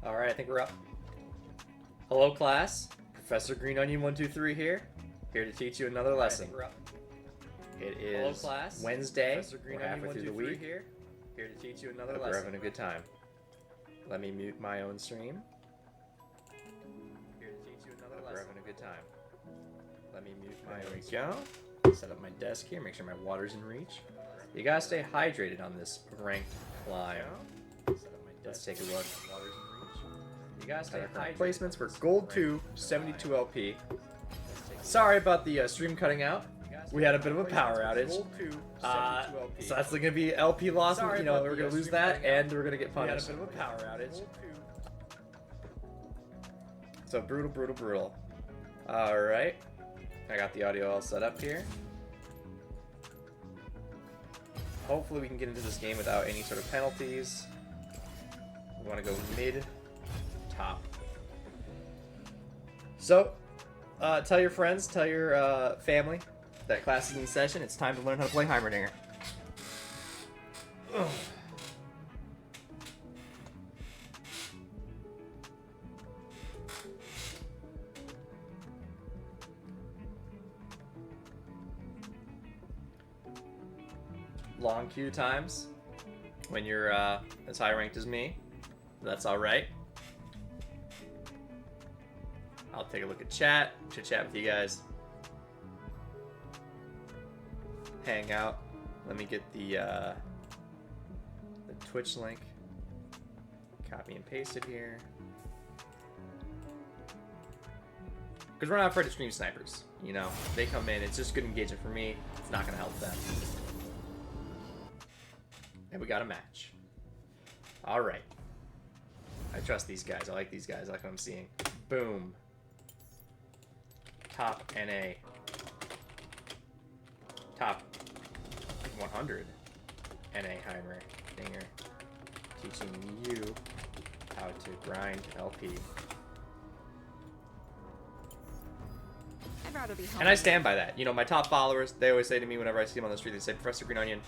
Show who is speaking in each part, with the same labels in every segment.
Speaker 1: Alright, I think we're up. Hello, class. Professor Greenonion 123 here. Here to teach you another lesson.
Speaker 2: I think we're up.
Speaker 1: It is
Speaker 2: Hello, class.
Speaker 1: Wednesday.
Speaker 2: Professor
Speaker 1: We're
Speaker 2: Greenonion
Speaker 1: halfway through the
Speaker 2: 123
Speaker 1: week.
Speaker 2: here. Here to teach you another
Speaker 1: Hope
Speaker 2: lesson.
Speaker 1: we're having a good time. Let me mute my own stream.
Speaker 2: Here to teach you another
Speaker 1: Hope we're
Speaker 2: lesson.
Speaker 1: having a good time. Let me mute my own stream. Set up my desk here. Make sure my water's in reach. You gotta stay hydrated on this ranked climb. Let's take a look. You gotta stay hydrated. Placements for Gold 2, 72 LP. Sorry about the stream cutting out. We had a bit of a power outage. So that's gonna be LP loss.
Speaker 2: Sorry
Speaker 1: You know,
Speaker 2: about
Speaker 1: we're
Speaker 2: the,
Speaker 1: gonna lose
Speaker 2: stream
Speaker 1: that,
Speaker 2: cutting out.
Speaker 1: and we're gonna get
Speaker 2: We had a
Speaker 1: punished.
Speaker 2: bit of a power outage.
Speaker 1: So brutal, brutal, brutal. Alright. I got the audio all set up here. Hopefully we can get into this game without any sort of penalties. We want to go mid, top. So, tell your friends, tell your family that class is in session. It's time to learn how to play Heimerdinger. Ugh. Long queue times when you're as high ranked as me. That's alright. I'll take a look at chat, chit chat with you guys. Hang out. Let me get the Twitch link. Copy and paste it here. Because we're not afraid of stream snipers. You know, they come in, it's just good engagement for me. It's not going to help them. And we got a match. Alright. I trust these guys. I like these guys. I like what I'm seeing. Boom. Top NA. Top 100 NA Heimerdinger. Teaching you how to grind LP.
Speaker 3: I'd rather be home.
Speaker 1: And I stand by that. You know, my top followers, they always say to me whenever I see them on the street, they say, Professor Greenonion,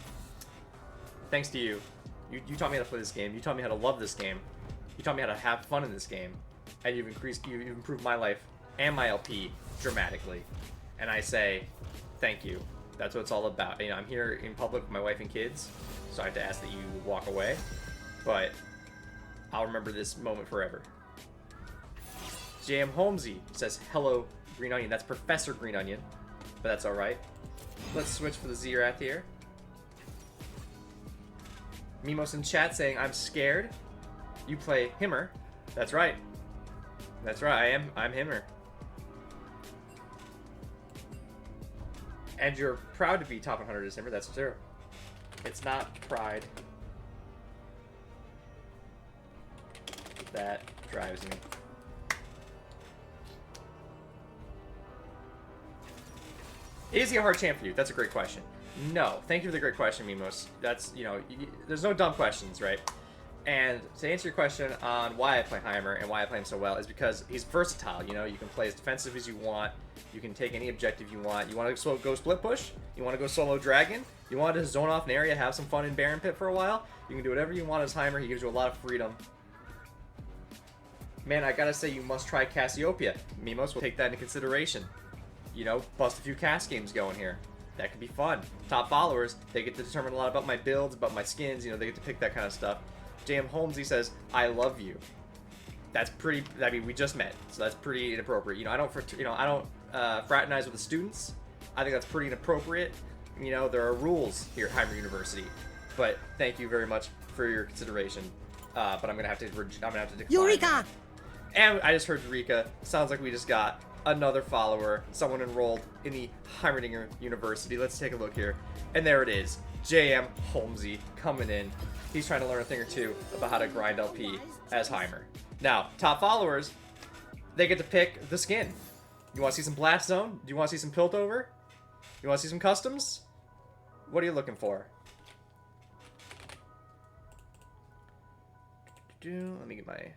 Speaker 1: thanks to you. You taught me how to play this game. You taught me how to love this game. You taught me how to have fun in this game. And you've improved my life and my LP dramatically. And I say, thank you. That's what it's all about. You know, I'm here in public with my wife and kids, so I have to ask that you walk away. But I'll remember this moment forever. JM Holmesy says, hello, Greenonion. That's Professor Greenonion, but that's alright. Let's switch for the Zerath here. Mimos in chat saying, I'm scared. You play Himmer. That's right. That's right, I'm Himmer. And you're proud to be top 100 as Himmer, that's true. It's not pride. That drives me. Is he a hard champ for you? That's a great question. No. Thank you for the great question, Mimos. That's, you know, there's no dumb questions, right? And to answer your question on why I play Heimer and why I play him so well is because he's versatile, you know? You can play as defensive as you want. You can take any objective you want. You want to go split push? You want to go solo dragon? You want to zone off an area, have some fun in Baron Pit for a while? You can do whatever you want as Heimer. He gives you a lot of freedom. Man, I gotta say, you must try Cassiopeia. Mimos will take that into consideration. You know, bust a few cast games going here. That could be fun. Top followers, they get to determine a lot about my builds, about my skins, you know, they get to pick that kind of stuff. JM Holmesy says, I love you. That's pretty, I mean, we just met, so that's pretty inappropriate. You know, I don't fraternize with the students. I think that's pretty inappropriate. You know, there are rules here at Heimer University. But thank you very much for your consideration. But I'm gonna have to decline.
Speaker 3: Eureka!
Speaker 1: And I just heard Eureka. Sounds like we just got another follower, someone enrolled in the Heimerdinger University. Let's take a look here. And there it is, JM Holmesy coming in. He's trying to learn a thing or two about how to grind LP as Heimer. Now, top followers, they get to pick the skin. You want to see some Blast Zone? Do you want to see some Piltover? You want to see some customs? What are you looking for? Let me get my...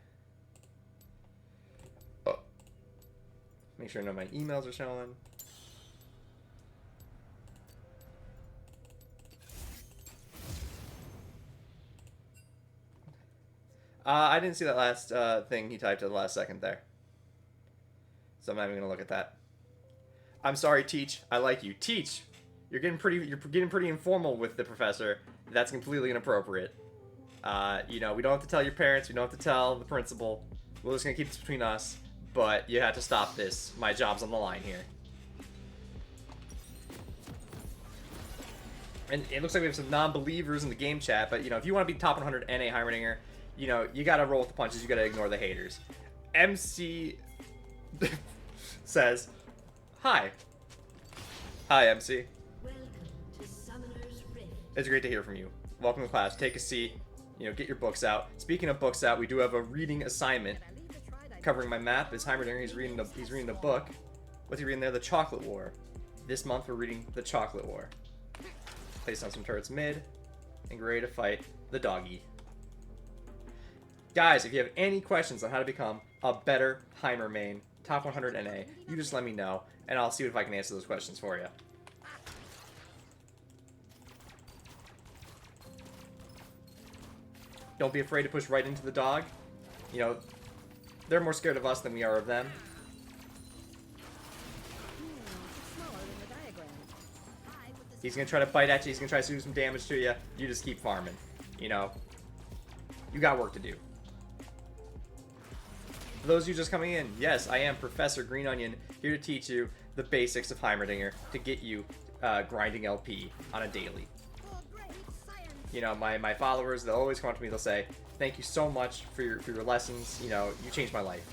Speaker 1: Make sure I know my emails are showing. I didn't see that last thing he typed at the last second there. So I'm not even gonna look at that. I'm sorry, Teach. I like you. Teach! You're getting pretty informal with the professor. That's completely inappropriate. You know, we don't have to tell your parents, we don't have to tell the principal. We're just gonna keep this between us, but you have to stop this. My job's on the line here. And it looks like we have some non-believers in the game chat, but you know, if you want to be top 100 NA Heimerdinger, you know, you gotta roll with the punches, you gotta ignore the haters. MC says, hi. Hi, MC.
Speaker 4: Welcome to Summoner's Rift.
Speaker 1: It's great to hear from you. Welcome to class. Take a seat. You know, get your books out. Speaking of books out, we do have a reading assignment covering my map. Is Heimerdinger? He's reading the book. What's he reading there? The Chocolate War. This month we're reading The Chocolate War. Place on some turrets mid, and get ready to fight the doggy. Guys, if you have any questions on how to become a better Heimer main, top 100 NA, you just let me know, and I'll see if I can answer those questions for you. Don't be afraid to push right into the dog. You know, they're more scared of us than we are of them. He's gonna try to bite at you, he's gonna try to do some damage to you. You just keep farming. You know, you got work to do. For those of you just coming in, yes, I am Professor Greenonion, here to teach you the basics of Heimerdinger to get you grinding LP on a daily. You know, my followers, they'll always come up to me, they'll say, thank you so much for your lessons, you know, you changed my life.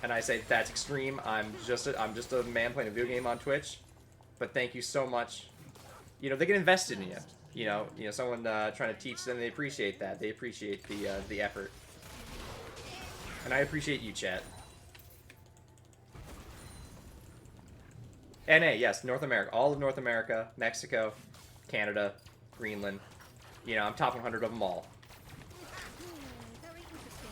Speaker 1: And I say, that's extreme, I'm just a man playing a video game on Twitch, but thank you so much. You know, they get invested in you. You know, someone trying to teach them, they appreciate that. They appreciate the effort. And I appreciate you, chat. NA, yes, North America. All of North America, Mexico, Canada, Greenland. You know, I'm top 100 of them all.
Speaker 3: Very interesting.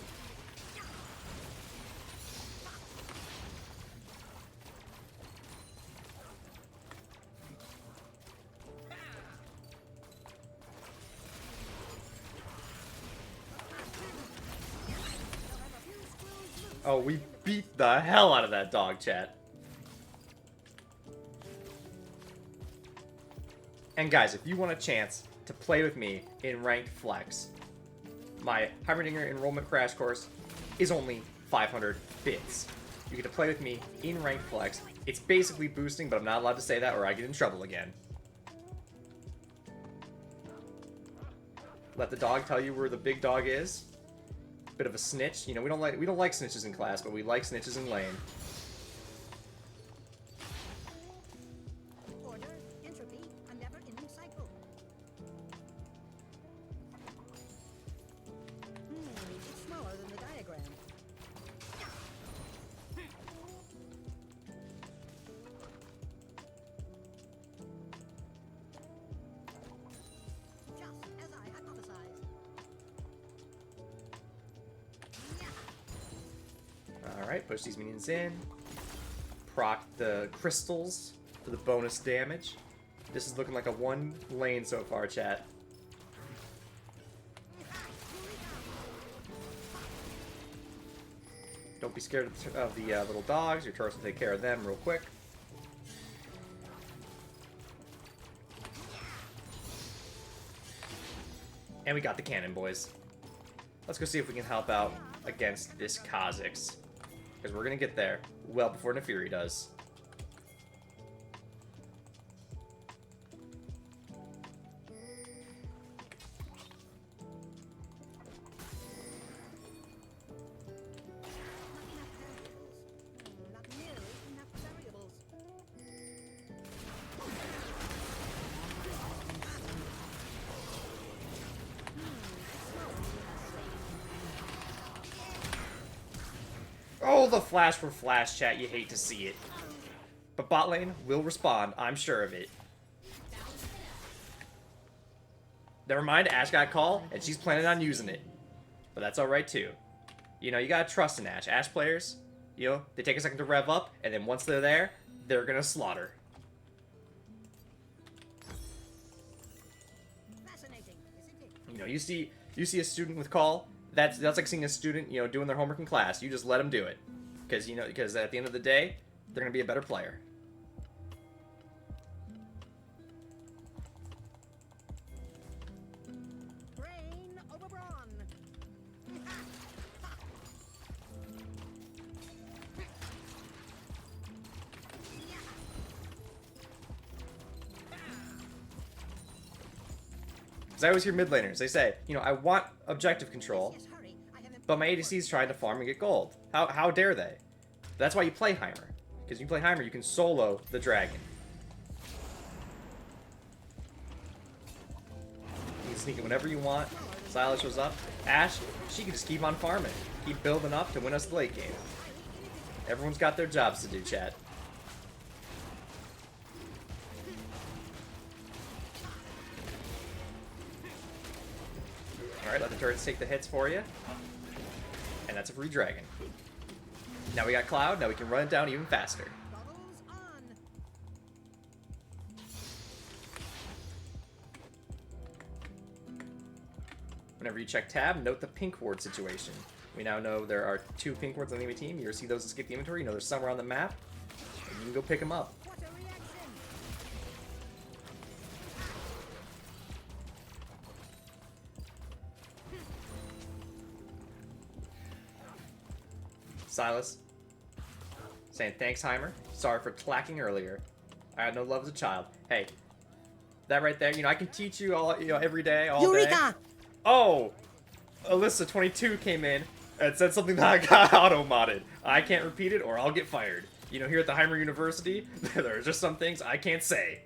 Speaker 1: Oh, we beat the hell out of that dog, chat. And guys, if you want a chance to play with me in Ranked Flex, my Heimerdinger Enrollment Crash Course is only 500 bits. You get to play with me in Ranked Flex. It's basically boosting, but I'm not allowed to say that or I get in trouble again. Let the dog tell you where the big dog is. Bit of a snitch. You know, we don't like snitches in class, but we like snitches in lane.
Speaker 3: Order, entropy, a never-ending cycle. It's smaller than the diagram. Just as I hypothesized.
Speaker 1: Alright, push these minions in. Proc the crystals for the bonus damage. This is looking like a one lane so far, chat. Don't be scared of the little dogs. Your turrets will take care of them real quick. And we got the cannon, boys. Let's go see if we can help out against this Kha'Zix. Because we're going to get there well before Nefiri does.
Speaker 3: Not nearly enough variables.
Speaker 1: Oh, the flash for flash, chat. You hate to see it. But bot lane will respond. I'm sure of it. Never mind, Ashe got call, and she's planning on using it. But that's alright, too. You know, you gotta trust in Ashe. Ashe players, you know, they take a second to rev up, and then once they're there, they're gonna slaughter.
Speaker 3: Fascinating, isn't it?
Speaker 1: You know, you see a student with call, That's like seeing a student, you know, doing their homework in class. You just let them do it, because at the end of the day, they're gonna be a better player.
Speaker 3: Brain over brawn.
Speaker 1: Because I always hear mid laners, they say, you know, I want objective control,
Speaker 3: Yes, hurry. I have
Speaker 1: but my ADC's trying to farm and get gold. How dare they? That's why you play Heimer. Because you play Heimer, you can solo the dragon. You can sneak it whenever you want. Sylas shows up. Ashe, she can just keep on farming. Keep building up to win us the late game. Everyone's got their jobs to do, chat. Alright, let the turrets take the hits for you. And that's a free dragon. Now we got Cloud, now we can run it down even faster.
Speaker 3: goggles on.
Speaker 1: Whenever you check tab, note the pink ward situation. We now know there are 2 pink wards on the enemy team. You ever see those escape the inventory? You know they're somewhere on the map. And you can go pick them up.
Speaker 3: What a reaction.
Speaker 1: Sylas. Saying thanks, Heimer. Sorry for clacking earlier. I had no love as a child. Hey. That right there, you know, I can teach you all, you know, every day, all day.
Speaker 3: Eureka!
Speaker 1: Oh! Alyssa22 came in and said something that I got auto-modded. I can't repeat it or I'll get fired. You know, here at the Heimer University, there are just some things I can't say.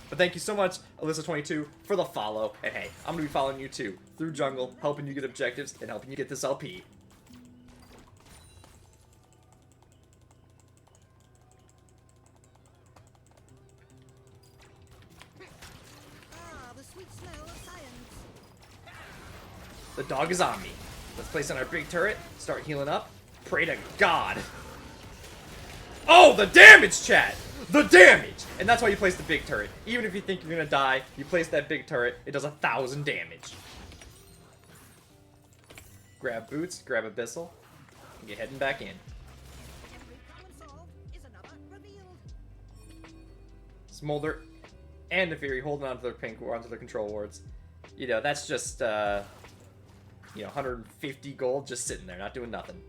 Speaker 1: But thank you so much, Alyssa22, for the follow. And hey, I'm going to be following you too, through jungle, helping you get objectives, and helping you get this LP.
Speaker 3: Ah, the sweet smell of science.
Speaker 1: The dog is on me. Let's place on our big turret, start healing up. Pray to God. Oh, the damage, chat! The damage! And that's why you place the big turret. Even if you think you're gonna die, you place that big turret, it does 1,000 damage. Grab boots, grab abyssal, and get heading back in.
Speaker 3: Every problem solved is another revealed.
Speaker 1: Smolder and Neferi holding onto their pink or onto their control wards. You know, that's just, you know, 150 gold just sitting there, not doing nothing.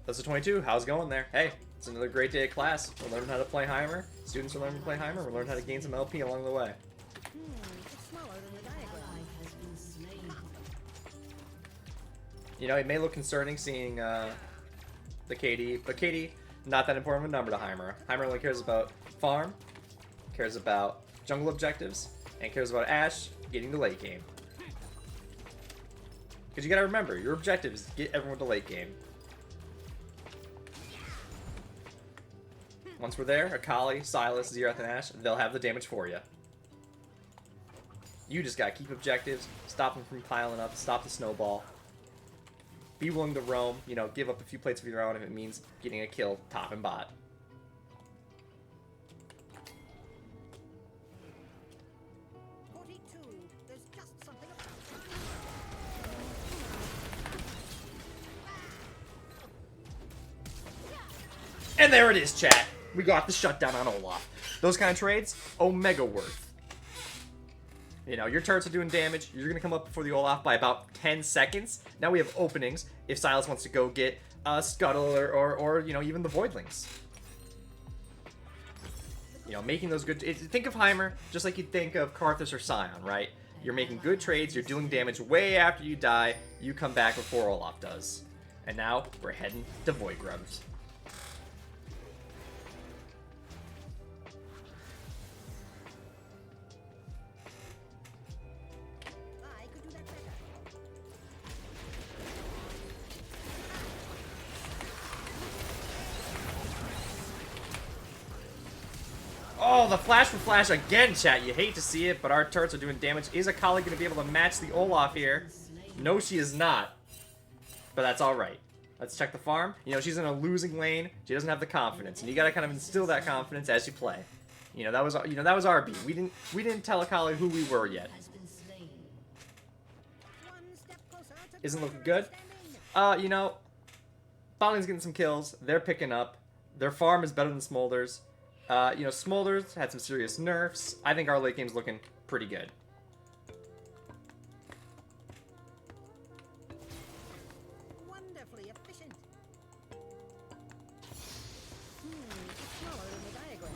Speaker 1: That's a 22. How's it going there? Hey, it's another great day of class. We're learning how to play Heimer. Students are learning to play Heimer. We're learning how to gain some LP along the way.
Speaker 3: It's smaller than the diagram.
Speaker 4: Ally has been slain.
Speaker 1: You know, it may look concerning seeing the KD, but KD, not that important of a number to Heimer. Heimer only cares about farm, cares about jungle objectives, and cares about Ashe getting the late game. Because you gotta remember, your objective is to get everyone to late game. Once we're there, Akali, Sylas, Xerath, and Ashe, they'll have the damage for you. You just gotta keep objectives, stop them from piling up, stop the snowball. Be willing to roam, you know, give up a few plates of your own if it means getting a kill top and bot.
Speaker 3: There's just something about
Speaker 1: And there it is, chat. We got the shutdown on Olaf. Those kind of trades, Omega worth. You know, your turrets are doing damage. You're going to come up before the Olaf by about 10 seconds. Now we have openings if Sylas wants to go get a Scuttle or you know, even the Voidlings. You know, making those good... Think of Heimer just like you'd think of Karthus or Scion, right? You're making good trades. You're dealing damage way after you die. You come back before Olaf does. And now we're heading to Void Grubs.
Speaker 3: I could do that better.
Speaker 1: Oh, the flash for flash again, chat. You hate to see it, but our turrets are doing damage. Is Akali going to be able to match the Olaf here? No, she is not. But that's alright. Let's check the farm. You know, she's in a losing lane. She doesn't have the confidence, and you got to kind of instill that confidence as you play. You know, that was our beat. We didn't tell Akali who we were yet.
Speaker 4: Has been slain.
Speaker 3: One step closer to
Speaker 1: Isn't
Speaker 3: the
Speaker 1: looking good.
Speaker 3: understanding.
Speaker 1: You know, Bottling's getting some kills. They're picking up. Their farm is better than Smolder's. You know, Smolder's had some serious nerfs. I think our late game's looking pretty good.
Speaker 3: Wonderfully efficient. It's smaller than the diagram.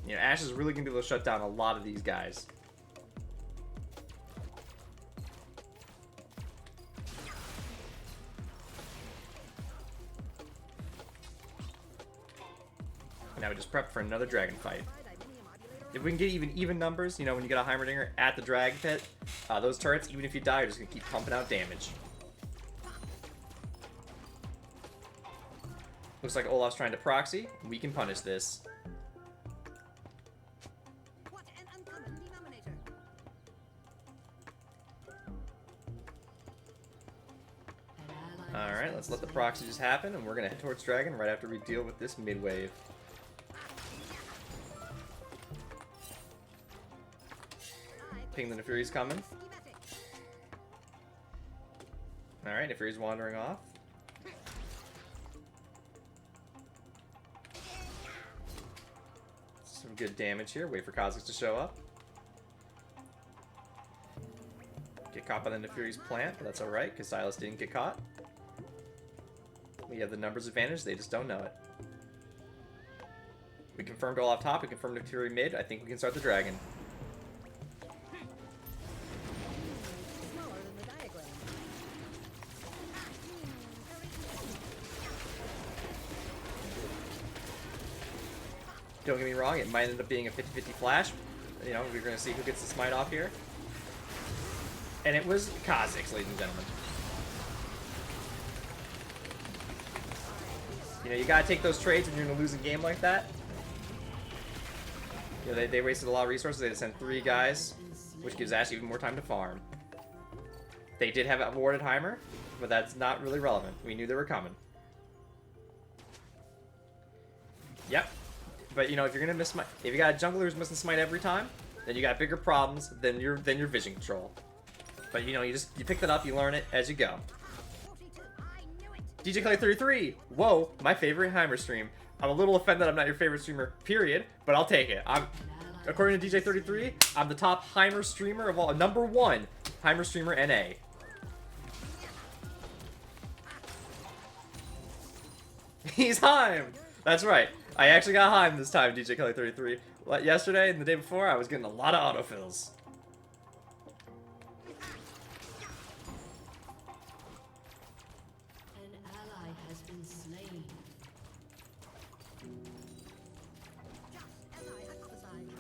Speaker 1: You know, Ashe is really going to be able to shut down a lot of these guys. Now we just prep for another dragon fight. If we can get even numbers, you know, when you get a Heimerdinger at the dragon pit, those turrets, even if you die, are just going to keep pumping out damage. Looks like Olaf's trying to proxy. We can punish this.
Speaker 3: What an uncommon denominator.
Speaker 4: An ally
Speaker 1: Alright, let's let the proxy just happen, and we're going to head towards dragon right after we deal with this mid-wave. Ping the Fury's coming.
Speaker 3: Schematic.
Speaker 1: Alright, Fury's wandering off. Some good damage here. Wait for Kha'Zix to show up. Get caught by the Fury's plant, but that's alright, because Sylas didn't get caught. We have the numbers advantage, they just don't know it. We confirmed Olaf top, we confirmed Fury mid. I think we can start the dragon.
Speaker 3: Smaller than the diagram.
Speaker 1: Don't get me wrong, it might end up being a 50-50 flash. You know, we're going to see who gets the smite off here. And it was Kha'Zix, ladies and gentlemen. You know, you gotta take those trades when you're in a losing game like that. You know, they wasted a lot of resources. They had to send 3 guys, which gives Ashe even more time to farm. They did have awarded Heimer, but that's not really relevant. We knew they were coming. Yep. But you know, if you're gonna miss smite, if you got a jungler who's missing smite every time, then you got bigger problems than your vision control. But you know, you pick that up, you learn it as you go.
Speaker 3: 42. I knew it.
Speaker 1: DJ Clay 33. Whoa, my favorite Heimer stream. I'm a little offended I'm not your favorite streamer, period, but I'll take it. According to DJ 33, I'm the top Heimer streamer of all, number 1 Heimer streamer NA. He's Heim. That's right. I actually got Heim this time, DJ Kelly 33. Yesterday and the day before, I was getting a lot of autofills.
Speaker 4: An ally has been slain.
Speaker 3: Just as I hypothesized.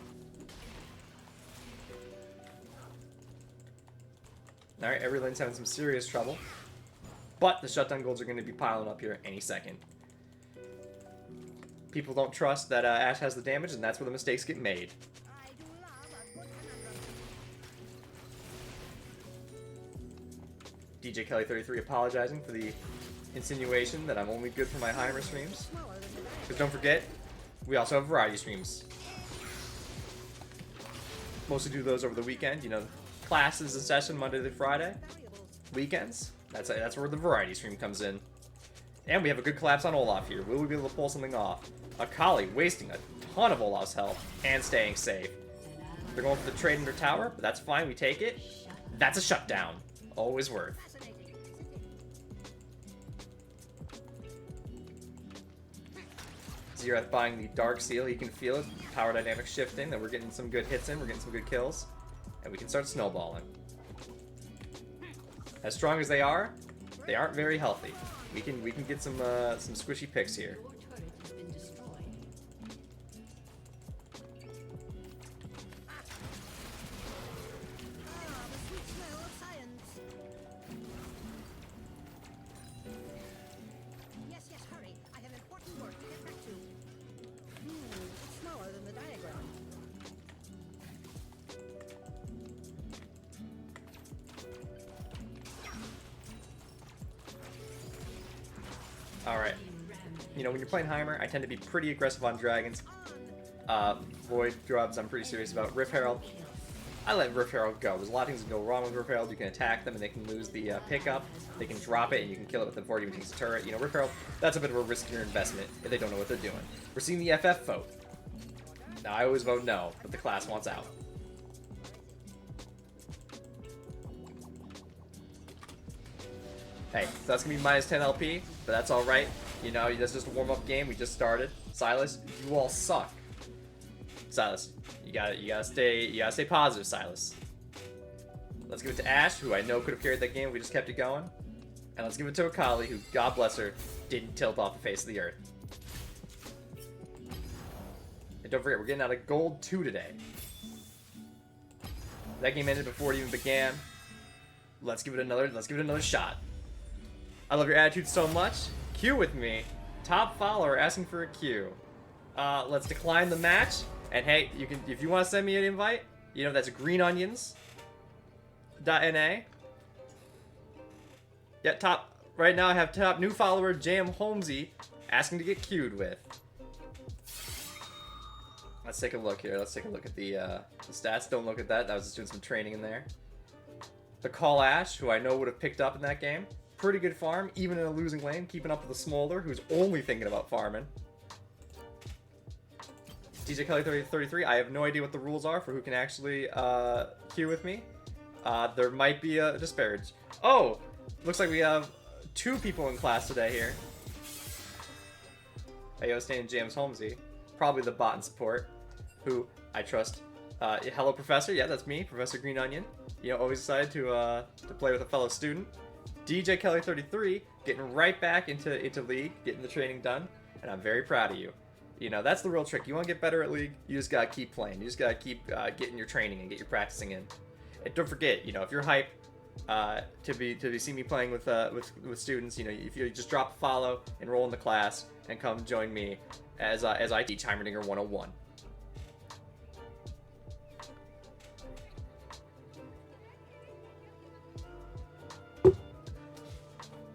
Speaker 1: Alright, every lane's having some serious trouble. But the shutdown golds are going to be piling up here any second. People don't trust that Ashe has the damage, and that's where the mistakes get made.
Speaker 3: I do love a good conundrum.
Speaker 1: DJ Kelly 33 apologizing for the insinuation that I'm only good for my Heimer streams.
Speaker 3: Smaller than the diagram.
Speaker 1: Because don't forget, we also have variety streams. Mostly do those over the weekend, you know, classes in session Monday to Friday.
Speaker 3: Variables.
Speaker 1: Weekends, that's where the variety stream comes in. And we have a good collapse on Olaf here. Will we be able to pull something off? Akali wasting a ton of Olaf's health and staying safe. They're going for the trade under tower, but that's fine, we take it. That's a shutdown. Always worth.
Speaker 3: Fascinating.
Speaker 1: Zerath buying the Dark Seal, he can feel it. Power dynamic shifting, that we're getting some good hits in, we're getting some good kills. And we can start snowballing. As strong as they aren't very healthy. We can get some squishy picks here.
Speaker 4: Your turret has been destroyed.
Speaker 3: Ah, the sweet smell of science. Yes, yes, hurry. I have important work to get back to. It's smaller than the diagram.
Speaker 1: Alright. You know, when you're playing Heimer, I tend to be pretty aggressive on dragons. Void Grubs, I'm pretty serious about. Rift Herald, I let Rift Herald go. There's a lot of things that go wrong with Rift Herald. You can attack them and they can lose the pickup. They can drop it and you can kill it before it even takes a turret. You know, Rift Herald, that's a bit of a riskier investment if they don't know what they're doing. We're seeing the FF vote. Now, I always vote no, but the class wants out. Hey, so that's gonna be minus 10 LP, but that's alright. You know, that's just a warm-up game. We just started. Silas, you all suck. Silas, you gotta stay positive, Silas. Let's give it to Ash, who I know could have carried that game if we just kept it going. And let's give it to Akali, who, God bless her, didn't tilt off the face of the earth. And don't forget, we're getting out of Gold 2 today. That game ended before it even began. Let's give it another shot. I love your attitude so much. Queue with me. Top follower asking for a queue. Let's decline the match. And hey, you can, if you want to send me an invite, you know, that's greenonions.na. Yeah, top, right now I have top new follower Jam Holmesy asking to get queued with. Let's take a look here. Let's take a look at the stats. Don't look at that. I was just doing some training in there. The Call Ash, who I know would have picked up in that game. Pretty good farm, even in a losing lane, keeping up with the Smolder, who's only thinking about farming. DJ Kelly 33, I have no idea what the rules are for who can actually queue with me. There might be a disparage. Oh, looks like we have 2 people in class today here. Ayo Stain and James Holmesy, probably the bot and support, who I trust. Hello, Professor. Yeah, that's me, Professor Greenonion. You know, always excited to play with a fellow student. DJ Kelly 33, getting right back into League, getting the training done, and I'm very proud of you. You know, that's the real trick. You want to get better at League, you just gotta keep playing. You just gotta keep getting your training and get your practicing in. And don't forget, you know, if you're hype to see me playing with students, you know, if you just drop a follow, enroll in the class, and come join me as I teach Heimerdinger 101.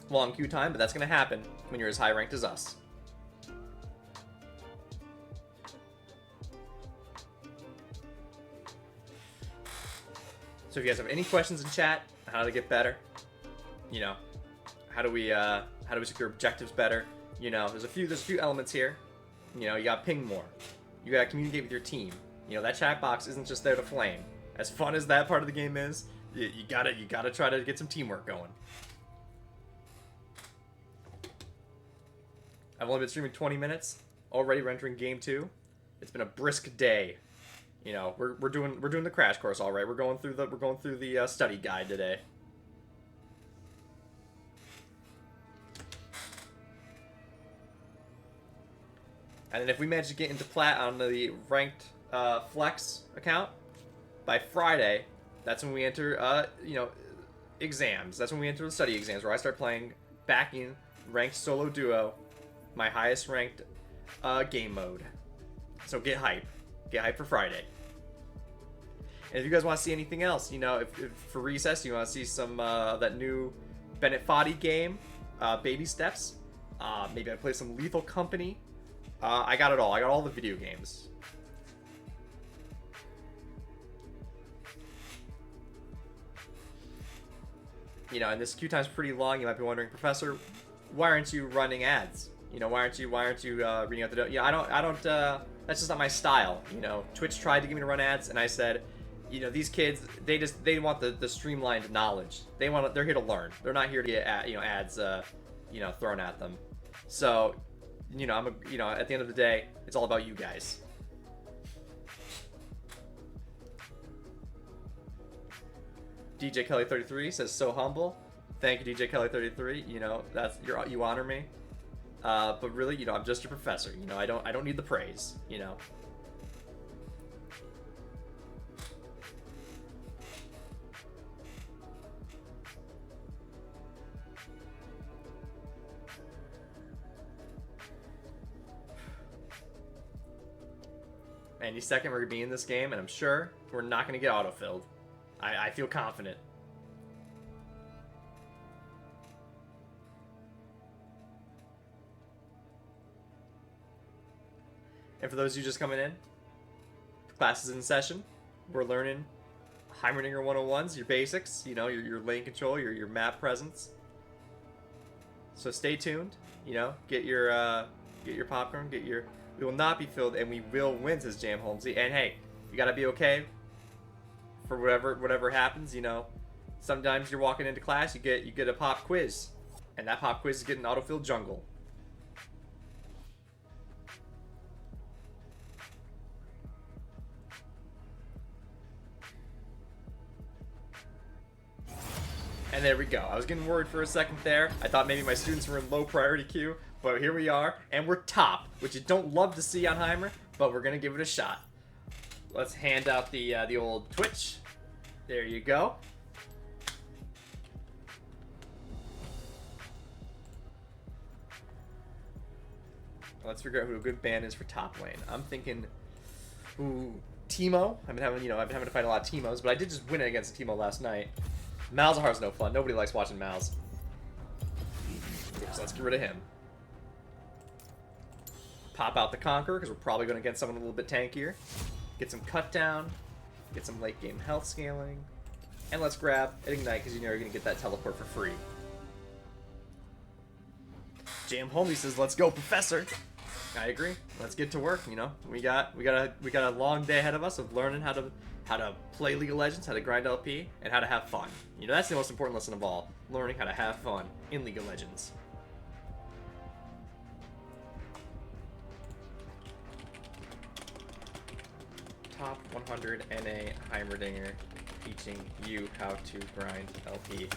Speaker 1: Long queue time, but that's going to happen when you're as high ranked as us. So if you guys have any questions in chat on how to get better, you know, how do we secure objectives better, you know, there's a few elements here. You know, you got to ping more. You got to communicate with your team. You know, that chat box isn't just there to flame. As fun as that part of the game is, you gotta try to get some teamwork going. I've only been streaming 20 minutes. Already we're entering game 2. It's been a brisk day. You know, we're doing the crash course all right. We're going through the study guide today. And then if we manage to get into plat on the ranked flex account by Friday, that's when we enter you know, exams. That's when we enter the study exams, where I start playing back in ranked solo duo, my highest ranked game mode. So get hype for Friday. And if you guys want to see anything else, you know, if for recess you want to see some that new Bennett Foddy game, Baby Steps, maybe I play some Lethal Company. I got it all. I got all the video games. You know, and this queue time's pretty long. You might be wondering, Professor, why aren't you running ads? You know, why aren't you reading out the? Yeah, I don't. That's just not my style. You know, Twitch tried to get me to run ads, and I said, you know, these kids, they want the streamlined knowledge. They're here to learn. They're not here to get ads you know, thrown at them. So, you know, at the end of the day, it's all about you guys. DJ Kelly 33 says, so humble. Thank you, DJ Kelly 33. You know, you honor me. But really, you know, I'm just your professor. You know, I don't need the praise. You know. Any second we're gonna be in this game, and I'm sure we're not gonna get autofilled. I feel confident. And for those of you just coming in, class is in session. We're learning Heimerdinger 101s, your basics, you know, your lane control, your map presence. So stay tuned, you know, get your popcorn, we will not be filled and we will win, says Jam Holmesy. And hey, you gotta be okay for whatever happens, you know. Sometimes you're walking into class, you get a pop quiz. And that pop quiz is getting autofill jungle. And there we go. I was getting worried for a second there. I thought maybe my students were in low priority queue, but here we are, and we're top, which you don't love to see on Heimer, but we're gonna give it a shot. Let's hand out the old Twitch. There you go. Let's figure out who a good ban is for top lane. I'm thinking, ooh, Teemo. I've been having to fight a lot of Teemos, but I did just win it against a Teemo last night. Malzahar's no fun. Nobody likes watching Malz. So let's get rid of him. Pop out the Conqueror, because we're probably going to get someone a little bit tankier. Get some cut down. Get some late game health scaling. And let's grab an Ignite, because you know you're going to get that teleport for free. Jam Homie says, let's go, Professor. I agree. Let's get to work, you know. We got a long day ahead of us of learning how to play League of Legends, how to grind LP, and how to have fun. You know, that's the most important lesson of all. Learning how to have fun in League of Legends. Top 100 NA Heimerdinger teaching you how to grind LP.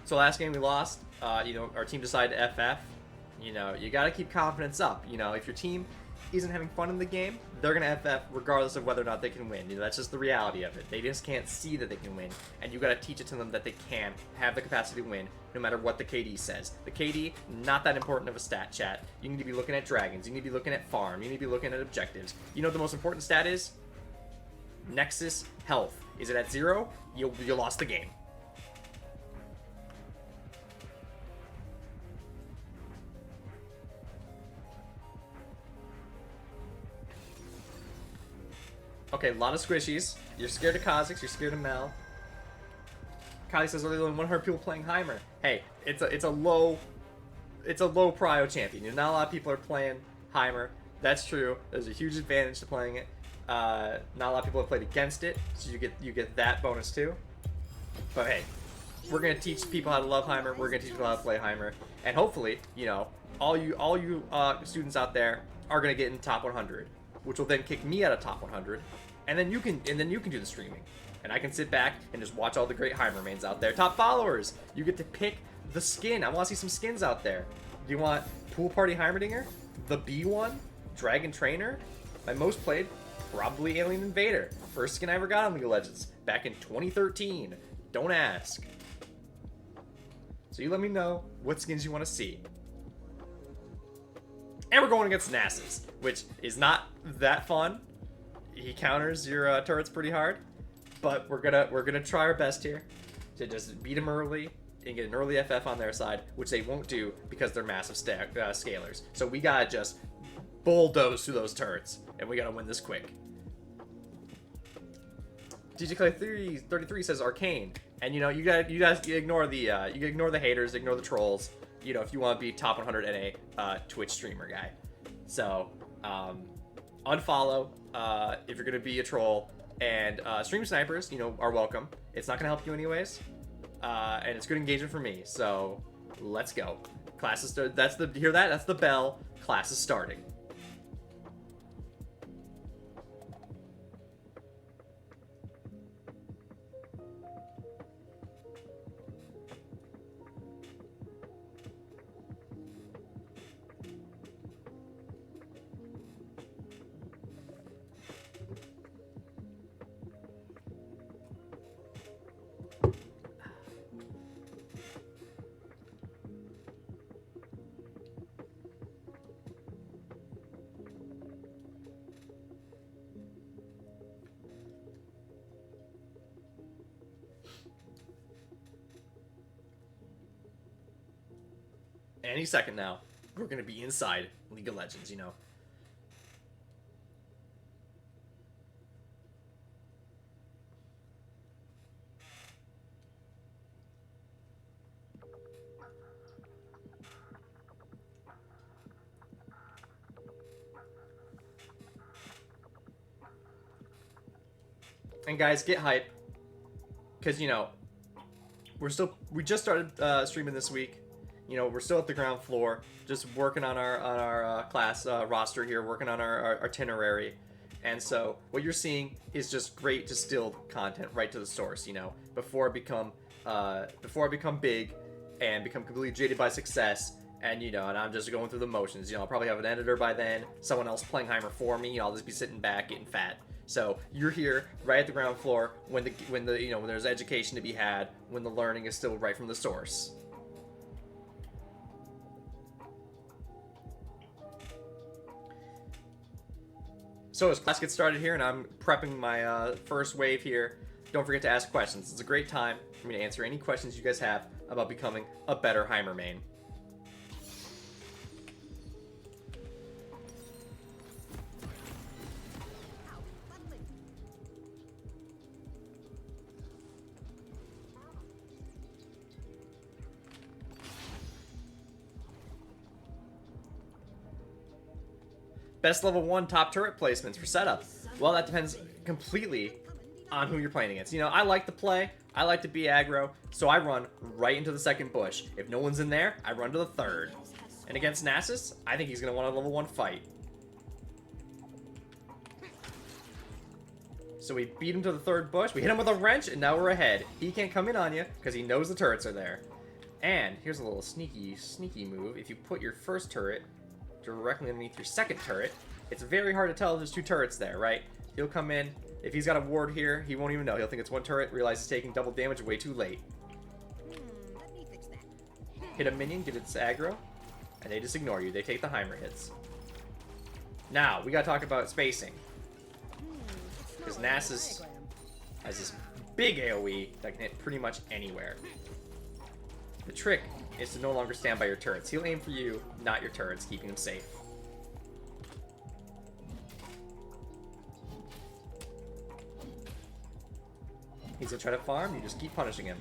Speaker 1: So last game we lost, you know, our team decided to FF. You know, you gotta keep confidence up. You know, if your team isn't having fun in the game, they're gonna FF regardless of whether or not they can win. You know, that's just the reality of it. They just can't see that they can win, and you gotta teach it to them that they can have the capacity to win, no matter what the KD says. The KD, not that important of a stat, chat. You need to be looking at dragons. You need to be looking at farm. You need to be looking at objectives. You know what the most important stat is? Nexus health. Is it at 0? You lost the game. Okay, a lot of squishies. You're scared of Kha'Zix, you're scared of Mel. Kylie says, are there only 100 people playing Heimer? Hey, it's a low prio champion. You know, not a lot of people are playing Heimer. That's true. There's a huge advantage to playing it. Not a lot of people have played against it, so you get that bonus too. But hey, we're gonna teach people how to love Heimer. We're gonna teach people how to play Heimer, and hopefully, you know, all you students out there are gonna get in top 100, which will then kick me out of top 100, and then you can do the streaming, and I can sit back and just watch all the great Heimer mains out there. Top followers, you get to pick the skin. I want to see some skins out there. Do you want Pool Party Heimerdinger, the B1, Dragon Trainer? My most played, probably Alien Invader. First skin I ever got on League of Legends back in 2013. Don't ask. So you let me know what skins you want to see. And we're going against Nasus, which is not that fun. He counters your turrets pretty hard, but we're gonna try our best here to just beat him early and get an early FF on their side, which they won't do because they're massive scalers. So we gotta just bulldoze through those turrets, and we gotta win this quick. DJ Clay 33 says Arcane, and you know you guys ignore the haters, ignore the trolls. You know, if you want to be top 100 NA Twitch streamer guy. So, unfollow if you're going to be a troll. And stream snipers, you know, are welcome. It's not going to help you anyways. And it's good engagement for me. So, let's go. Class is started. Hear that? That's the bell. Class is starting. any second now, we're gonna be inside League of Legends, you know. And guys, get hype, because, you know, we just started streaming this week. You know, we're still at the ground floor, just working on our class roster here, working on our itinerary. And so what you're seeing is just great distilled content right to the source, you know, before I become big and become completely jaded by success. And, you know, and I'm just going through the motions. You know, I'll probably have an editor by then, someone else playing Heimer for me. I'll just be sitting back getting fat. So you're here right at the ground floor when the you know, when there's education to be had, when the learning is still right from the source. So as class gets started here, and I'm prepping my first wave here, don't forget to ask questions. It's a great time for me to answer any questions you guys have about becoming a better Heimer main. Best level 1 top turret placements for setup. Well, that depends completely on who you're playing against. You know, I like to play, I like to be aggro, so I run right into the second bush. If no one's in there, I run to the third. And against Nasus, I think he's going to want a level 1 fight. So we beat him to the third bush, we hit him with a wrench, and now we're ahead. He can't come in on you, because he knows the turrets are there. And here's a little sneaky move. If you put your first turret directly underneath your second turret, it's very hard to tell if there's two turrets there, right? He'll come in. If he's got a ward here, he won't even know. He'll think it's one turret, realize he's taking double damage way too late.
Speaker 3: Let me fix that.
Speaker 1: Hit a minion, get its aggro, and they just ignore you. They take the Heimer hits. Now, we gotta talk about spacing. Because Nasus has this big AoE that can hit pretty much anywhere. The trick is to no longer stand by your turrets. He'll aim for you, not your turrets, keeping them safe. He's gonna try to farm, you just keep punishing him.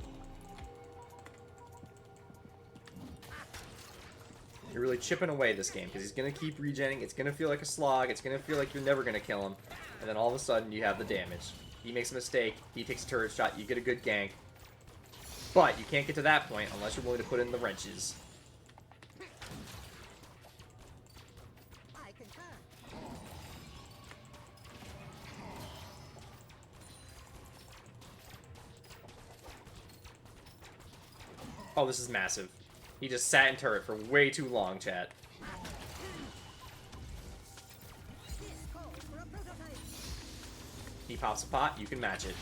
Speaker 1: You're really chipping away this game, because he's gonna keep regenning, it's gonna feel like a slog, it's gonna feel like you're never gonna kill him, and then all of a sudden you have the damage. He makes a mistake, he takes a turret shot, you get a good gank. But you can't get to that point unless you're willing to put in the wrenches.
Speaker 3: I concur.
Speaker 1: Oh, this is massive. He just sat in turret for way too long, chat.
Speaker 3: This calls for a prototype.
Speaker 1: He pops a pot, you can match it.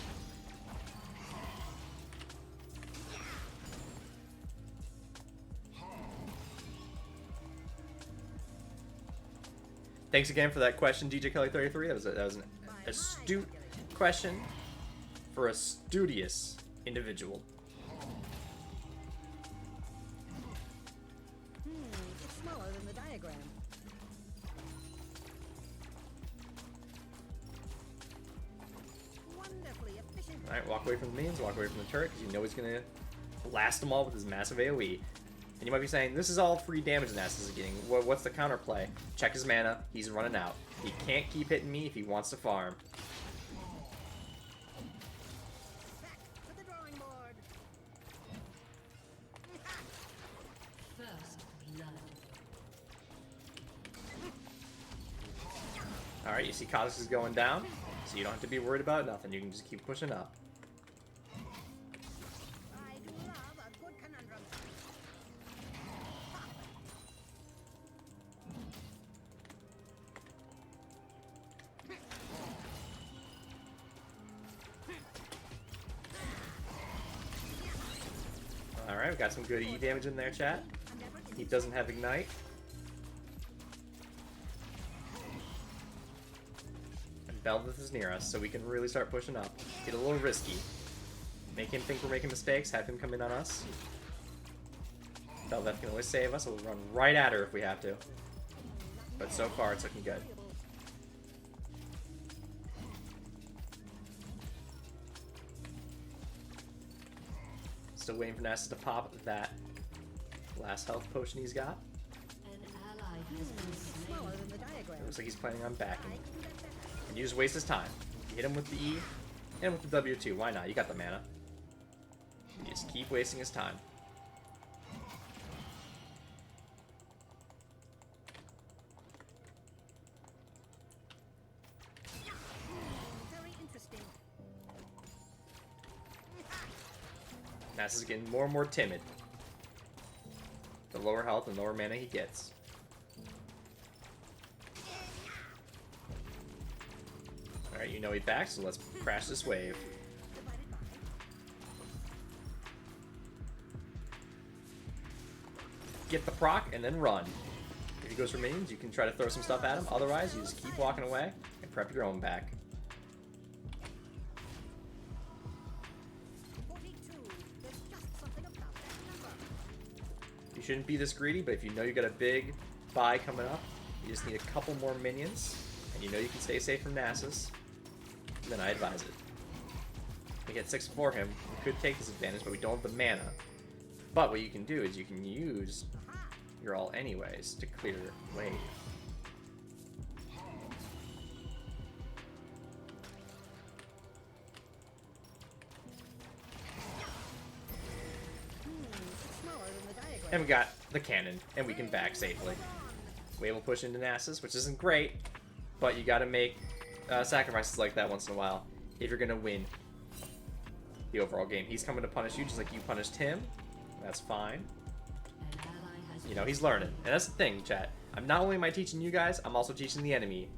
Speaker 1: Thanks again for that question, DJ Kelly33. That was an astute question for a studious individual.
Speaker 3: It's smaller than the diagram. Wonderfully efficient.
Speaker 1: Alright, walk away from the minions, walk away from the turret, because you know he's gonna blast them all with his massive AoE. And you might be saying, this is all free damage Nasus is getting. What's the counterplay? Check his mana. He's running out. He can't keep hitting me if he wants to farm.
Speaker 3: Back to the drawing board.
Speaker 4: First blood.
Speaker 1: Alright, you see Kha'Zix is going down, so you don't have to be worried about nothing. You can just keep pushing up.
Speaker 3: I do love a good conundrum.
Speaker 1: Alright, we got some good E damage in there, chat. He doesn't have Ignite. And Bel'Veth is near us, so we can really start pushing up. Get a little risky. Make him think we're making mistakes, have him come in on us. Belveth can always save us, so we'll run right at her if we have to. But so far, it's looking good. Still waiting for Nasus to pop that last health potion he's got.
Speaker 4: An ally has been slain.
Speaker 3: Smaller than the diagram.
Speaker 1: It looks like he's planning on backing. And you just waste his time. You hit him with the E, hit him with the W too. Why not? You got the mana. You just keep wasting his time.
Speaker 3: Very interesting.
Speaker 1: Nasus is getting more and more timid. The lower health and lower mana he gets. Alright, you know he backs, so let's crash this wave.
Speaker 3: Divided by.
Speaker 1: Get the proc and then run. If he goes for minions, you can try to throw some stuff at him. Otherwise, you just keep walking away and prep your own back.
Speaker 3: 42. There's just something about that number.
Speaker 1: You shouldn't be this greedy, but if you know you got a big buy coming up, you just need a couple more minions, and you know you can stay safe from Nasus, then I advise it. We get 6 for him. We could take this advantage, but we don't have the mana. But what you can do is you can use your all anyways to clear wave.
Speaker 3: Smaller than the diagram.
Speaker 1: And we got the cannon, and we can back safely. Wave will push into Nasus, which isn't great, but you gotta make sacrifices like that once in a while if you're gonna win the overall game. He's coming to punish you just like you punished him. That's fine.
Speaker 4: An ally has
Speaker 1: You know, he's learning. And that's the thing, chat. I'm not only am I teaching you guys, I'm also teaching the enemy.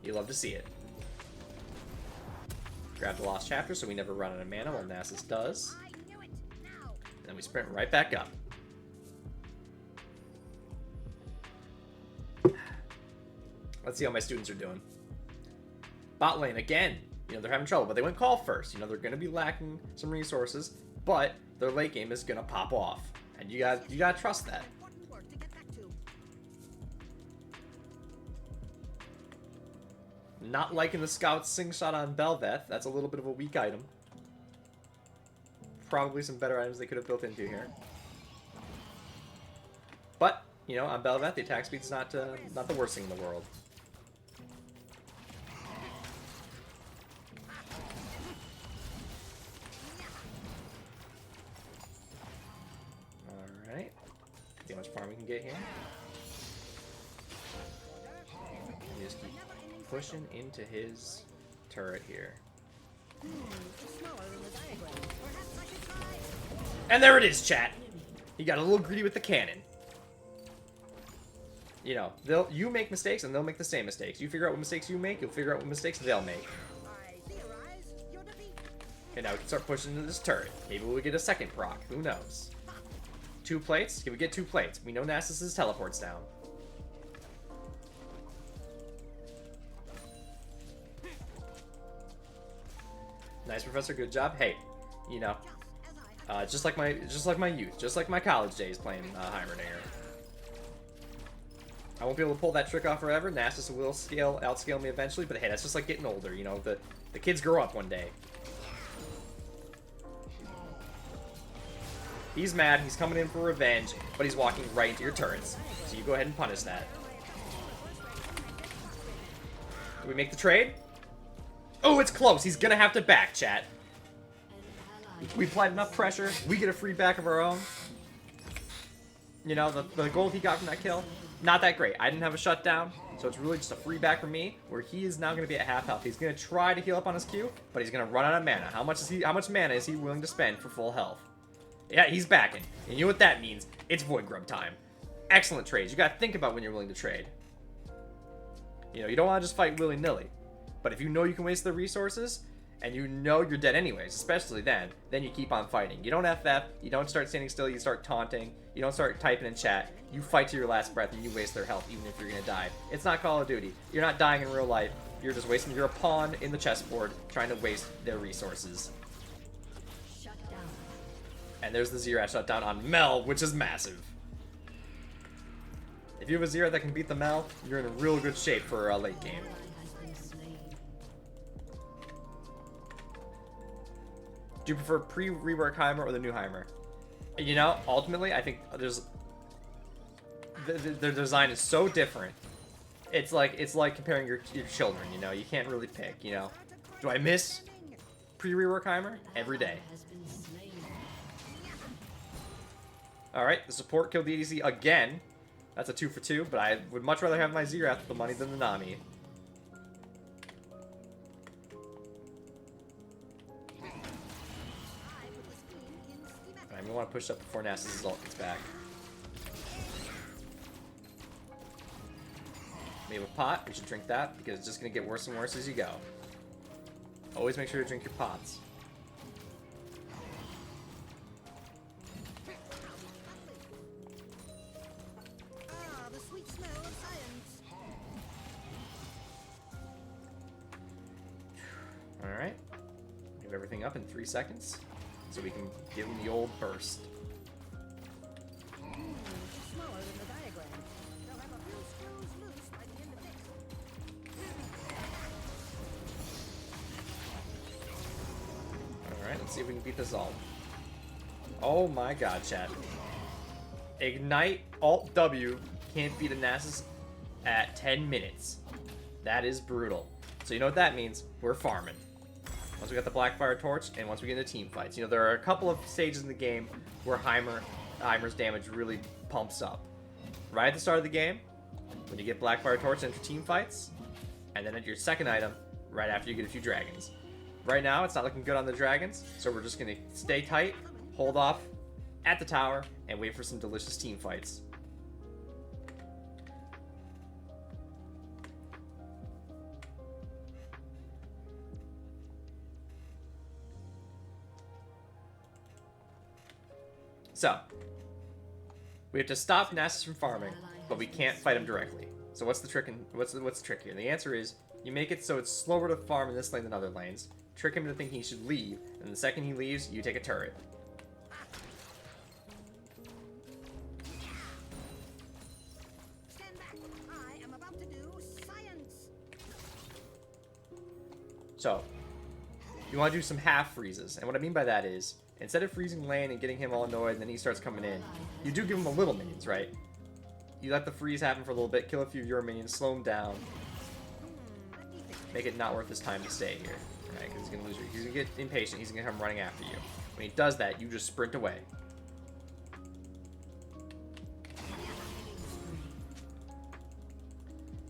Speaker 1: You love to see it. Grab the lost chapter so we never run out of mana while Nasus does.
Speaker 3: I knew it. Now.
Speaker 1: And then we sprint right back up. Let's see how my students are doing. Bot lane again. You know, they're having trouble, but they went call first. You know, they're going to be lacking some resources, but their late game is going to pop off. And you gotta trust that.
Speaker 3: Important work to get back to.
Speaker 1: Not liking the Scout's Sing Shot on Belveth. That's a little bit of a weak item. Probably some better items they could have built into here. But, you know, on Belveth, the attack speed's not the worst thing in the world. Alright. See how much farm we can get here. And just keep pushing into his turret here.
Speaker 3: Smaller than the diagram. Perhaps I should try.
Speaker 1: And there it is, chat. He got a little greedy with the cannon. You know, you make mistakes and they'll make the same mistakes. You figure out what mistakes you make, you'll figure out what mistakes they'll make.
Speaker 3: I theorize your defeat.
Speaker 1: And now we can start pushing into this turret. Maybe we'll get a second proc. Who knows? 2 plates? Can we get 2 plates? We know Nasus' teleports down. Nice, Professor. Good job. Hey, you know,
Speaker 3: Just as I
Speaker 1: just like my youth, just like my college days playing Heimerdinger. I won't be able to pull that trick off forever. Nasus will outscale me eventually, but hey, that's just like getting older. You know, the kids grow up one day. He's mad. He's coming in for revenge, but he's walking right into your turrets. So you go ahead and punish that. Do we make the trade? Oh, it's close. He's gonna have to back, chat.
Speaker 4: an ally.
Speaker 1: We applied enough pressure. We get a free back of our own. You know, the gold he got from that kill, not that great. I didn't have a shutdown, so it's really just a free back for me, where he is now going to be at half health. He's going to try to heal up on his Q, but he's going to run out of mana. How much mana is he willing to spend for full health? Yeah, he's backing. And you know what that means? It's Void Grub time. Excellent trades. You got to think about when you're willing to trade. You know, you don't want to just fight willy-nilly. But if you know you can waste the resources, and you know you're dead anyways, especially then you keep on fighting. You don't FF, you don't start standing still, you start taunting, you don't start typing in chat, you fight to your last breath and you waste their health even if you're gonna die. It's not Call of Duty. You're not dying in real life, you're just wasting, you're a pawn in the chessboard trying to waste their resources.
Speaker 4: Shut down.
Speaker 1: And there's the Zero shutdown on Mel, which is massive. If you have a Zero that can beat the Mel, you're in a real good shape for a late game. Do you prefer pre-rework Heimer or the new Heimer? You know, ultimately, I think their design is so different. It's like comparing your children. You know, you can't really pick. You know, do I miss pre-rework Heimer every day? All right, the support killed the EDC again. That's a 2 for 2, but I would much rather have my Zerath with the money than the Nami. Alright, we want to push up before Nasus' ult gets back. We have a pot. We should drink that because it's just going to get worse and worse as you go. Always make sure to drink your pots.
Speaker 3: Ah, the sweet smell of science.
Speaker 1: Alright. We have everything up in 3 seconds. So we can give him the old burst.
Speaker 3: Smaller than the diagram. They'll have a few screws loose by the end of this.
Speaker 1: Alright, let's see if we can beat this all. Oh my god, chat. Ignite Alt W can't beat a Nasus at 10 minutes. That is brutal. So you know what that means? We're farming. Once we got the Blackfire Torch, and once we get into team fights. You know, there are a couple of stages in the game where Heimer's damage really pumps up. Right at the start of the game, when you get Blackfire Torch and enter team fights, and then at your second item, right after you get a few dragons. Right now, it's not looking good on the dragons, so we're just going to stay tight, hold off at the tower, and wait for some delicious team fights. So, we have to stop Nasus from farming, but we can't fight him directly. So what's the trick? What's the trick here? And the answer is you make it so it's slower to farm in this lane than other lanes. Trick him into thinking he should leave, and the second he leaves, you take a turret.
Speaker 3: Stand back. I am about to do science.
Speaker 1: So, you want to do some half freezes, and what I mean by that is, instead of freezing lane and getting him all annoyed and then he starts coming in, you do give him a little minions, right? You let the freeze happen for a little bit, kill a few of your minions, slow him down, make it not worth his time to stay here, right? Because he's gonna lose you. He's gonna get impatient. He's gonna come running after you. When he does that, you just sprint away.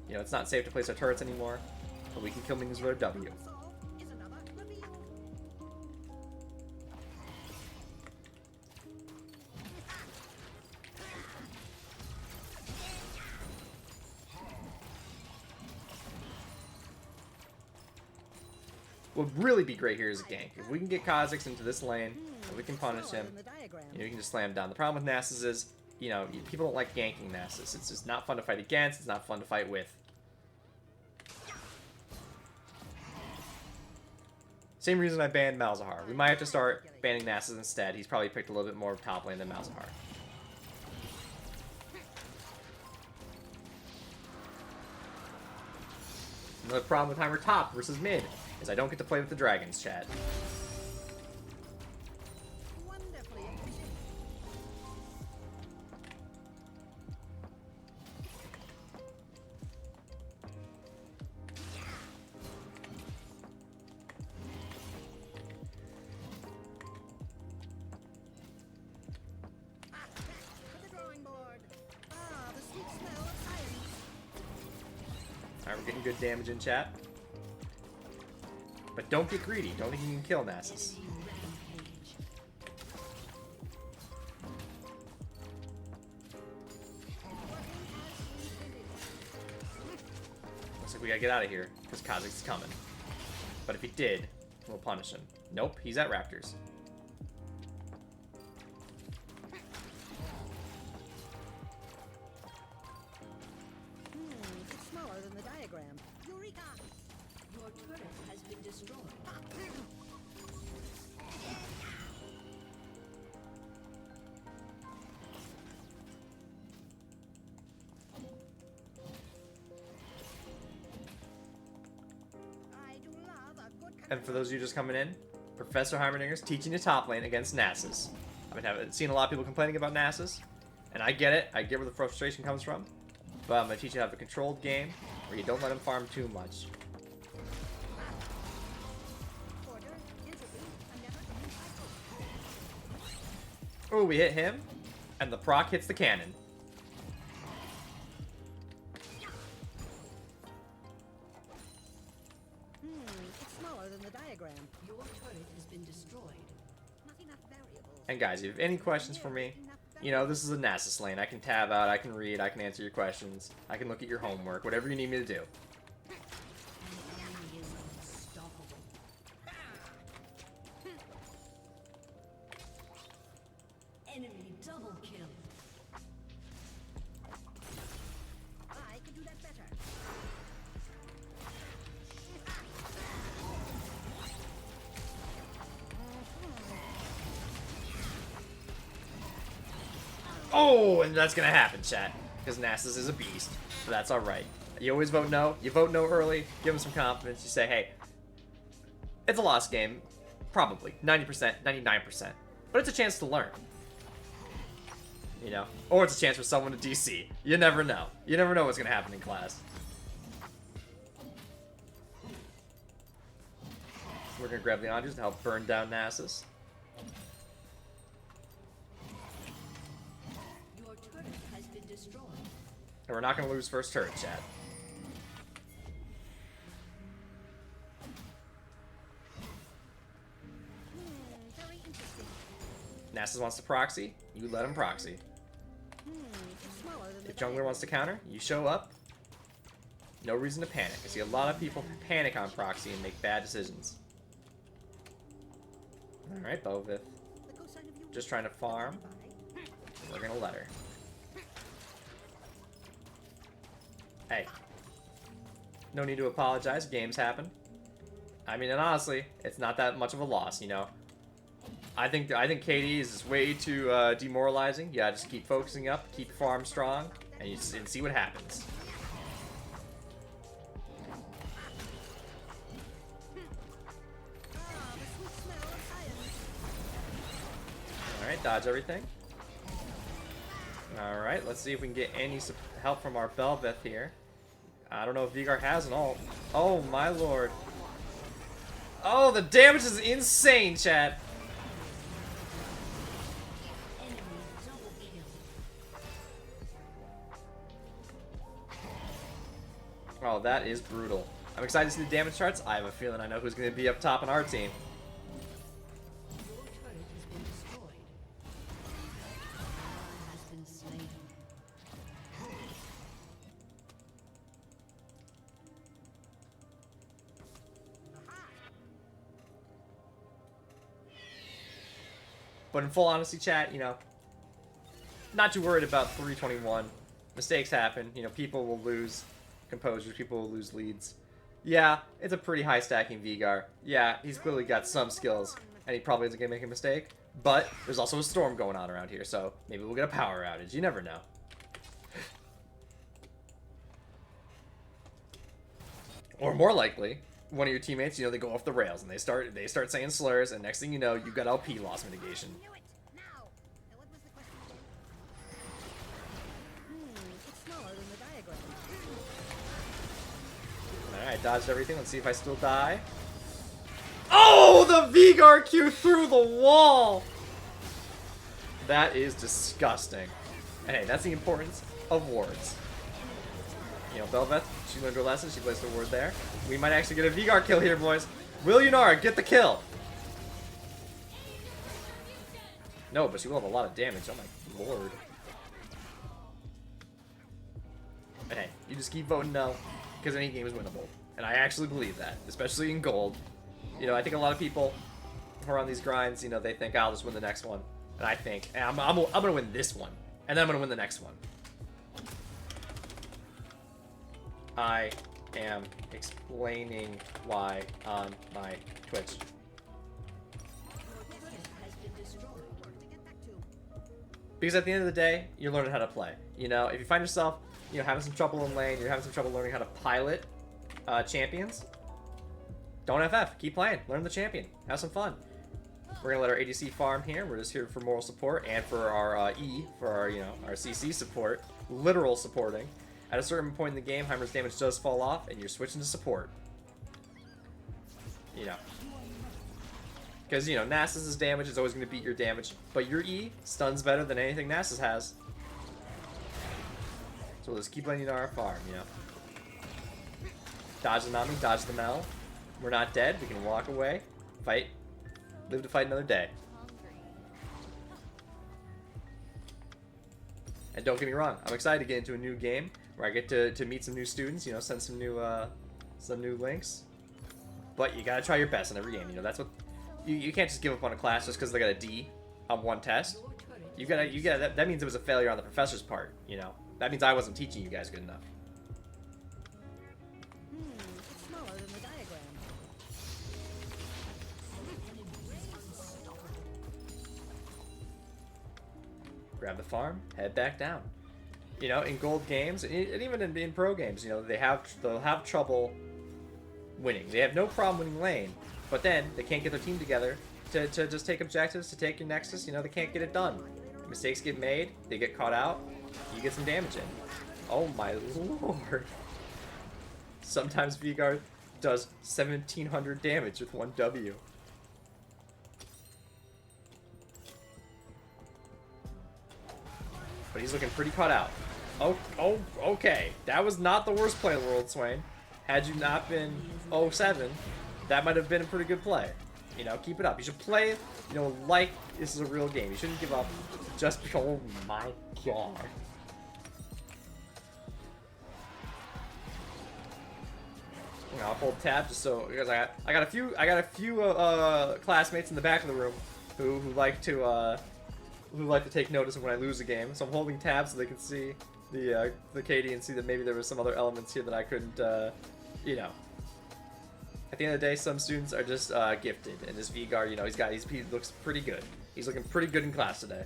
Speaker 1: You know, it's not safe to place our turrets anymore, but we can kill minions with our W.
Speaker 3: So is another reveal.
Speaker 1: What would really be great here is a gank. If we can get Kha'Zix into this lane, and we can punish him,
Speaker 3: In the diagram.
Speaker 1: you know, you can just slam him down. The problem with Nasus is, you know, people don't like ganking Nasus. It's just not fun to fight against. It's not fun to fight with. Same reason I banned Malzahar. We might have to start banning Nasus instead. He's probably picked a little bit more top lane than Malzahar. Another problem with Heimer top versus mid is I don't get to play with the dragons, chat.
Speaker 3: Wonderfully efficient. Back to the drawing board. Ah, the sweet smell of science.
Speaker 1: Alright, we're getting good damage in chat. But don't get greedy. Don't think you can kill Nasus. Looks like we gotta get out of here, because Kha'Zix is coming. But if he did, we'll punish him. Nope, he's at Raptors.
Speaker 3: It's smaller than the diagram. Eureka!
Speaker 4: Your turret has been destroyed.
Speaker 1: And for those of you just coming in, Professor Heimerdinger is teaching you top lane against Nasus. I've been seen a lot of people complaining about Nasus, and I get it. I get where the frustration comes from. But I'm going to teach you how to have a controlled game where you don't let him farm too much.
Speaker 3: Order, entropy, a never-ending cycle.
Speaker 1: Oh, we hit him, and the proc hits the cannon.
Speaker 3: It's smaller than the diagram.
Speaker 4: Your turret has been destroyed.
Speaker 3: Not enough variables.
Speaker 1: And guys, if you have any questions for me, you know, this is a Nasus lane. I can tab out, I can read, I can answer your questions, I can look at your homework, whatever you need me to do.
Speaker 4: An enemy is unstoppable. Enemy double kill.
Speaker 3: I could do that better.
Speaker 1: Oh, and that's gonna happen, chat. Because Nasus is a beast. But that's alright. You always vote no. You vote no early, give him some confidence. You say, hey, it's a lost game. Probably. 90%, 99%. But it's a chance to learn. You know? Or it's a chance for someone to DC. You never know. You never know what's gonna happen in class. We're gonna grab the Andres to help burn down Nasus.
Speaker 4: Your turret has been destroyed.
Speaker 1: And we're not gonna lose first turret, chat.
Speaker 3: Very interesting.
Speaker 1: Nasus wants to proxy, you let him proxy.
Speaker 3: It's smaller than the
Speaker 1: If jungler wants to counter, you show up. No reason to panic. I see a lot of people panic on proxy and make bad decisions. Alright, Bovith.
Speaker 3: The cosine of you
Speaker 1: Just trying to farm. We're gonna let her. Hey. No need to apologize. Games happen. I mean, and honestly, it's not that much of a loss, you know. I think KD is just way too demoralizing. Yeah, just keep focusing up, keep your farm strong, and see what happens.
Speaker 3: the sweet smell of science.
Speaker 1: Alright, dodge everything. Alright, let's see if we can get any help from our Belveth here. I don't know if Vigar has an ult. Oh, my lord. Oh, the damage is insane, chat.
Speaker 4: Enemy double kill.
Speaker 1: Oh, that is brutal. I'm excited to see the damage charts. I have a feeling I know who's going to be up top on our team.
Speaker 4: Your turret has been destroyed. Ally has been slain.
Speaker 1: But in full honesty, chat, you know, not too worried about 321. Mistakes happen. You know, people will lose composures. People will lose leads. Yeah, it's a pretty high stacking Vigar. Yeah, he's clearly got some skills, and he probably isn't going to make a mistake. But there's also a storm going on around here, so maybe we'll get a power outage. You never know. Or more likely, one of your teammates, you know, they go off the rails and they start saying slurs, and next thing you know, you've got LP loss mitigation.
Speaker 3: Knew it. Now. What was the question again? It's smaller than the diagram.
Speaker 1: Alright, dodged everything. Let's see if I still die. Oh, the Vigar Q through the wall! That is disgusting. And hey, that's the importance of wards. You know, Belveth, she learned her lesson. She placed her ward there. We might actually get a Vigar kill here, boys. Will Yunara get the kill? No, but she will have a lot of damage. Oh my lord. But hey, you just keep voting no, because any game is winnable. And I actually believe that, especially in gold. You know, I think a lot of people who are on these grinds, you know, they think, I'll just win the next one. And I think, I'm going to win this one. And then I'm going to win the next one. I am explaining why on my Twitch.
Speaker 4: Your turret has been destroyed.
Speaker 3: To get back to.
Speaker 1: Because at the end of the day, you're learning how to play. You know, if you find yourself, you know, having some trouble in lane, you're having some trouble learning how to pilot champions, don't FF. Keep playing. Learn the champion. Have some fun. We're gonna let our ADC farm here. We're just here for moral support and for our E, for our, you know, our CC support. Literal supporting. At a certain point in the game, Heimer's damage does fall off, and you're switching to support. You know. Because, you know, Nasus' damage is always going to beat your damage, but your E stuns better than anything Nasus has. So we'll just keep letting our farm, you know. Dodge the Nami, dodge the Mel. We're not dead. We can walk away, fight, live to fight another day. And don't get me wrong, I'm excited to get into a new game where I get to meet some new students, you know, send some new links. But you gotta try your best in every game, you know. That's what you can't just give up on a class just because they got a D on one test. You gotta that means it was a failure on the professor's part, you know. That means I wasn't teaching you guys good enough.
Speaker 3: It's smaller than the diagram.
Speaker 1: Grab the farm, head back down. You know, in gold games, and even in pro games, you know, they'll have trouble winning. They have no problem winning lane, but then they can't get their team together to just take objectives, to take your nexus. You know, they can't get it done. Mistakes get made, they get caught out, you get some damage in. Oh my lord. Sometimes Vigard does 1700 damage with one W. But he's looking pretty caught out. Oh, okay. That was not the worst play in the world, Swain. Had you not been 0-7, that might have been a pretty good play. You know, keep it up. You should play, you know, like this is a real game. You shouldn't give up just because, oh my god. You know, I'll hold tab just so, because I got a few classmates in the back of the room who like to take notice of when I lose a game. So I'm holding tab so they can see the KD and see that maybe there was some other elements here that I couldn't, you know. At the end of the day, some students are just gifted, and this Vigard, you know, he looks pretty good. He's looking pretty good in class today.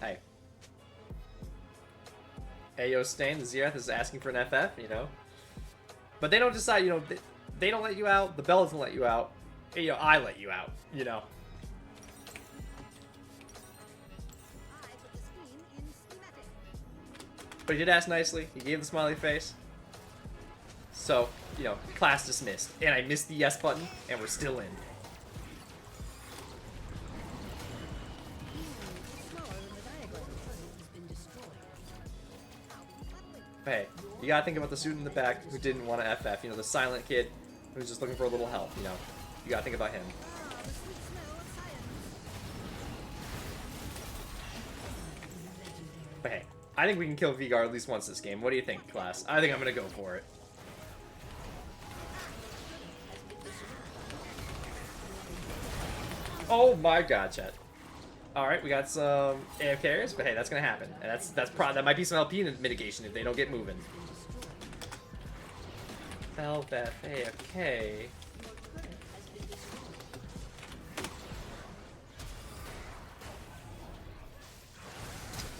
Speaker 1: Hey. Ayo Stain, the Zerath is asking for an FF, you know. But they don't decide, you know, they don't let you out, the Bell doesn't let you out. You know, I let you out, you know.
Speaker 3: I put the scheme in schematic.
Speaker 1: But he did ask nicely. He gave the smiley face. So, you know, class dismissed. And I missed the yes button, and we're still in.
Speaker 3: It's smaller than the diagram.
Speaker 4: Has been destroyed.
Speaker 1: Hey, you gotta think about the student in the back who didn't want to FF. You know, the silent kid who's just looking for a little help, you know. You gotta think about him.
Speaker 3: Ah, the sweet smell of science.
Speaker 1: But hey, I think we can kill Vigard at least once this game. What do you think, class? I think I'm gonna go for it. Oh my god, chat. Alright, we got some AFKers, but hey, that's gonna happen. And that might be some LP mitigation if they don't get moving. Velvet AFK.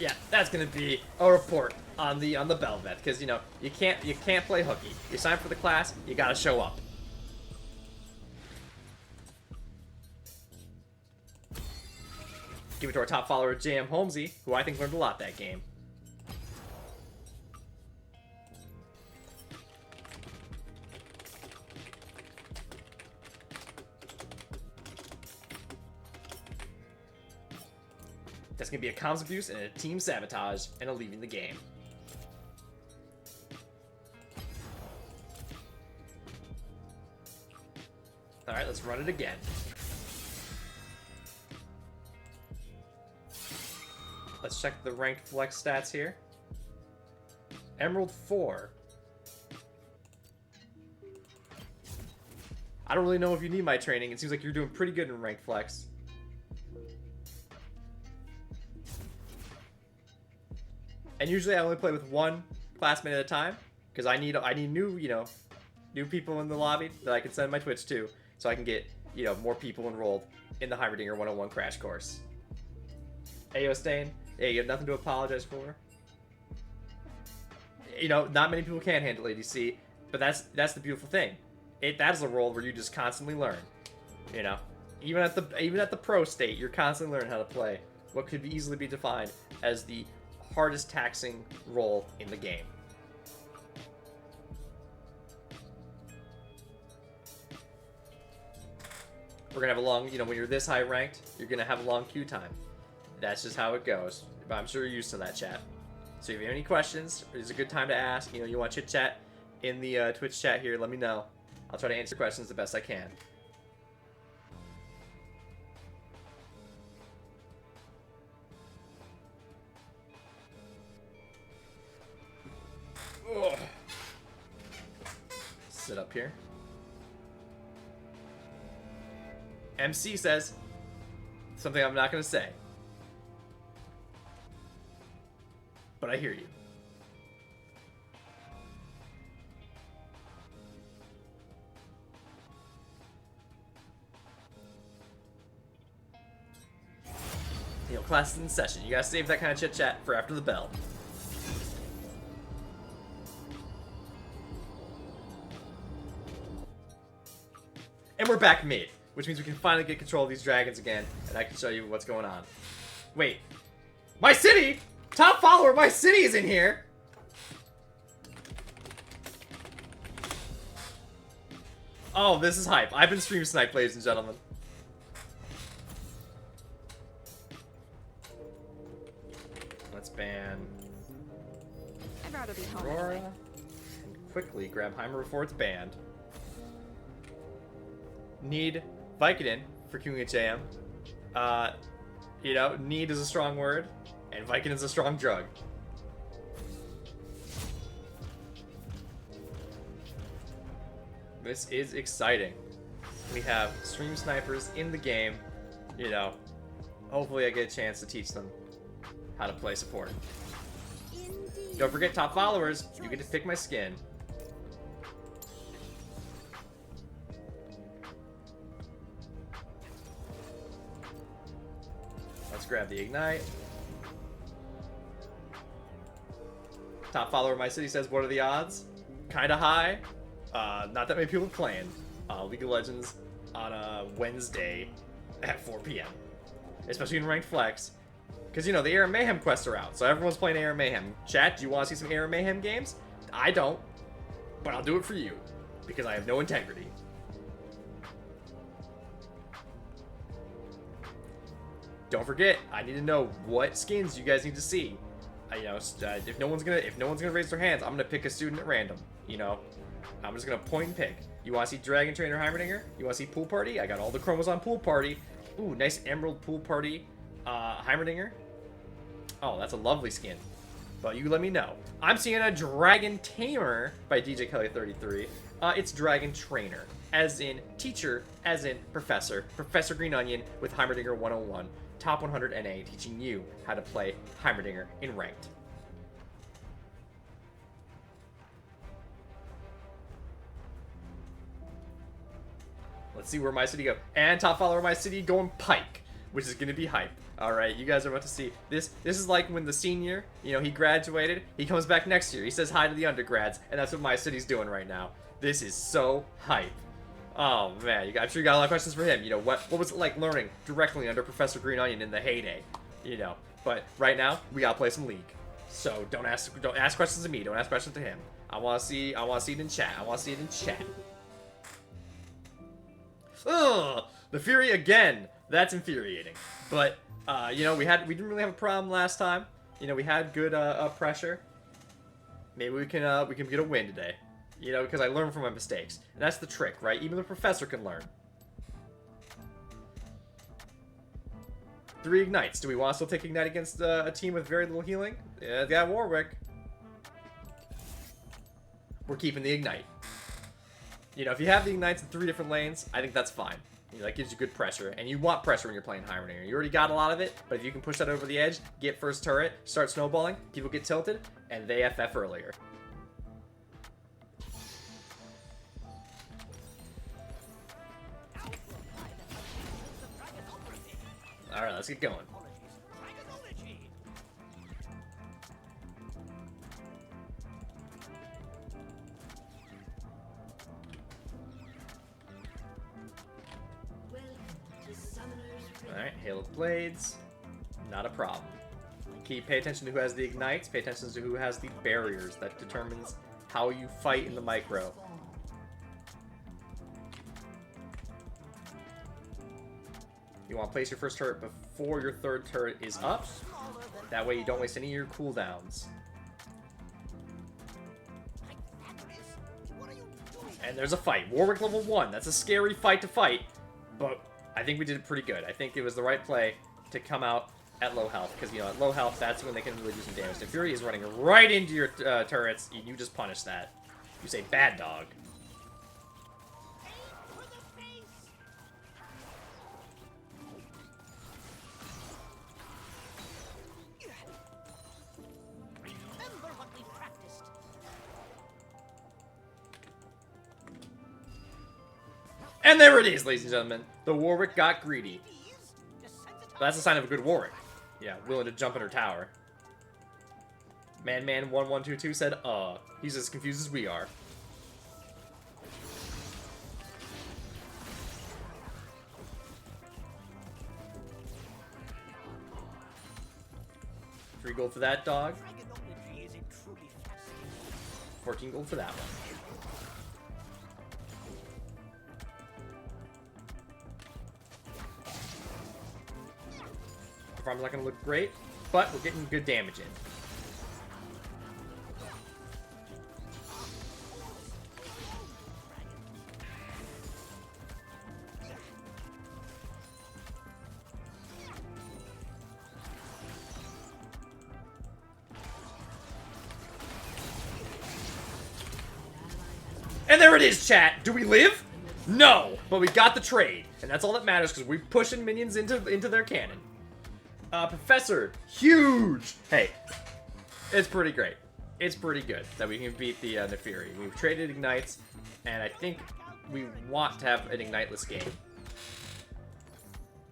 Speaker 1: Yeah, that's gonna be a report on the Belvet, because you know you can't play hooky. You sign for the class, you gotta show up. Give it to our top follower, JM Holmesy, who I think learned a lot that game. That's gonna be a comms abuse and a team sabotage and a leaving the game. Alright, let's run it again. Let's check the ranked flex stats here. Emerald 4. I don't really know if you need my training. It seems like you're doing pretty good in ranked flex. And usually I only play with one classmate at a time, because I need new, you know, new people in the lobby that I can send my Twitch to, so I can get, you know, more people enrolled in the Heimerdinger 101 crash course. Ayo Stain, hey, you have nothing to apologize for. You know, not many people can handle ADC, but that's the beautiful thing. That is a role where you just constantly learn. You know, even at the pro state, you're constantly learning how to play what could easily be defined as the hardest taxing role in the game. We're gonna have a long, you know, when you're this high ranked, you're gonna have a long queue time. That's just how it goes. But I'm sure you're used to that, chat. So if you have any questions, it's a good time to ask. You know, you want chit chat in the Twitch chat here, let me know. I'll try to answer questions the best I can. Ugh. Sit up here. MC says something I'm not going to say. But I hear you. You know, class is in session. You gotta save that kind of chit chat for after the bell. And we're back mid, which means we can finally get control of these dragons again, and I can show you what's going on. Wait. My city! Top follower, my city is in here! Oh, this is hype. I've been stream sniped, ladies and gentlemen. Let's ban
Speaker 3: I'd rather be home.
Speaker 1: Aurora. And quickly grab Heimer before it's banned. Need Vicodin for QHAM. You know, need is a strong word, and Vicodin is a strong drug. This is exciting. We have stream snipers in the game. You know, hopefully I get a chance to teach them how to play support.
Speaker 3: Indeed.
Speaker 1: Don't forget, top followers, you get to pick my skin. Let's grab the Ignite. Top follower of my city says, what are the odds? Kinda high. Not that many people playing League of Legends on a Wednesday at 4 p.m. Especially in Ranked Flex. Because, you know, the Air Mayhem quests are out, so everyone's playing Air Mayhem. Chat, do you want to see some Air Mayhem games? I don't. But I'll do it for you. Because I have no integrity. Don't forget, I need to know what skins you guys need to see. You know, if no one's gonna raise their hands, I'm gonna pick a student at random. You know, I'm just gonna point and pick. You want to see Dragon Trainer Heimerdinger? You want to see Pool Party? I got all the chromos on Pool Party. Ooh, nice Emerald Pool Party, Heimerdinger. Oh, that's a lovely skin. But you let me know. I'm seeing a Dragon Tamer by DJ Kelly 33. It's Dragon Trainer, as in teacher, as in professor. Professor Greenonion with Heimerdinger 101. Top 100 NA, teaching you how to play Heimerdinger in Ranked. Let's see where my city go. And top follower of my city going Pike, which is going to be hype. Alright, you guys are about to see. This is like when the senior, you know, he graduated. He comes back next year. He says hi to the undergrads. And that's what my city's doing right now. This is so hype. Oh man, I'm sure you got a lot of questions for him. You know, what was it like learning directly under Professor Greenonion in the heyday? You know, but right now we gotta play some League. So don't ask questions to me. Don't ask questions to him. I want to see it in chat. I want to see it in chat. Ugh, the Fury again. That's infuriating. But you know, we didn't really have a problem last time. You know, we had good pressure. Maybe we can get a win today. You know, because I learn from my mistakes. And that's the trick, right? Even the professor can learn. 3 Ignites. Do we want to still take Ignite against a team with very little healing? Yeah, they got Warwick. We're keeping the Ignite. You know, if you have the Ignites in 3 different lanes, I think that's fine. You know, that gives you good pressure. And you want pressure when you're playing Heimerdinger. You already got a lot of it, but if you can push that over the edge, get first turret, start snowballing, people get tilted, and they FF earlier. Alright, let's get going. Alright, Hail of Blades. Not a problem. Pay attention to who has the ignites, pay attention to who has the barriers. That determines how you fight in the micro. You want to place your first turret before your third turret is up. That way you don't waste any of your cooldowns. And there's a fight. Warwick level 1. That's a scary fight to fight. But I think we did it pretty good. I think it was the right play to come out at low health. Because, you know, at low health, that's when they can really do some damage. The Fury is running right into your turrets. You just punish that. You say, bad dog. And there it is, ladies and gentlemen. The Warwick got greedy. But that's a sign of a good Warwick. Yeah, willing to jump in her tower. Man1122 said, he's as confused as we are. $3 gold for that dog. 14 gold for that one. Farm's not going to look great, but we're getting good damage in. And there it is, chat. Do we live? No, but we got the trade, and that's all that matters because we're pushing minions into their cannon. Professor, huge! Hey, it's pretty great. It's pretty good that we can beat the Neferi. We've traded ignites, and I think we want to have an igniteless game.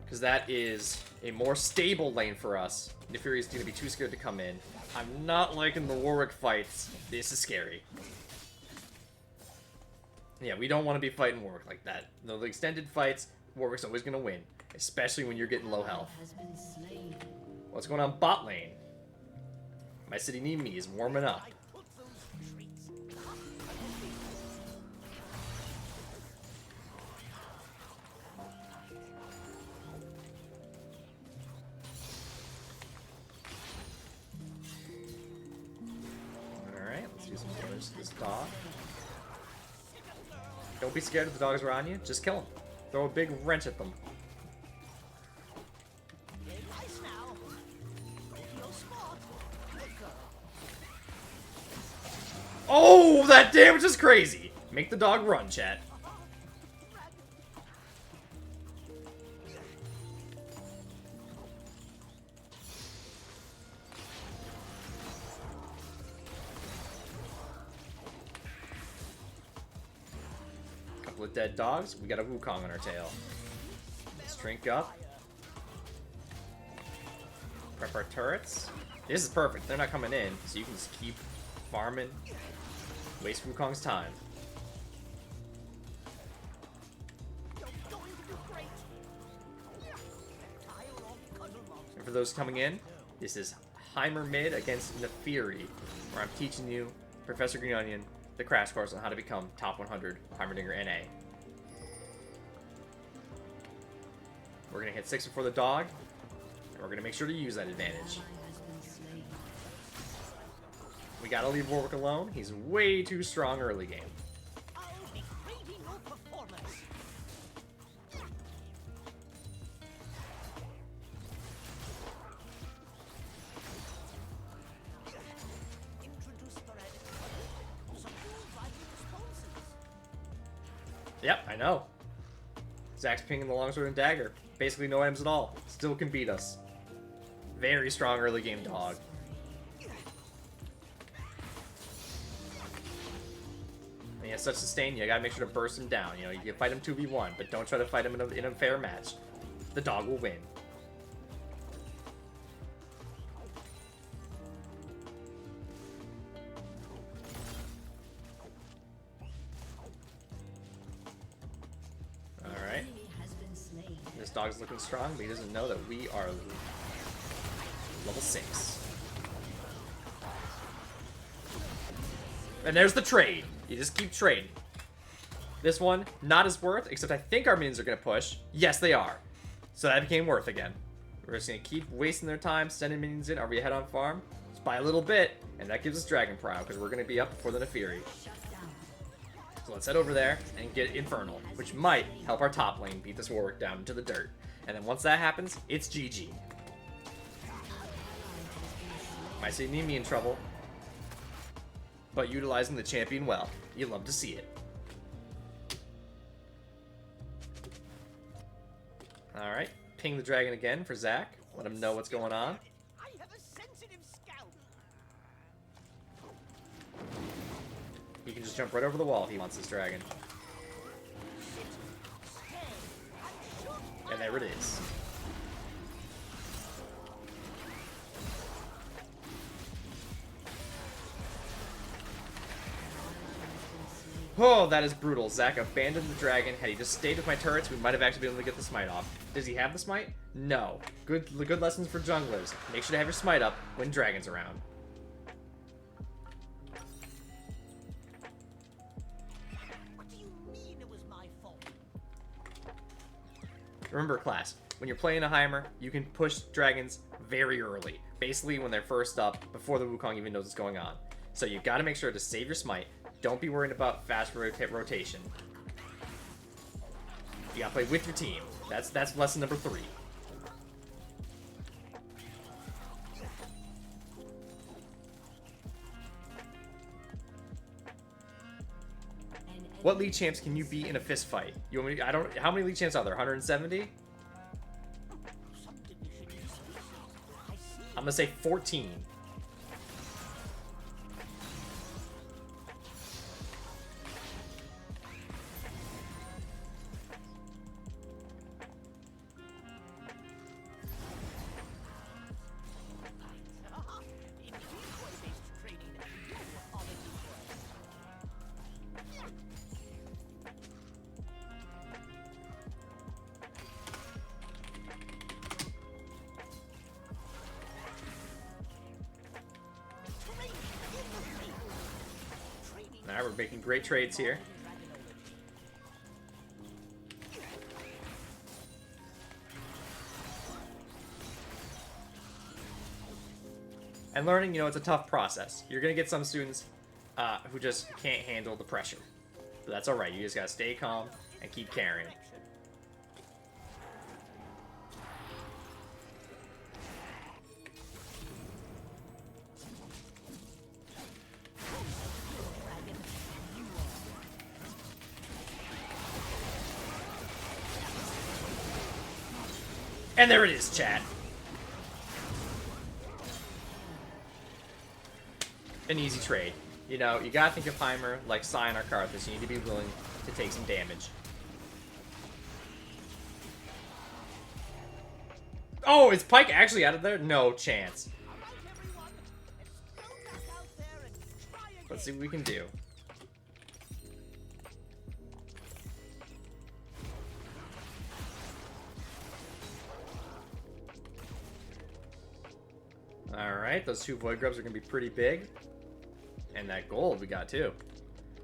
Speaker 1: Because that is a more stable lane for us. Neferi is going to be too scared to come in. I'm not liking the Warwick fights. This is scary. Yeah, we don't want to be fighting Warwick like that. The extended fights, Warwick's always going to win. Especially when you're getting low health. What's going on bot lane? My city need me is warming up. Alright, let's do some damage to this dog. Don't be scared if the dogs are on you. Just kill them. Throw a big wrench at them. Oh, that damage is crazy! Make the dog run, chat. Couple of dead dogs. We got a Wukong on our tail. Let's drink up. Prep our turrets. This is perfect. They're not coming in, so you can just keep farming. Waste Wukong's time. And for those coming in, this is Heimer mid against Neferi, where I'm teaching you, Professor Greenonion, the crash course on how to become top 100 Heimerdinger NA. We're going to hit 6 before the dog, and we're going to make sure to use that advantage. We gotta leave Warwick alone. He's way too strong early game. Yep, I know. Zach's pinging the longsword and dagger. Basically no items at all. Still can beat us. Very strong early game dog. And he has such sustain, you gotta make sure to burst him down. You know, you can fight him 2v1, but don't try to fight him in a fair match. The dog will win. Alright. This dog's looking strong, but he doesn't know that we are level 6. And there's the trade. You just keep trading. This one, not as worth, except I think our minions are going to push. Yes, they are. So that became worth again. We're just going to keep wasting their time, sending minions in. Are we ahead on farm? Just by a little bit, and that gives us Dragon Prow, because we're going to be up before the Nefiri. So let's head over there and get Infernal, which might help our top lane beat this Warwick down into the dirt. And then once that happens, it's GG. Might see me in trouble, but utilizing the champion well. You love to see it. Alright, ping the dragon again for Zach. Let him know what's going on.
Speaker 3: I have a sensitive scalp.
Speaker 1: He can just jump right over the wall if he wants this dragon. And there it is. Oh, that is brutal. Zach abandoned the dragon. Had he just stayed with my turrets, we might have actually been able to get the smite off. Does he have the smite? No. Good lessons for junglers. Make sure to have your smite up when dragon's around.
Speaker 3: What do you mean it was my fault?
Speaker 1: Remember, class, when you're playing a Heimer, you can push dragons very early. Basically, when they're first up, before the Wukong even knows what's going on. So you got to make sure to save your smite. Don't be worried about fast rotation. You got to play with your team. That's lesson number 3. What league champs can you beat in a fist fight? You want me? How many league champs are there? 170? I'm gonna say 14. Alright, we're making great trades here. And learning, it's a tough process. You're going to get some students who just can't handle the pressure. But that's alright, you just gotta stay calm and keep carrying. And there it is, chat. An easy trade. You gotta think of Heimer like Sion or Karthus. You need to be willing to take some damage. Oh, is Pyke actually out of there? No chance. Let's see what we can do. Alright, those 2 Void Grubs are going to be pretty big. And that gold we got too.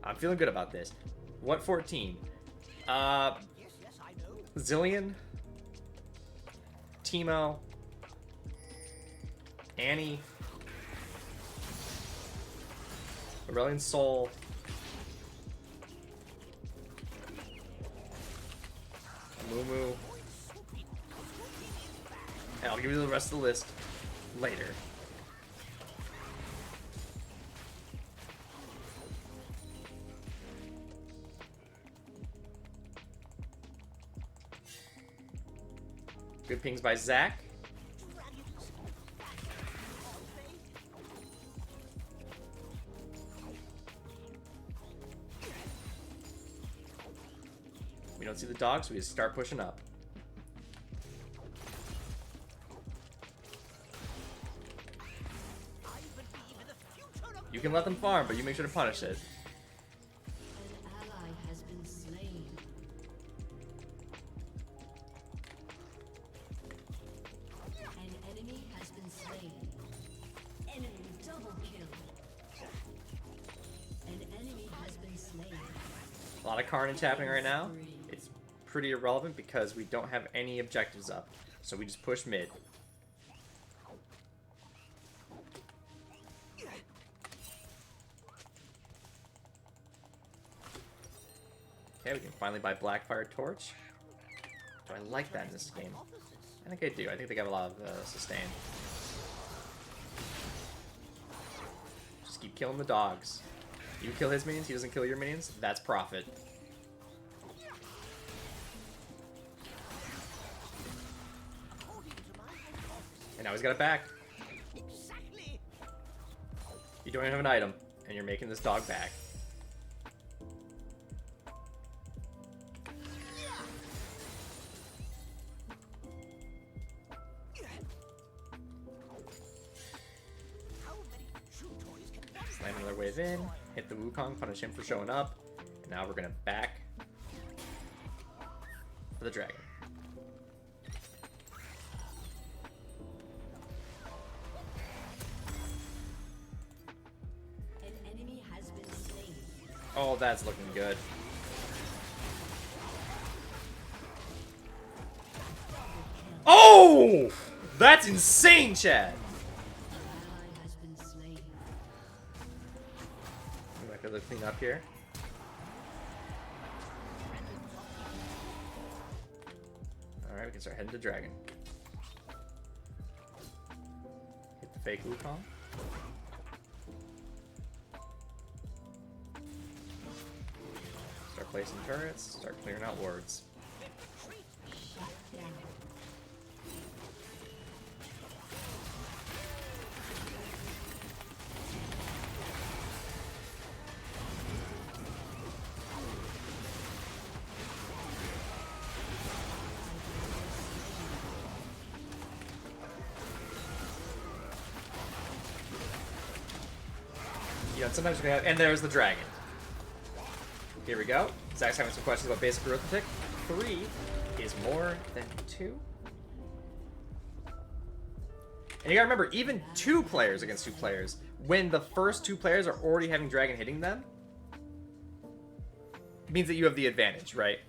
Speaker 1: I'm feeling good about this. What 14? Zillion? Teemo? Annie? Aurelion Sol? Mumu? And I'll give you the rest of the list later. Good pings by Zach. We don't see the dogs, so we just start pushing up. You can let them farm, but you make sure to punish it.
Speaker 4: An ally has been slain.
Speaker 1: A lot of carnage happening right now. It's pretty irrelevant because we don't have any objectives up. So we just push mid. Okay, we can finally buy Blackfire Torch. Do I like that in this game? I think I do. I think they got a lot of sustain. Just keep killing the dogs. You kill his minions, he doesn't kill your minions. That's profit. And now he's got it back. You don't even have an item, and you're making this dog back. Slam another wave in, hit the Wukong, punish him for showing up, and now we're gonna back for the dragon.
Speaker 4: An enemy has been slain.
Speaker 1: Oh, that's looking good. Oh! That's insane, Chad!
Speaker 4: Ally has been slain.
Speaker 1: I'm gonna go clean up here. Alright, we can start heading to dragon. Hit the fake Wukong. Start placing turrets, start clearing out wards.
Speaker 4: Shut down.
Speaker 1: You know, sometimes we're gonna have, and there's the dragon. Here we go. Zach's having some questions about basic arithmetic. 3 is more than 2. And you gotta remember, even 2 players against 2 players, when the first 2 players are already having dragon hitting them, it means that you have the advantage, right?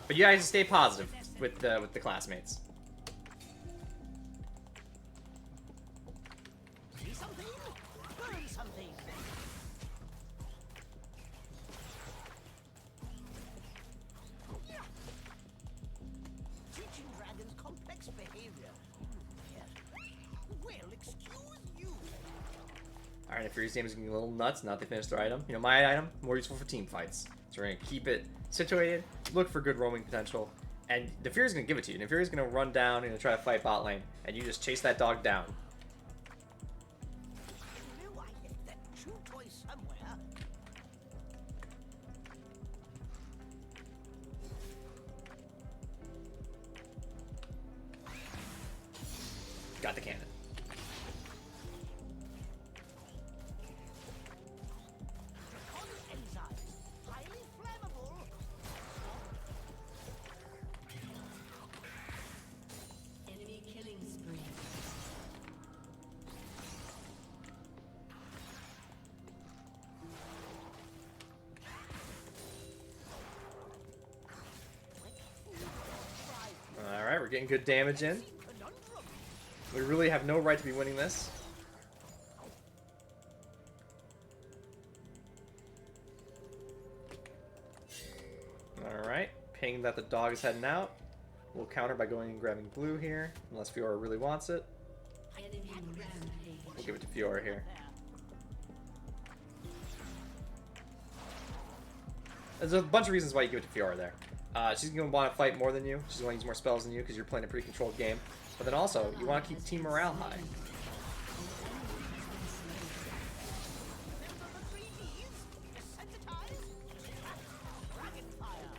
Speaker 1: But you guys stay positive with the classmates.
Speaker 3: See something? Learn something. Teaching dragons complex behavior. Yes. Well, excuse you.
Speaker 1: Alright, if your team is getting a little nuts, now that they finish their item. You know, my item, more useful for team fights. So we're going to keep it situated, look for good roaming potential, and the Fury's going to give it to you. And the Fury's going to run down and try to fight bot lane, and you just chase that dog down.
Speaker 3: I knew I left that chew toy somewhere.
Speaker 1: Got the cannon.
Speaker 3: Enzyme. Highly flammable.
Speaker 4: Enemy killing spree.
Speaker 1: Alright, we're getting good damage in.
Speaker 3: Conundrum.
Speaker 1: We really have no right to be winning this. Alright, ping that the dog is heading out. We'll counter by going and grabbing blue here, unless Fiora really wants it.
Speaker 4: Enemy rampage.
Speaker 1: We'll give it to Fiora here. There's a bunch of reasons why you give it to Fiora there. She's going to want to fight more than you. She's going to use more spells than you because you're playing a pretty controlled game. But then also, you want to keep team morale high.
Speaker 3: Remember the 3 Ds? Desensitize. Dragon fire.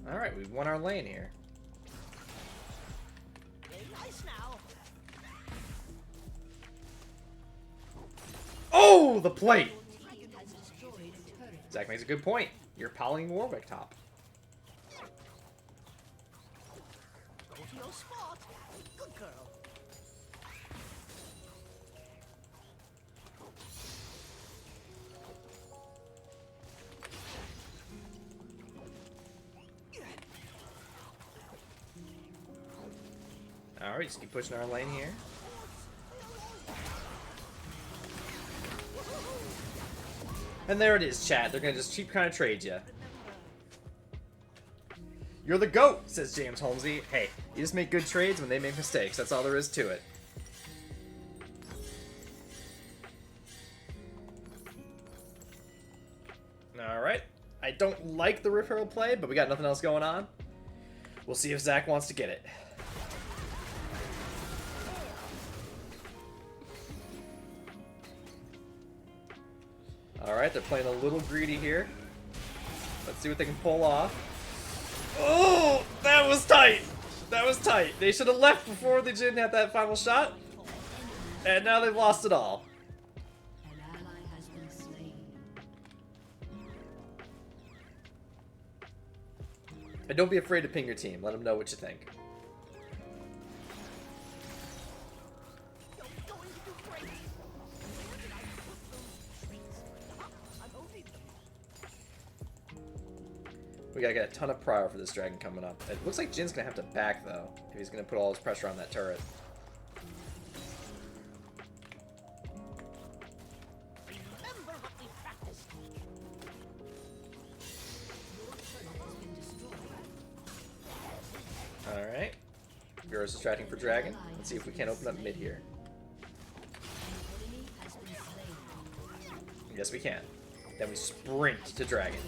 Speaker 1: Alright, we've won our lane here.
Speaker 3: Very nice now.
Speaker 1: Oh, the plate.
Speaker 4: Team has destroyed a turret.
Speaker 1: Zach makes a good point. You're piling Warwick top.
Speaker 3: Go to your spot. Good girl.
Speaker 1: Alright, just keep pushing our lane here. And there it is, chat. They're gonna just cheap kind of trade you. You're the GOAT, says James Holmesy. Hey, you just make good trades when they make mistakes. That's all there is to it. Alright. I don't like the Rift Herald play, but we got nothing else going on. We'll see if Zach wants to get it. Alright, they're playing a little greedy here. Let's see what they can pull off. Oh, that was tight. That was tight. They should have left before they didn't have that final shot. And now they've lost it all.
Speaker 4: An ally has been slain.
Speaker 1: And don't be afraid to ping your team. Let them know what you think.
Speaker 3: You're going to do great. Where did I put those treats? I'm holding them.
Speaker 1: We gotta get a ton of prior for this dragon coming up. It looks like Jin's gonna have to back, though, if he's gonna put all his pressure on that turret.
Speaker 3: Remember what we practiced.
Speaker 4: Your turret has been destroyed.
Speaker 1: Alright. Bureau's distracting for dragon. Let's see if we can't open up mid here.
Speaker 4: An enemy has been slain.
Speaker 1: Yes, we can. Then we sprint to dragon.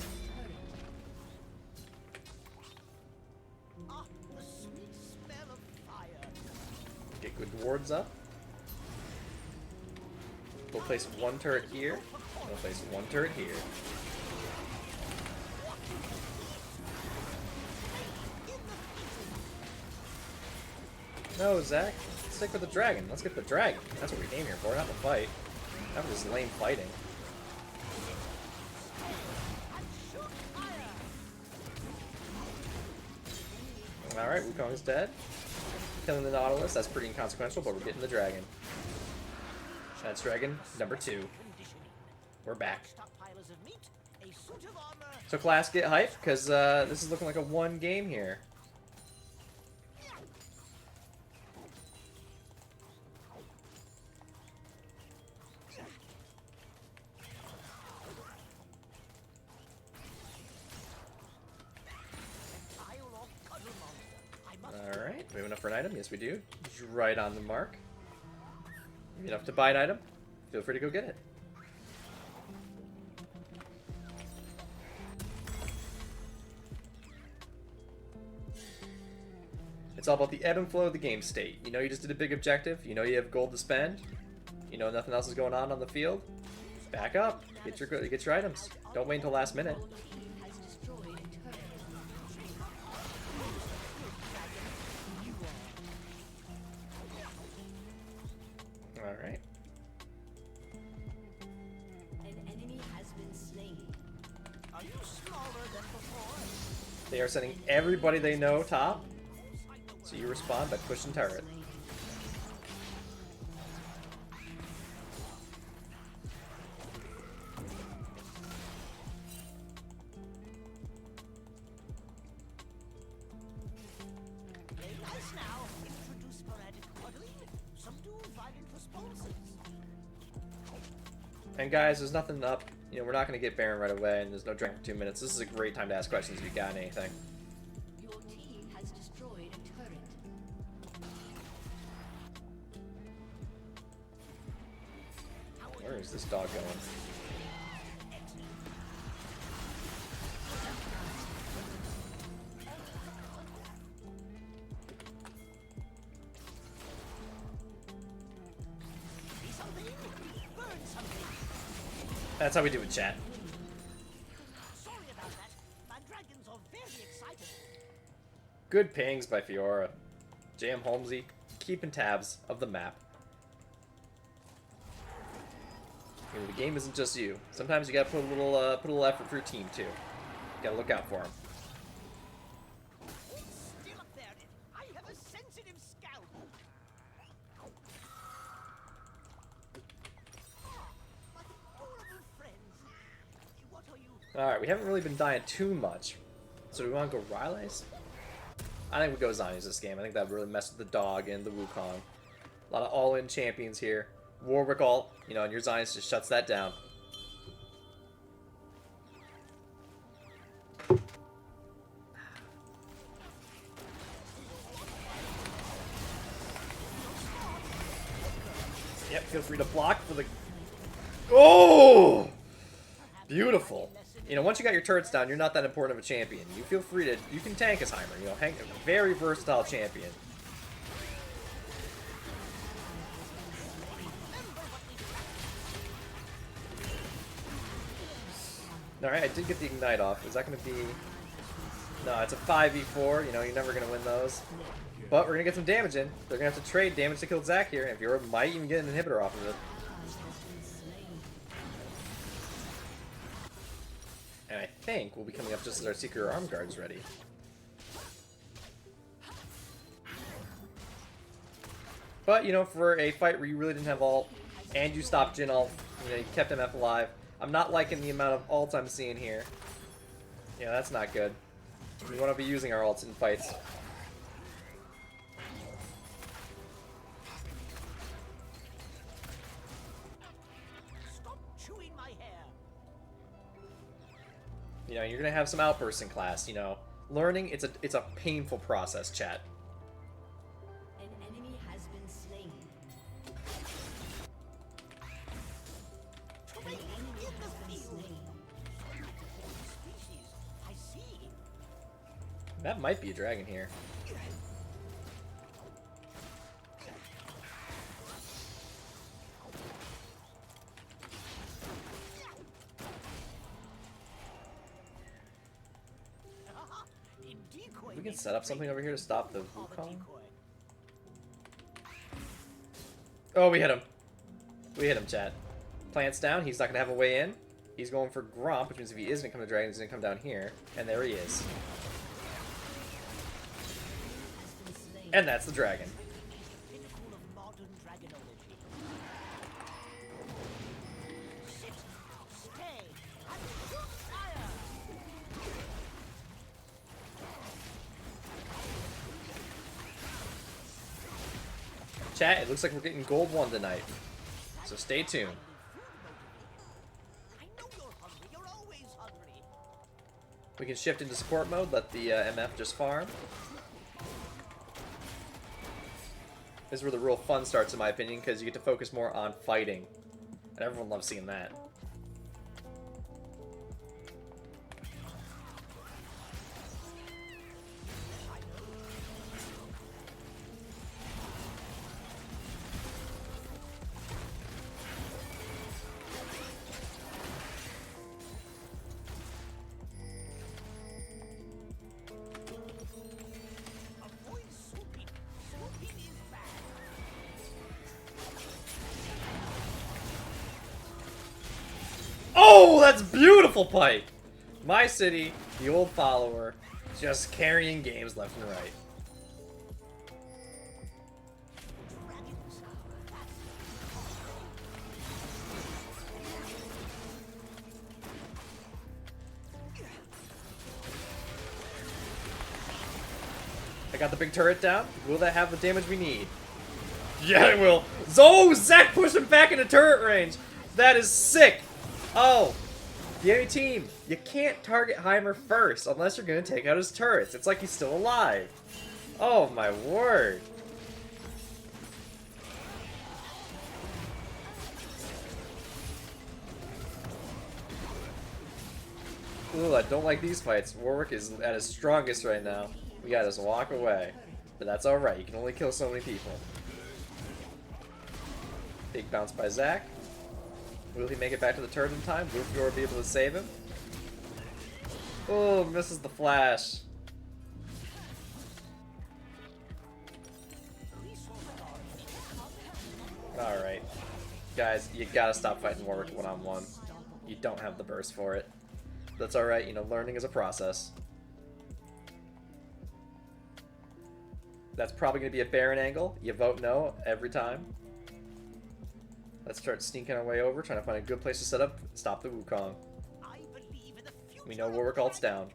Speaker 3: Ah, the sweet smell of fire.
Speaker 1: Get good wards up. We'll place one turret here. And we'll place one turret here. No, Zach. Stick with the dragon. Let's get the dragon. That's what we came here for, not the fight. Not for this lame fighting. Alright, Wukong's dead. Killing the Nautilus, that's pretty inconsequential, but we're getting the dragon. That's dragon number 2. We're back.
Speaker 3: Stockpilers of meat, a suit of armor.
Speaker 1: So class, get hyped, because this is looking like a 1 game here.
Speaker 3: Pile of cuddle monster. I must
Speaker 1: Alright, we have enough for an item? Yes, we do. Right on the mark. Enough to buy an item? Feel free to go get it. It's all about the ebb and flow of the game state. You know you just did a big objective. You know you have gold to spend. You know nothing else is going on the field. Back up. Get your items. Don't wait until last minute.
Speaker 4: Your team has destroyed a turret.
Speaker 1: Alright.
Speaker 4: An enemy has been slain.
Speaker 3: Are you smaller than before?
Speaker 1: They are sending everybody they know top. So you respond by pushing turret.
Speaker 4: Slain.
Speaker 3: Very nice now. Introduce sporadic cuddling. Some do violent responses.
Speaker 1: And guys, there's nothing up. You know, we're not going to get Baron right away, and there's no dragon for 2 minutes. This is a great time to ask questions if you got anything.
Speaker 4: Your team has destroyed a turret.
Speaker 1: Where is this dog going?
Speaker 3: See something? Burn something.
Speaker 1: That's how we do it, chat.
Speaker 3: Sorry about that. My dragons are very excited.
Speaker 1: Good pings by Fiora. JM Holmesy, keeping tabs of the map. You know, the game isn't just you. Sometimes you gotta put a little effort for your team too. You gotta look out for them.
Speaker 3: Hold still up there. I have a sensitive scalp. My adorable friends. What are you?
Speaker 1: Alright, we haven't really been dying too much. So do we want to go Ryleys? I think we go Zhonya's this game. I think that really messed with the dog and the Wukong. A lot of all-in champions here. Warwick ult, you know, and your Zhonya's just shuts that down. Yep, feel free to block for the... Oh! Beautiful. You know, once you got your turrets down, you're not that important of a champion. You feel free to... You can tank as Heimer. You know, very versatile champion. Alright, I did get the Ignite off. Is that going to be... No, it's a 5v4. You know, you're never going to win those. But we're going to get some damage in. They're going to have to trade damage to kill Zac here. If you're might even get an inhibitor off of it. And I think we'll be coming up just as our Secret Arm Guard's ready. But, you know, for a fight where you really didn't have ult, and you stopped Jhin ult, you know, you kept MF alive. I'm not liking the amount of ult I'm seeing here. Yeah, that's not good. We want to be using our ults in fights.
Speaker 3: Stop chewing my hair.
Speaker 1: You know, you're gonna have some outbursts in class. You know, learning it's a painful process, chat.
Speaker 4: An enemy has been slain. An enemy has been slain.
Speaker 3: Species. I see.
Speaker 1: That might be a dragon here.
Speaker 3: In decoy
Speaker 1: We can
Speaker 3: makes
Speaker 1: set up
Speaker 3: a
Speaker 1: something
Speaker 3: great
Speaker 1: over here to stop the
Speaker 3: of a
Speaker 1: Wukong.
Speaker 3: decoy.
Speaker 1: Oh, we hit him. We hit him, chat. Plant's down. He's not gonna have a way in. He's going for Gromp, which means if he is gonna come to dragon, he's gonna come down here. And there he is. And that's the dragon.
Speaker 3: Pinnacle of modern dragonology. Sit, stay, and shoot fire.
Speaker 1: Chat, it looks like we're getting gold 1 tonight. So stay tuned.
Speaker 3: I know you're hungry. You're always hungry.
Speaker 1: We can shift into support mode, let the MF just farm. This is where the real fun starts, in my opinion, because you get to focus more on fighting. And everyone loves seeing that.
Speaker 3: Avoid swooping. Swooping is bad.
Speaker 1: Oh, that's beautiful, Pike! My city, the old follower, just carrying games left and right.
Speaker 3: Dragons.
Speaker 1: I got the big turret down. Will that have the damage we need? Yeah, it will. Oh, Zac pushed him back into turret range. That is sick. Oh, the enemy team, you can't target Heimer first unless you're going to take out his turrets. It's like he's still alive. Oh, my word. Ooh, I don't like these fights. Warwick is at his strongest right now. We gotta just walk away. But that's alright, you can only kill so many people. Big bounce by Zac. Will he make it back to the turret in time? Will Fiora be able to save him? Oh, misses the flash. Alright. Guys, you gotta stop fighting Warwick one-on-one. You don't have the burst for it. That's alright, you know, learning is a process. That's probably gonna be a Baron angle. You vote no every time. Let's start sneaking our way over, trying to find a good place to set up, stop the Wukong.
Speaker 3: I believe in the future.
Speaker 1: We know Warwick ult's down.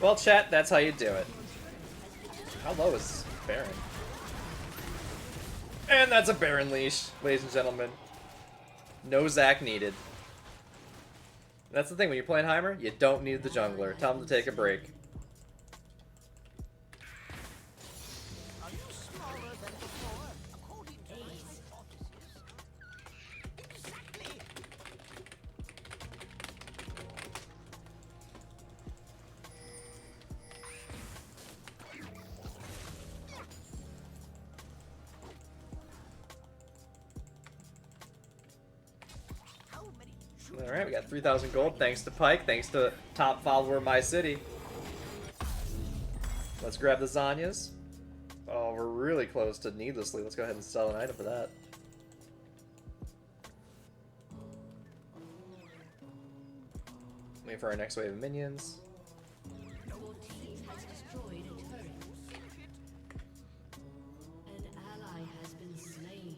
Speaker 1: Well, chat, that's how you do it. How low is Baron? And that's a Baron leash, ladies and gentlemen. No Zac needed. That's the thing, when you're playing Heimer, you don't need the jungler. Tell him to take a break.
Speaker 3: Are you smaller than before? According to my hypothesis. Exactly. How many
Speaker 1: Alright, we got 3,000 gold, thanks to Pike, thanks to top follower My City. Let's grab the Zanyas. Oh, we're really close to needlessly. Let's go ahead and sell an item for that. Wait for our next wave of minions.
Speaker 4: Your team has destroyed a turret. An ally has been slain.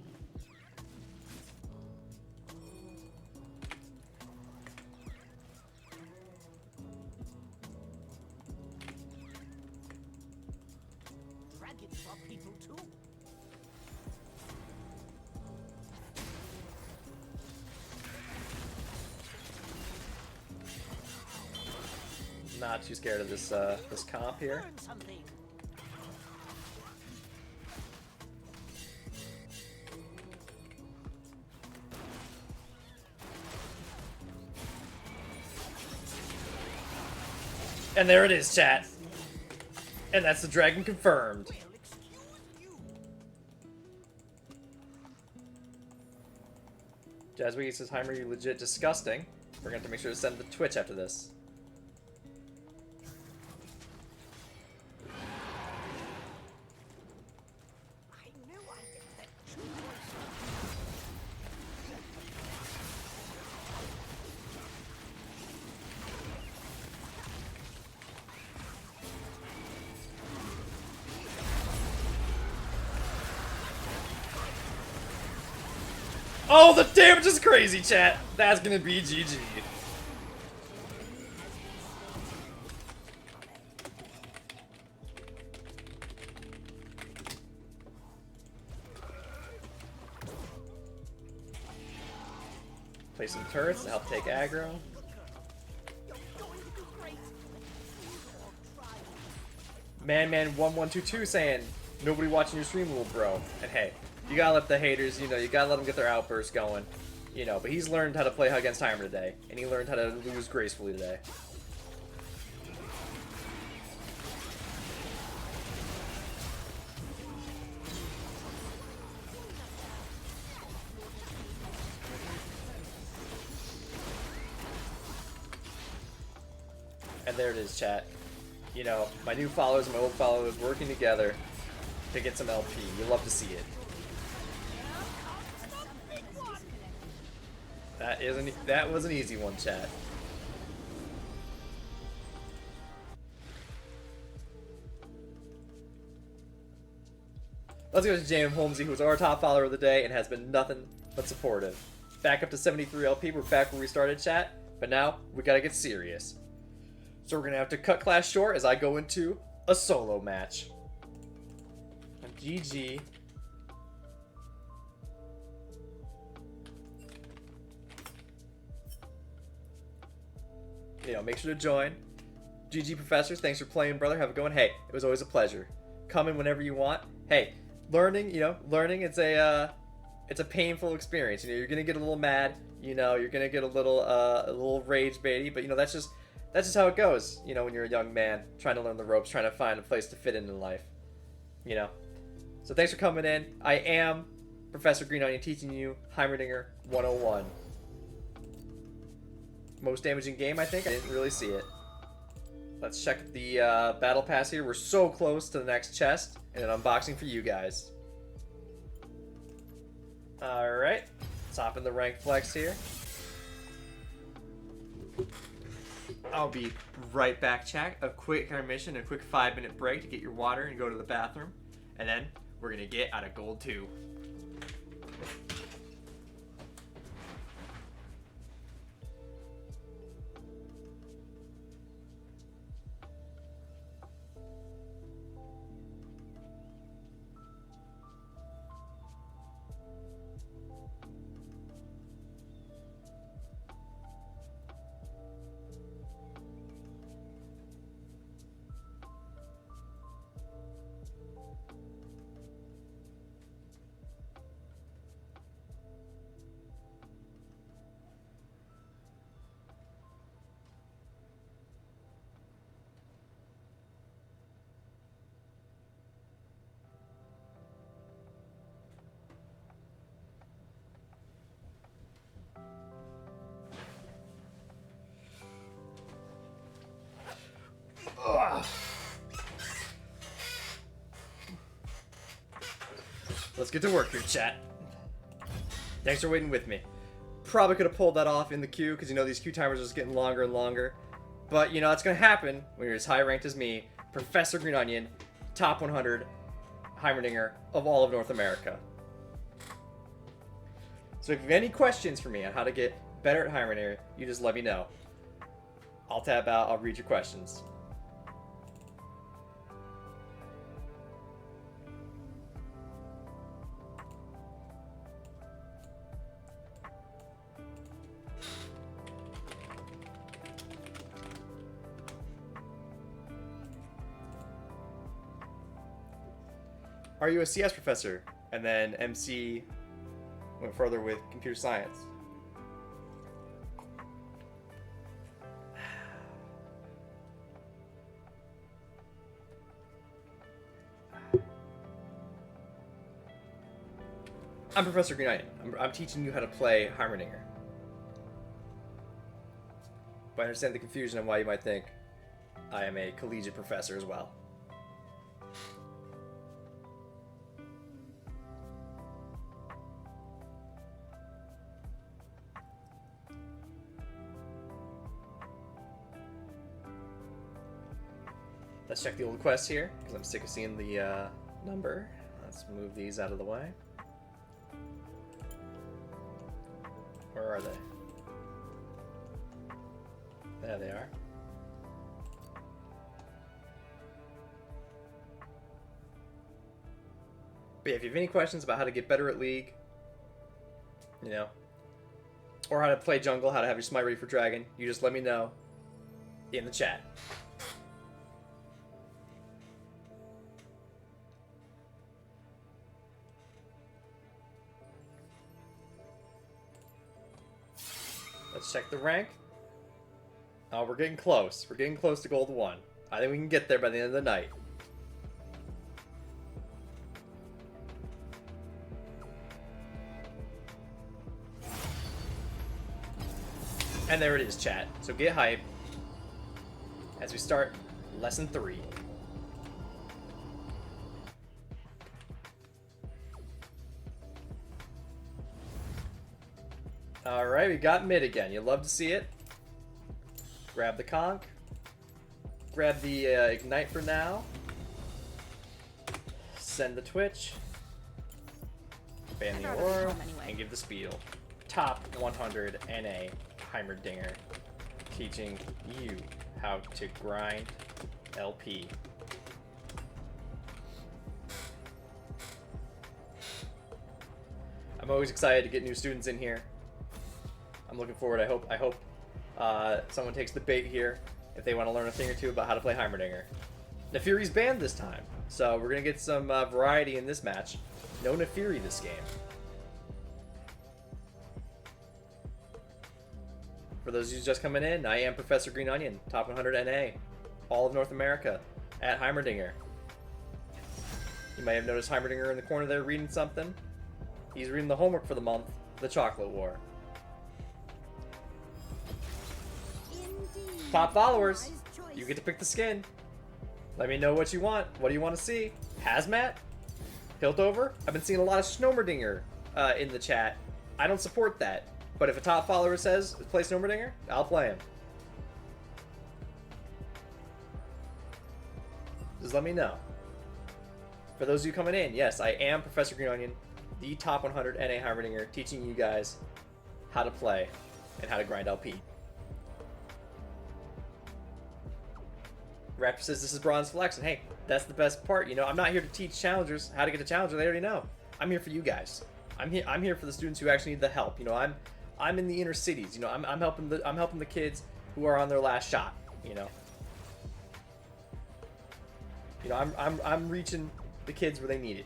Speaker 3: dragons are people too?
Speaker 1: Not too scared of this comp here.
Speaker 3: Learn something.
Speaker 1: And there it is, chat. And that's the dragon confirmed.
Speaker 3: Well, excuse you.
Speaker 1: Jazzwiggy says, Heimer, you legit disgusting. We're gonna have to make sure to send the Twitch after this.
Speaker 3: I knew I'd get that choice.
Speaker 1: Oh, the damage is crazy, chat. That's gonna be GG. Play some turrets to help take aggro.
Speaker 3: You're going to do great.
Speaker 1: Man1122 saying, nobody watching your stream, little bro. And hey, you gotta let the haters, you know, you gotta let them get their outbursts going. You know, but he's learned how to play against Heimer today. And he learned how to lose gracefully today. And there it is, chat. You know, my new followers and my old followers working together to get some LP. You love to see it. That was an easy one, chat. Let's go to James Holmesy, who's our top follower of the day and has been nothing but supportive. Back up to 73 LP. We're back where we started, chat. But now we gotta get serious. So we're gonna have to cut class short as I go into a solo match. And GG. You know, make sure to join. GG Professors, thanks for playing, brother. Have a good one. Hey, it was always a pleasure. Come in whenever you want. Hey, learning, you know, learning, it's a It's a painful experience. You know, you're gonna get a little mad. You know, you're gonna get a little rage baity. But you know, that's just how it goes. You know, when you're a young man trying to learn the ropes, trying to find a place to fit in life. You know. So thanks for coming in. I am Professor Greenonion teaching you Heimerdinger 101. Most damaging game, I think. I didn't really see it. Let's check the battle pass here. We're so close to the next chest and an unboxing for you guys. Alright. Let's hop in the rank flex here. I'll be right back, chat. A quick intermission, a quick 5-minute break to get your water and go to the bathroom. And then we're going to get out of gold 2. Let's get to work here, chat. Thanks for waiting with me. Probably could have pulled that off in the queue, because you know these queue timers are just getting longer and longer. But you know that's going to happen when you're as high ranked as me, Professor Greenonion, top 100 Heimerdinger of all of North America. So if you have any questions for me on how to get better at Heimerdinger, you just let me know. I'll tab out, I'll read your questions. Are you a CS professor? And then MC went further with computer science. I'm Professor Greenonion. I'm teaching you how to play Heimerdinger. But I understand the confusion and why you might think I am a collegiate professor as well. Let's check the old quests here, because I'm sick of seeing the number. Let's move these out of the way. Where are they? There they are. But yeah, if you have any questions about how to get better at League, you know, or how to play jungle, how to have your smite ready for dragon, you just let me know in the chat. Let's check the rank. Oh, we're getting close. We're getting close to gold 1. I think we can get there by the end of the night. And there it is, chat. So get hype as we start lesson 3. Alright, we got mid again. You love to see it. Grab the conch. Grab the ignite for now. Send the twitch. Ban the aura. And give the spiel. Top 100 NA Heimerdinger. Teaching you how to grind LP. I'm always excited to get new students in here. I'm looking forward. I hope someone takes the bait here if they want to learn a thing or two about how to play Heimerdinger. Nefiri's banned this time, so we're gonna get some variety in this match. No Nefiri this game. For those of you just coming in, I am Professor Greenonion, top 100 NA, all of North America, at Heimerdinger. You may have noticed Heimerdinger in the corner there reading something. He's reading the homework for the month, The Chocolate War.
Speaker 3: Indeed.
Speaker 1: Top followers,
Speaker 3: Wise choice.
Speaker 1: you get to pick the skin. Let me know what you want. What do you want to see? Hazmat? Hiltover? I've been seeing a lot of Heimerdinger in the chat. I don't support that. But if a top follower says, play Heimerdinger, I'll play him. Just let me know. For those of you coming in, yes, I am Professor Greenonion, the top 100 NA Heimerdinger, teaching you guys how to play and how to grind LP. Raptor says this is Bronze Flex, and hey, that's the best part. You know, I'm not here to teach challengers how to get a challenger. They already know. I'm here for you guys. I'm here for the students who actually need the help. You know, I'm in the inner cities. You know, I'm helping the kids who are on their last shot. You know, I'm reaching the kids where they need it.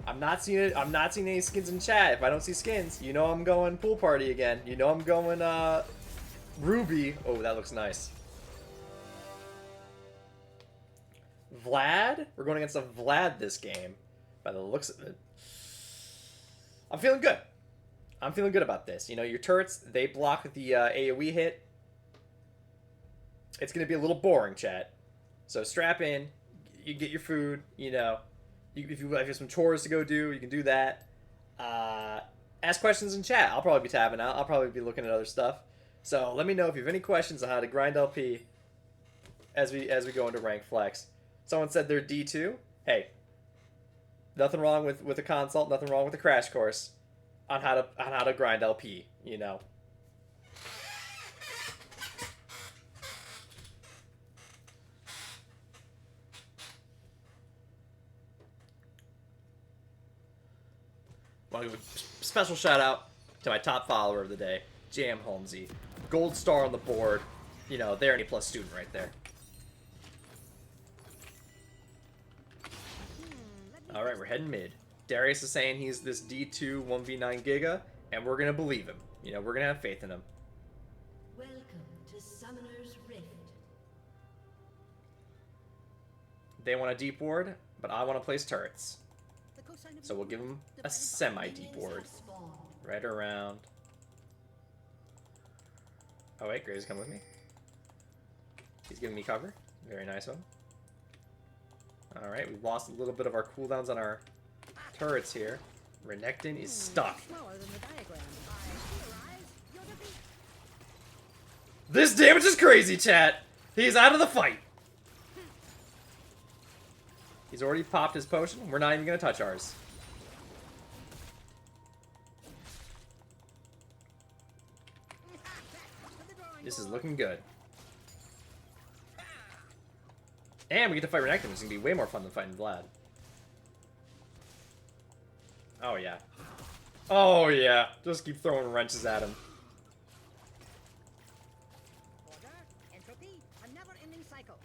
Speaker 1: I'm not seeing it. I'm not seeing any skins in chat. If I don't see skins, you know I'm going pool party again. You know I'm going Ruby. Oh, that looks nice. Vlad? We're going against a Vlad this game, by the looks of it. I'm feeling good. I'm feeling good about this. You know, your turrets, they block the AoE hit. It's going to be a little boring, chat. So strap in. You get your food, you know. If you have some chores to go do, you can do that. Ask questions in chat. I'll probably be tabbing out. I'll probably be looking at other stuff. So let me know if you have any questions on how to grind LP as we go into rank flex. Someone said they're D2. Hey, nothing wrong with a consult. Nothing wrong with a crash course on how to grind LP. You know. I want to give a special shout out to my top follower of the day, Jam Holmesy. Gold star on the board. You know, they're an A+ student right there. Alright, we're heading mid. Darius is saying he's this D2 1v9 Giga, and we're going to believe him. You know, we're going to have faith in him.
Speaker 4: Welcome to Summoner's Rift.
Speaker 1: They want a deep ward, but I want to place turrets.
Speaker 3: The cosine of
Speaker 1: So we'll give him a semi-deep ward. Right around... Oh wait, Gray's come with me. He's giving me cover. Very nice one. Alright, we've lost a little bit of our cooldowns on our turrets here. Renekton is stuck.
Speaker 3: smaller than the diagram. I theorize you're the beat.
Speaker 1: This damage is crazy, chat! He's out of the fight! He's already popped his potion. We're not even going to touch ours. This is looking good. And we get to fight Renekton, which is going to be way more fun than fighting Vlad. Oh, yeah. Oh, yeah. Just keep throwing wrenches at him.
Speaker 3: Order, entropy, a never-ending cycle.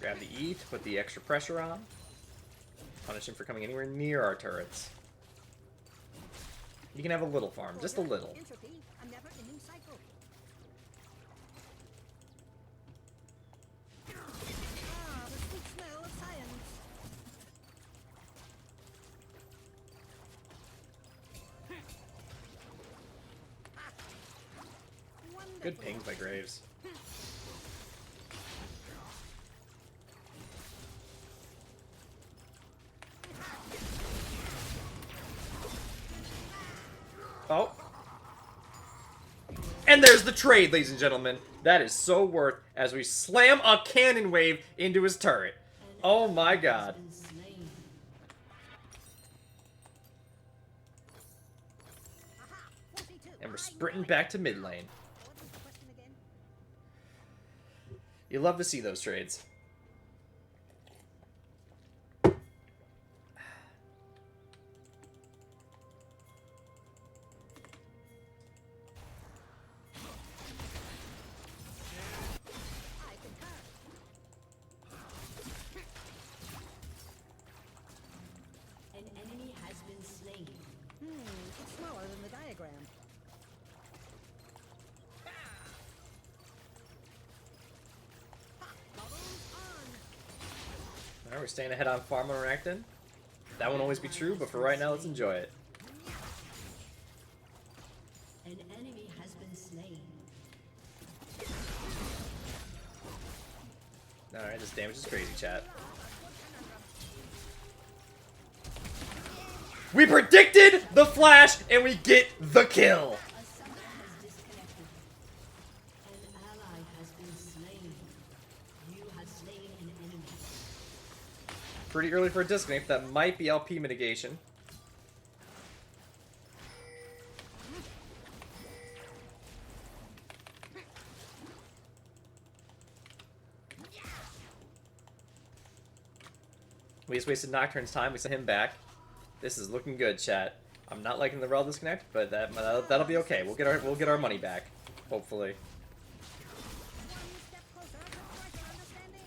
Speaker 1: Grab the E to put the extra pressure on. Punish him for coming anywhere near our turrets. You can have a little farm, just a little.
Speaker 3: Entropy, a never-ending cycle. Ah, the sweet smell of science.
Speaker 1: Good pings by Graves. Oh. And there's the trade, ladies and gentlemen. That is so worth as we slam a cannon wave into his turret. Oh my god.
Speaker 3: Aha, 42.
Speaker 1: And we're sprinting back to mid lane.
Speaker 3: What was the question again?
Speaker 1: You love to see those trades.
Speaker 3: I concur.
Speaker 1: Alright, we're staying ahead on farm on Renekton. That won't always be true, but for right now, let's enjoy it.
Speaker 4: An enemy has been slain.
Speaker 1: Alright, this damage is crazy, chat. We predicted the flash, and we get the kill!
Speaker 4: A summoner has disconnected. An ally has been slain. You have slain an enemy.
Speaker 1: Pretty early for a disconnect. That might be LP mitigation. We just wasted Nocturne's time. We sent him back. This is looking good, chat. I'm not liking the Rel disconnect, but that'll be okay. We'll get our money back, hopefully.
Speaker 3: One step closer to greater understanding.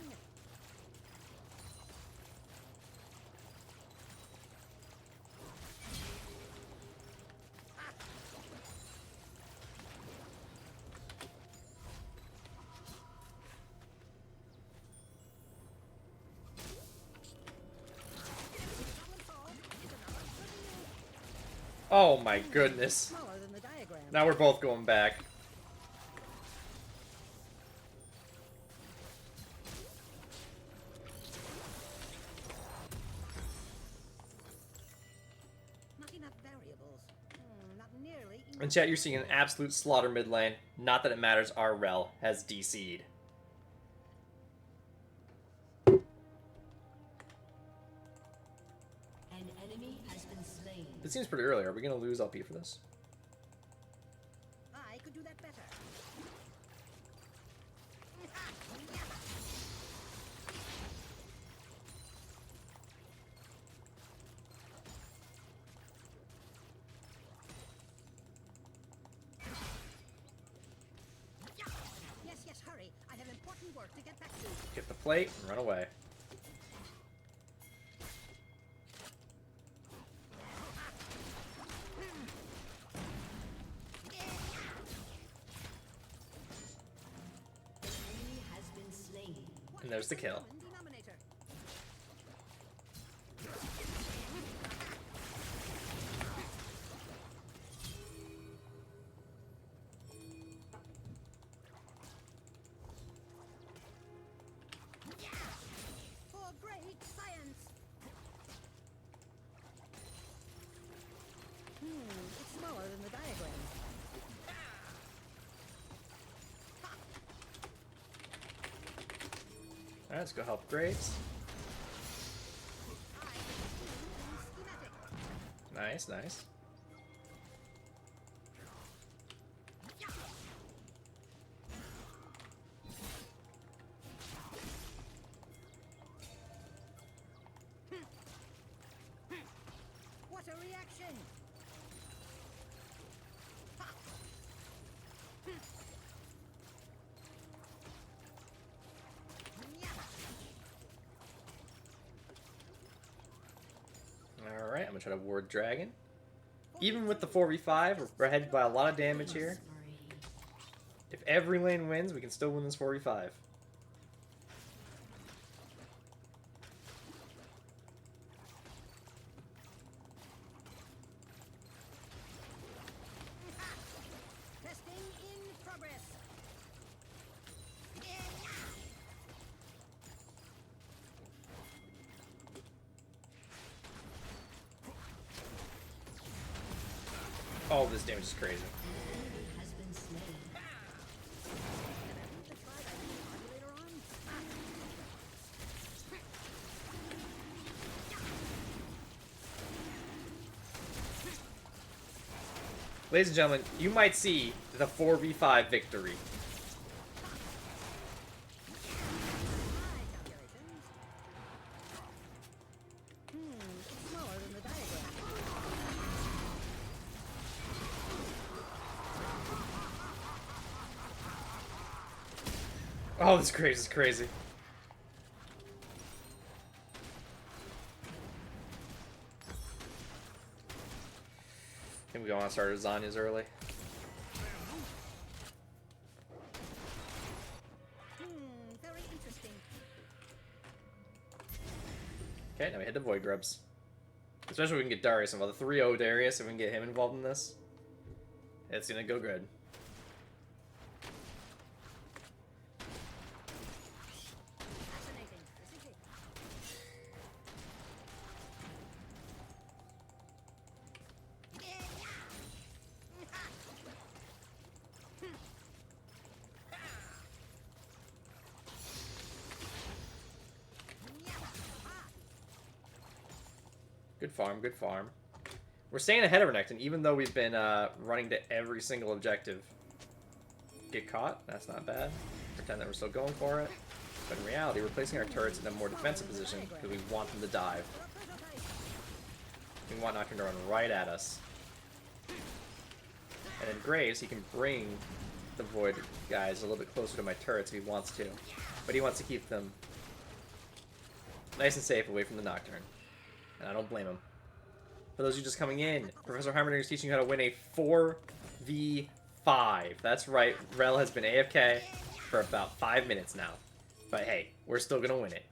Speaker 1: Oh my goodness.
Speaker 3: Smaller than the diagram.
Speaker 1: Now we're both going back.
Speaker 3: Not enough variables. Not nearly enough.
Speaker 1: In chat, you're seeing an absolute slaughter mid lane. Not that it matters, our Rel has DC'd.
Speaker 4: An enemy has been slain.
Speaker 1: It seems pretty early. Are we going to lose LP for this?
Speaker 3: I could do that better. Yes, yes, hurry. I have important work to get back to.
Speaker 1: Get the plate and run away.
Speaker 4: An enemy has been slain.
Speaker 1: And there's the kill.
Speaker 3: Common denominator. For great science. It's smaller than the diagram.
Speaker 1: Alright, let's go help Graves.
Speaker 3: Schematic.
Speaker 1: Nice, nice.
Speaker 3: What a reaction!
Speaker 1: Alright, I'm gonna try to ward Dragon. Even with the 4v5, we're ahead by a lot of damage here. If every lane wins, we can still win this 4v5.
Speaker 3: Testing in progress.
Speaker 1: Oh, this damage is crazy.
Speaker 4: Has been slain.
Speaker 3: The tried I later on.
Speaker 1: Ladies and gentlemen, you might see the 4v5 victory.
Speaker 3: My calculations. It's smaller than the diagram.
Speaker 1: Oh, this Graves is crazy. I think we want to start Zanya's early.
Speaker 3: Very interesting.
Speaker 1: Okay, now we head to Void Grubs. Especially if we can get Darius involved. The 3-0 Darius, if we can get him involved in this, it's gonna go good.
Speaker 3: Fascinating, isn't it?
Speaker 1: Good farm, good farm. We're staying ahead of Renekton, even though we've been running to every single objective. Get caught? That's not bad. Pretend that we're still going for it. But in reality, we're placing our turrets in a more defensive position because we want them to dive. We want Nocturne to run right at us. And then Graves, he can bring the Void guys a little bit closer to my turrets if he wants to. But he wants to keep them nice and safe away from the Nocturne. And I don't blame him. For those of you just coming in, Professor Heimerdinger is teaching you how to win a 4v5. That's right, Rel has been AFK for about 5 minutes now. But hey, we're still gonna win it.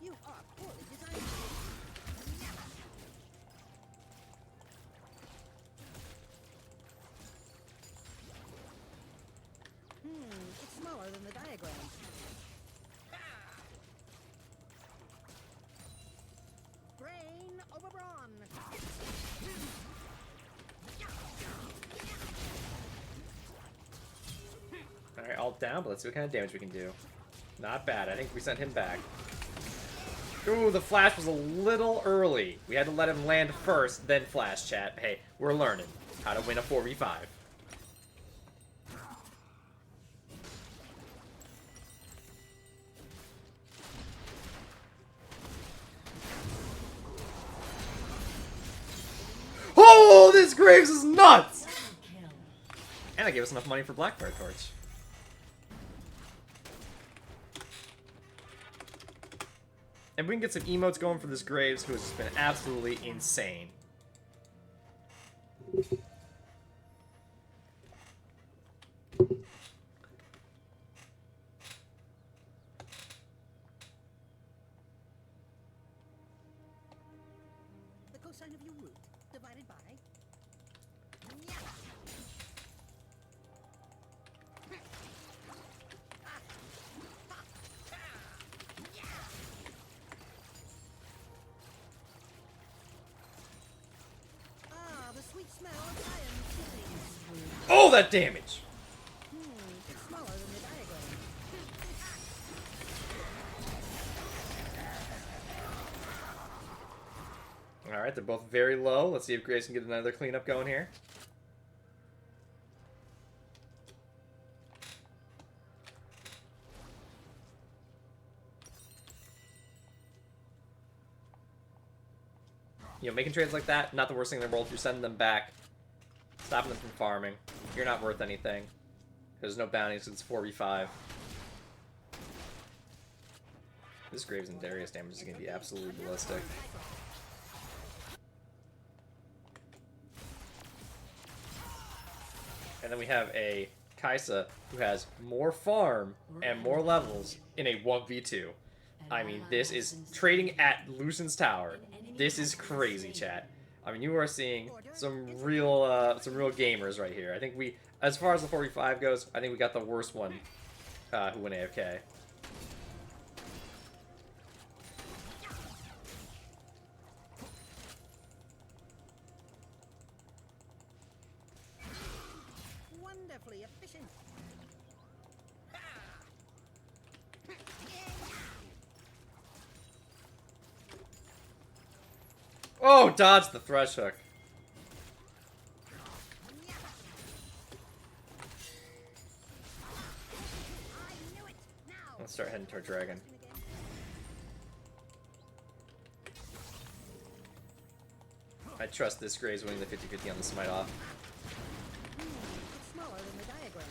Speaker 3: You are poorly designed. It's smaller than the diagram. Brain over brawn.
Speaker 1: Alright, all down, but let's see what kind of damage we can do. Not bad. I think we sent him back. Ooh, the flash was a little early. We had to let him land first, then flash, chat. Hey, we're learning how to win a 4v5. Oh, this Graves is nuts!
Speaker 4: Kill.
Speaker 1: And I gave us enough money for Blackfire Torch. And we can get some emotes going for this Graves, who has just been absolutely insane.
Speaker 3: The cosine of your root divided by. Ah, the sweet smell of iron.
Speaker 1: Oh, that damage!
Speaker 3: It's smaller than the diagram.
Speaker 1: Alright, they're both very low. Let's see if Graves can get another cleanup going here. You know, making trades like that, not the worst thing in the world. You're sending them back, stopping them from farming. You're not worth anything. There's no bounties, it's 4v5. This Graves and Darius damage is going to be absolutely ballistic. And then we have a Kaisa who has more farm and more levels in a 1v2. I mean, this is trading at Lucian's Tower. This is crazy, chat. I mean, you are seeing some real gamers right here. I think we, as far as the 4v5 goes, I think we got the worst one who went AFK.
Speaker 3: Wonderfully efficient.
Speaker 1: Oh, dodge the thrush hook.
Speaker 3: I knew it. Now.
Speaker 1: Let's start heading toward Dragon. I trust this Graves winning the 50-50 on the smite off.
Speaker 3: It's smaller than the diagram.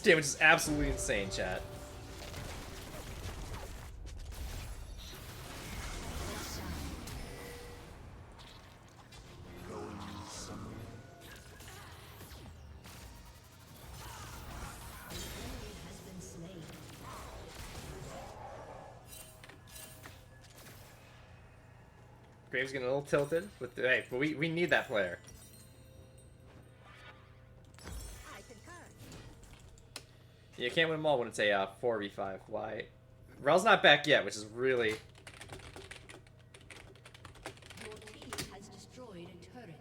Speaker 1: damage is absolutely insane, chat. Graves getting a little tilted with the, hey, but we need that player.
Speaker 3: I concur.
Speaker 1: You can't win them all when it's a 4v5. Why? Rel's not back yet, which is really...
Speaker 4: Your team has destroyed a turret.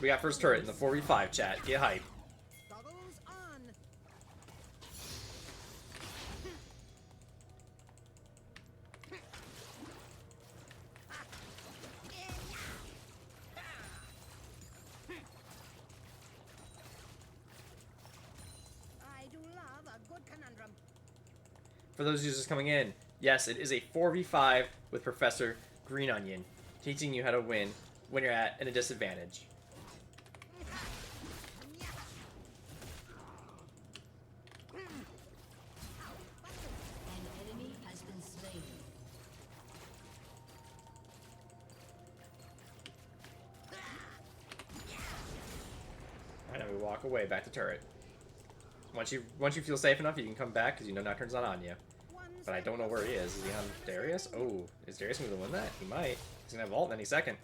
Speaker 1: We got first turret in the 4v5 chat. Get hype.
Speaker 3: Goggles on. I do love a good conundrum.
Speaker 1: For those users coming in, yes, it is a 4v5 with Professor Greenonion, teaching you how to win when you're at a disadvantage.
Speaker 4: An enemy has been slain.
Speaker 1: Alright, now we walk away back to turret. Once you feel safe enough, you can come back because you know Nocturne's not on you. But I don't know where he is. Is he on Darius? Oh, is Darius going to win that? He might. He's going to have ult any second.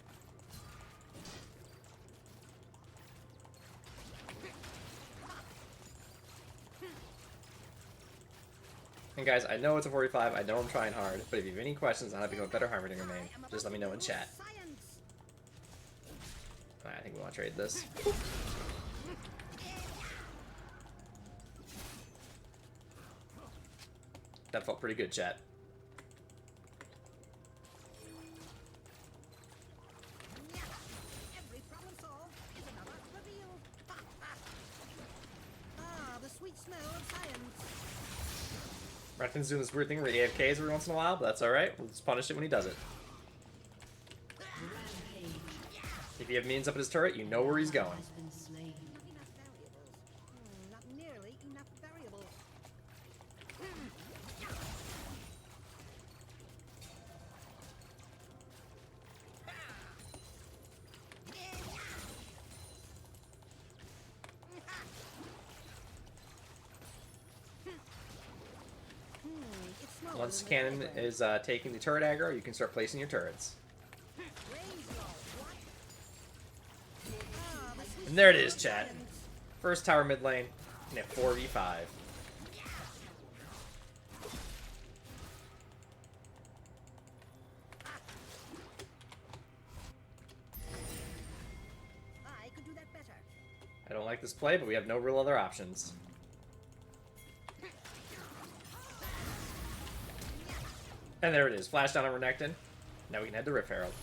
Speaker 1: And guys, I know it's a 45. I know I'm trying hard. But if you have any questions on how to become a better Heimerdinger main, just let me know in chat.
Speaker 3: Science.
Speaker 1: Alright, I think we want to trade this. That felt pretty good, chat.
Speaker 3: Every problem solved is another reveal. Ah, the sweet smell of science.
Speaker 1: Redfin's doing this weird thing where he AFKs every once in a while, but that's alright. We'll just punish it when he does it.
Speaker 4: Rampage
Speaker 1: If you have minions up at his turret, you know where he's going.
Speaker 4: has been slain.
Speaker 3: Not enough variables. Not nearly enough variables. It's smaller
Speaker 1: Once
Speaker 3: than
Speaker 1: Cannon
Speaker 3: the
Speaker 1: is taking the turret aggro, you can start placing your turrets.
Speaker 3: Raise your what? Ah, the sweet
Speaker 1: And there it
Speaker 3: smell
Speaker 1: is,
Speaker 3: of
Speaker 1: chat.
Speaker 3: science.
Speaker 1: First tower mid lane in a 4v5.
Speaker 3: I could do that better.
Speaker 1: I don't like this play, but we have no real other options. And there it is. Flash down on Renekton. Now we can head to Rift Herald.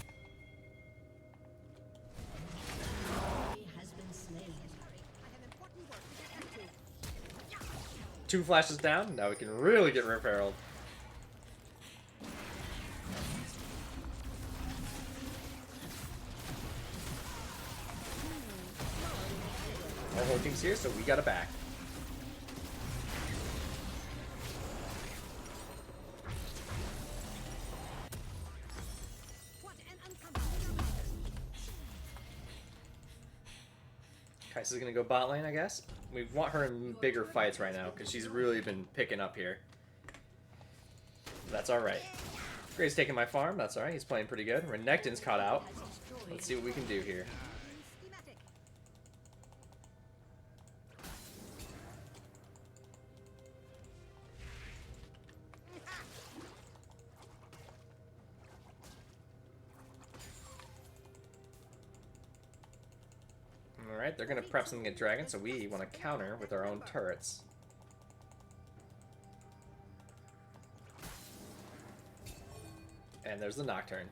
Speaker 4: He has been slain.
Speaker 3: I have important work to get back to.
Speaker 1: 2 flashes down. Now we can really get Rift Herald. Our whole team's here, so we got it back.
Speaker 3: What an uncomfortable
Speaker 1: Kaisa's gonna go bot lane, I guess. We want her in bigger fights right now, because she's really been picking up here. That's alright. Gray's taking my farm, that's alright, he's playing pretty good. Renekton's caught out.
Speaker 4: Has destroyed.
Speaker 1: Let's see what we can do here.
Speaker 3: schematic.
Speaker 1: Alright, they're gonna prep something at Dragon, so we want to counter with our own turrets. And there's the Nocturne.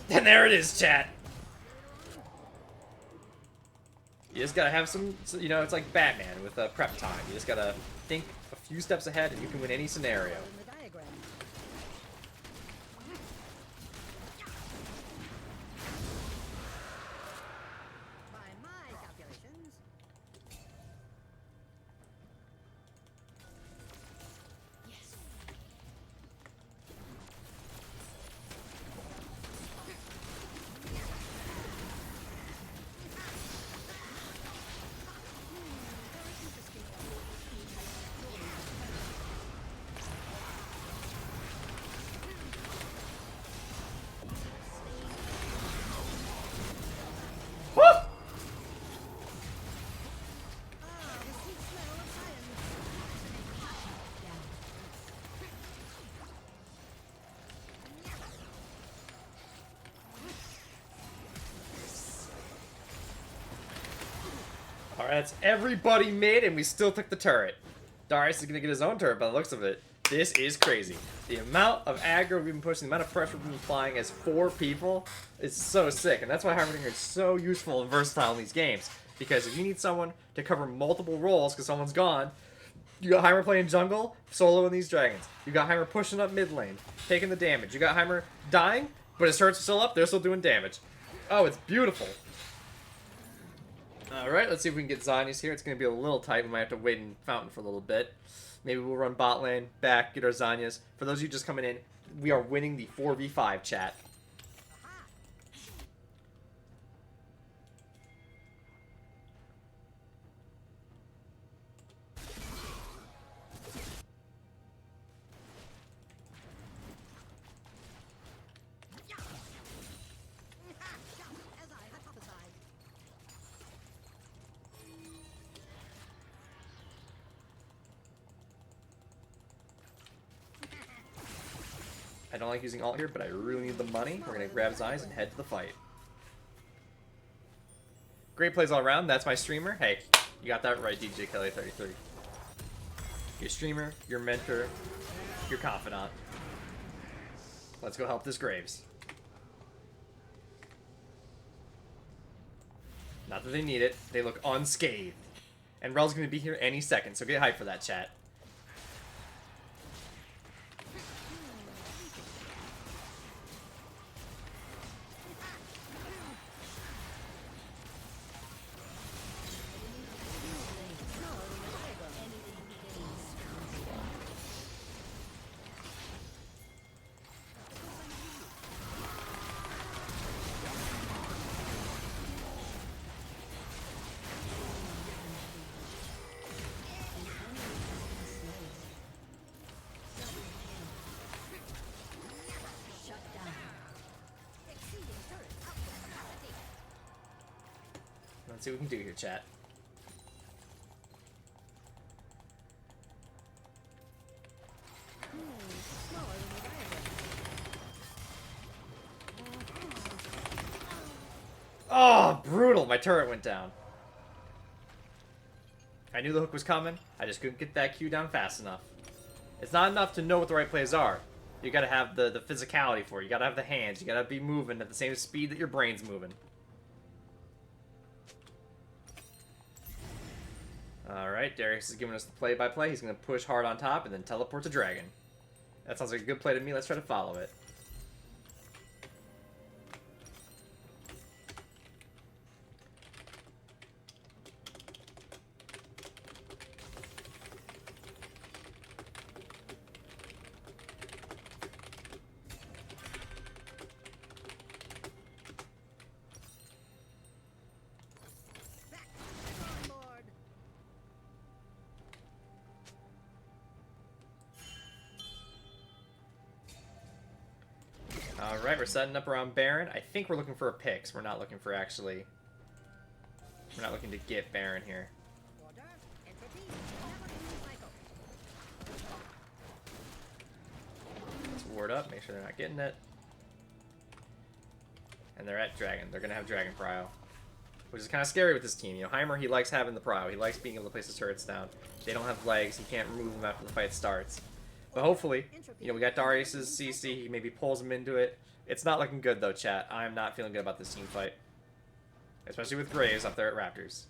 Speaker 1: And there it is, chat! You just gotta have some, you know, it's like Batman with prep time. You just gotta think a few steps ahead and you can win any scenario.
Speaker 3: In the diagram. By my calculations,
Speaker 4: Yes.
Speaker 1: Woo!
Speaker 3: the sweet smell of iron.
Speaker 1: Alright, that's everybody mid, and we still took the turret. Darius is gonna get his own turret by the looks of it. This is crazy. The amount of aggro we've been pushing, the amount of pressure we've been applying as 4 people is so sick. And that's why Heimerdinger is so useful and versatile in these games. Because if you need someone to cover multiple roles because someone's gone, you got Heimer playing jungle, soloing these dragons. You got Heimer pushing up mid lane, taking the damage. You got Heimer dying, but his turret's still up, they're still doing damage. Oh, it's beautiful. Alright, let's see if we can get Zanyas here. It's going to be a little tight. We might have to wait in Fountain for a little bit. Maybe we'll run bot lane, back, get our Zanyas. For those of you just coming in, we are winning the 4v5 chat.
Speaker 3: As I hypothesized.
Speaker 1: I don't like using ult here, but I really need the money. We're going to grab his eyes and head to the fight. Great plays all around. That's my streamer. Hey, you got that right, DJ Kelly 33. Your streamer, your mentor, your confidant. Let's go help this Graves. Not that they need it. They look unscathed. And Rel's going to be here any second, so get hyped for that, chat.
Speaker 4: Shut down.
Speaker 3: Exceeding turret output capacity.
Speaker 1: Let's see what we can do here, chat.
Speaker 3: Smaller than the diagram.
Speaker 1: Oh, brutal. My turret went down. I knew the hook was coming. I just couldn't get that Q down fast enough. It's not enough to know what the right plays are. You gotta have the physicality for it. You gotta have the hands. You gotta be moving at the same speed that your brain's moving. Alright, Darius is giving us the play-by-play. He's gonna push hard on top and then teleport to Dragon. That sounds like a good play to me. Let's try to follow it.
Speaker 3: Back to the drawing board.
Speaker 1: Alright, we're setting up around Baron. I think we're looking for a Pix. We're not looking for actually... We're not looking to get Baron here.
Speaker 3: Order, entity, never use cycle.
Speaker 1: Let's ward up, make sure they're not getting it. And they're at Dragon. They're going to have Dragon Prio. Which is kind of scary with this team. You know, Heimer, he likes having the Prio. He likes being able to place his turrets down. They don't have legs. He can't remove them after the fight starts. But hopefully, you know, we got Darius's CC. He maybe pulls him into it. It's not looking good, though, chat. I'm not feeling good about this team fight. Especially with Graves up there at Raptors.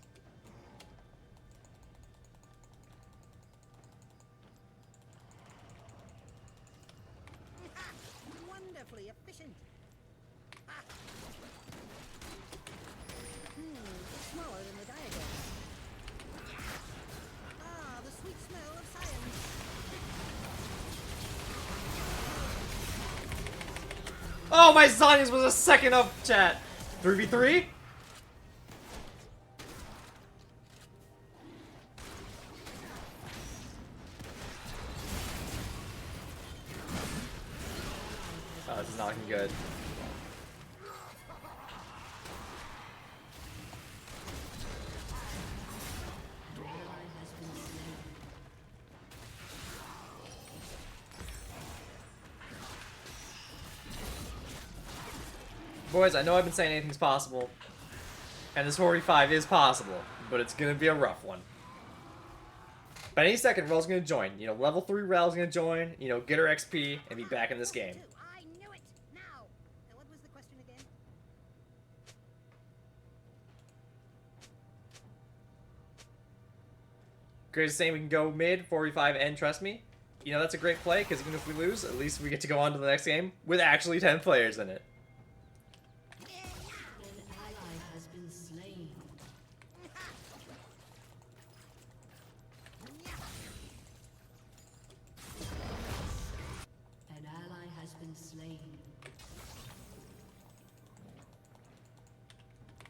Speaker 3: very efficient. Ah. It's smaller than the diagram. Ah, the sweet smell of science.
Speaker 1: Oh, my Zonius was a second up, chat. 3v3? Oh, this is not looking good. Boys, I know I've been saying anything's possible, and this 45 is possible, but it's gonna be a rough one. But any second, Rel's gonna join. You know, level 3 Rel's gonna join, you know, get her XP, and be back in this game.
Speaker 3: I knew it. Now, what was the question again?
Speaker 1: Grace is saying we can go mid, 45, and trust me. You know, that's a great play, because even if we lose, at least we get to go on to the next game with actually 10 players in it.
Speaker 4: An ally has been slain. An ally has been slain.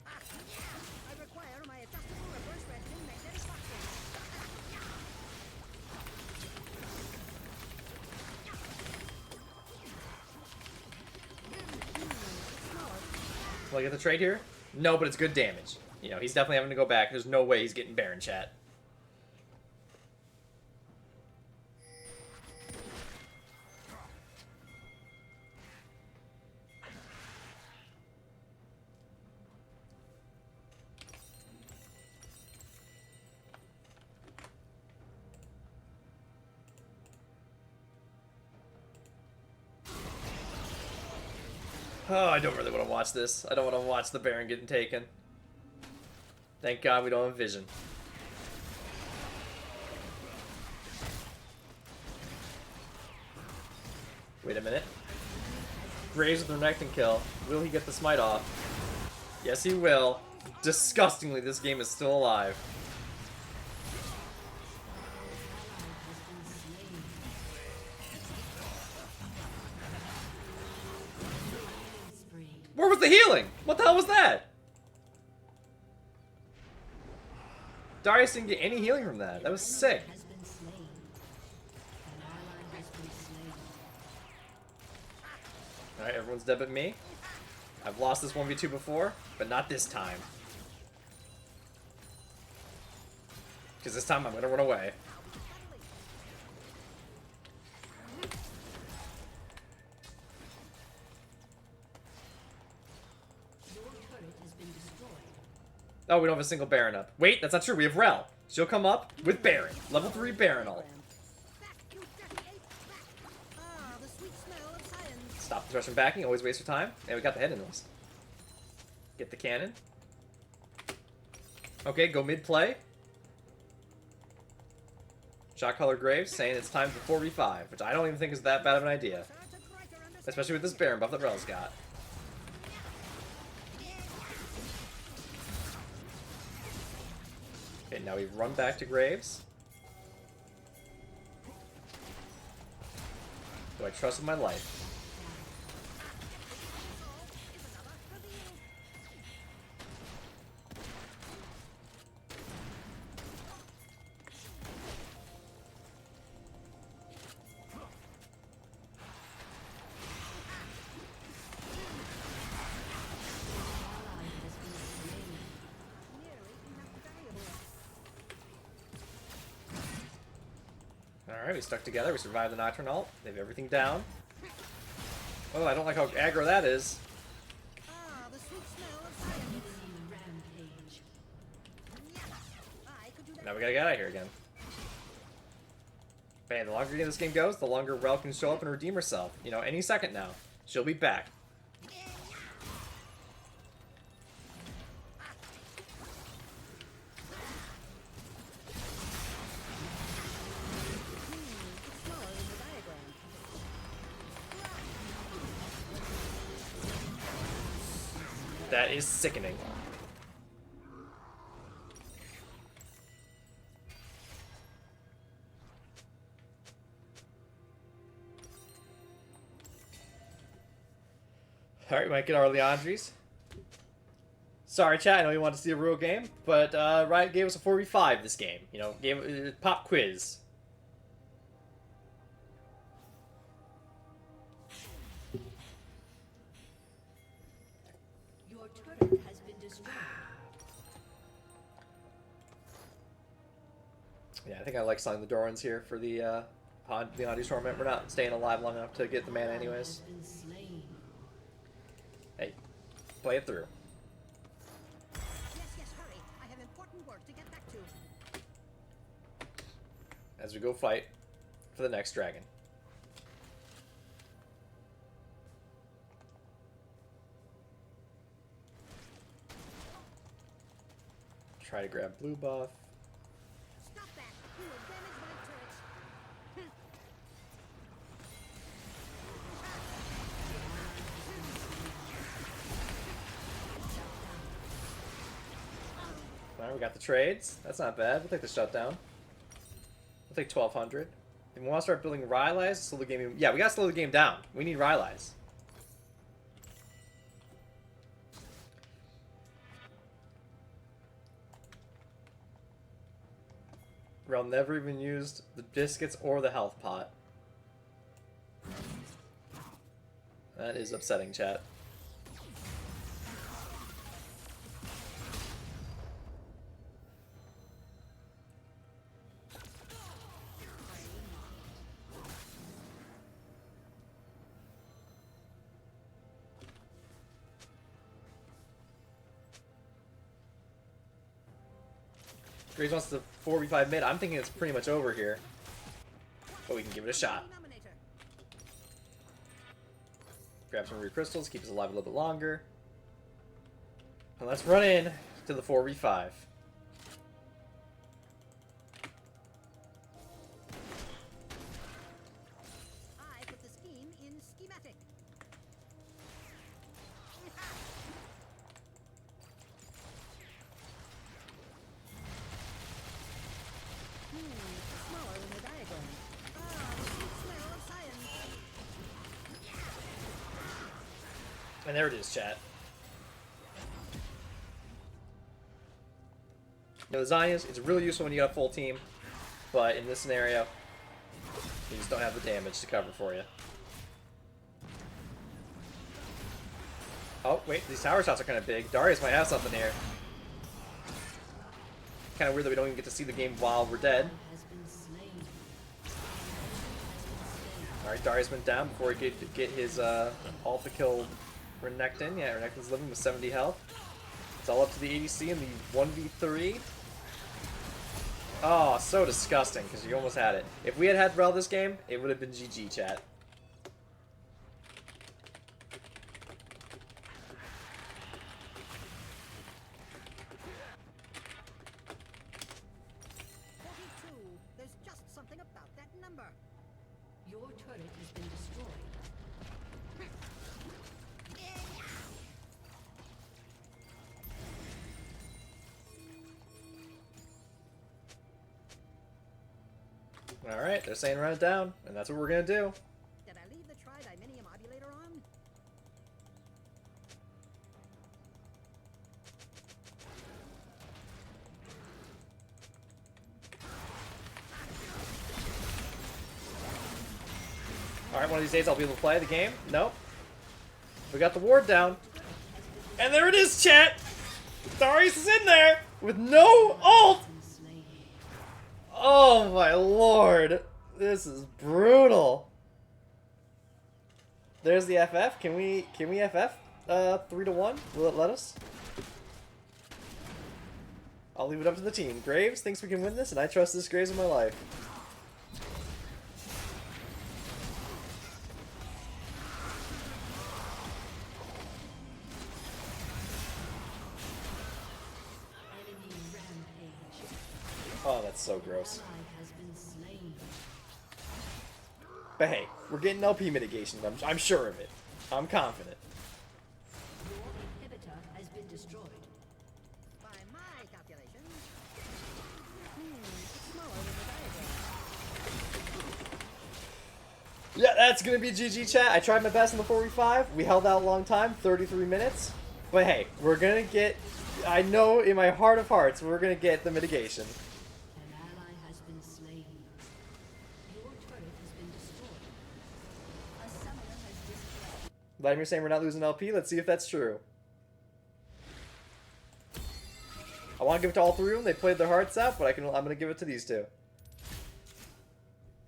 Speaker 3: I require my adjustable reverse resonant magnetic boxes.
Speaker 1: Will I get the trade here? No, but it's good damage. You know, he's definitely having to go back. There's no way he's getting Baron, chat. Oh, I don't really want to watch this. I don't want to watch the Baron getting taken. Thank God we don't have vision. Wait a minute. Graves with the Renekton kill. Will he get the smite off? Yes, he will. Disgustingly, this game is still alive. Where was the healing? What the hell was that? Darius didn't get any healing from that. That was sick.
Speaker 4: Has been slain. An ally has been slain.
Speaker 1: Alright, everyone's dead but me. I've lost this 1v2 before, but not this time. Because this time I'm gonna run away.
Speaker 4: Your turret has been destroyed.
Speaker 1: Oh, we don't have a single Baron up. Wait, that's not true. We have Rel. She'll come up with Baron. Level 3 Baron ult.
Speaker 3: Back, you dirty ape, back. Ah, the sweet smell of science.
Speaker 1: Stop the Russian backing. Always waste your time. And we got the head in us. Get the cannon. Okay, go mid play. Shot color Graves saying it's time for 4v5, which I don't even think is that bad of an idea. Especially with this Baron buff that Rel's got. Okay, now we run back to Graves. Do I trust with my life? Alright, we stuck together. We survived the Nocturne ult. They have everything down. Oh, I don't like how aggro that is.
Speaker 3: Ah, the sweet smell of science.
Speaker 4: Rampage.
Speaker 3: I could do that.
Speaker 1: Now we gotta get out of here again. Man, the longer this game goes, the longer Rel can show up and redeem herself. You know, any second now. She'll be back.
Speaker 3: It's smaller than the diagram.
Speaker 1: That is sickening. Alright, we might get our Leandries. Sorry, chat, I know you want to see a real game, but Riot gave us a 4v5 this game. You know, gave pop quiz.
Speaker 4: Your turret has been destroyed.
Speaker 1: Yeah, I think I like selling the Dorans here for the Leandries tournament. We're not staying alive long enough to get the mana anyways.
Speaker 4: Has been slain.
Speaker 1: Hey, play it through.
Speaker 3: Yes, hurry. I have important work to get back to.
Speaker 1: As we go fight for the next dragon. Try to grab blue buff.
Speaker 3: Stop that. You will damage my turrets.
Speaker 1: Alright, we got the trades. That's not bad. We'll take the shutdown. We'll take 1200. If we want to start building Rylai's, slow the game. Yeah, we gotta slow the game down. We need Rylai's. Rel never even used the biscuits or the health pot. That is upsetting, chat. Graves wants the 4v5 mid. I'm thinking it's pretty much over here. But we can give it a shot.
Speaker 3: Denominator.
Speaker 1: Grab some crystals, keep us alive a little bit longer. And let's run in to the 4v5.
Speaker 3: I put the scheme in schematic. Smaller than the diagram. Ah, the sweet smell of science.
Speaker 1: And there it is, chat. You know, the Zanias, it's really useful when you got a full team, but in this scenario, you just don't have the damage to cover for you. Oh, wait, these tower shots are kind of big. Darius might have something here. Kind of weird that we don't even get to see the game while we're dead.
Speaker 4: Has been slain.
Speaker 1: Alright, Darius went down before he could get his alpha kill Renekton. Yeah, Renekton's living with 70 health. It's all up to the ADC in the 1v3. Oh, so disgusting, because you almost had it. If we had had Rel this game, it would have been GG, chat.
Speaker 3: There's just something about that number.
Speaker 4: Your turret has been destroyed.
Speaker 1: Alright, they're saying run it down, and that's what we're gonna do.
Speaker 3: Did I leave the tridiminium ovulator on?
Speaker 1: Alright, one of these days I'll be able to play the game. Nope. We got the ward down. And there it is, chat! Darius is in there! With no ult!
Speaker 4: Been slain.
Speaker 1: Oh my lord! This is brutal. There's the FF. Can we FF 3-1? Will it let us? I'll leave it up to the team. Graves thinks we can win this, and I trust this Graves in my life.
Speaker 4: Enemy rampage.
Speaker 1: Oh, that's so gross.
Speaker 4: Ally has been slain.
Speaker 1: But hey, we're getting LP mitigation. I'm sure of it. I'm confident.
Speaker 4: Your inhibitor has destroyed.
Speaker 3: By my calculations, it's smaller than the diagram.
Speaker 1: Yeah, that's gonna be GG, chat. I tried my best in the 4v5. We held out a long time, 33 minutes. But hey, we're gonna get... I know in my heart of hearts, we're gonna get the mitigation.
Speaker 4: An ally has been slain. Your turret has been destroyed. A summoner has disconnected.
Speaker 1: Vladimir saying we're not losing LP. Let's see if that's true. I want to give it to all three of them. They played their hearts out, but I'm gonna give it to these two.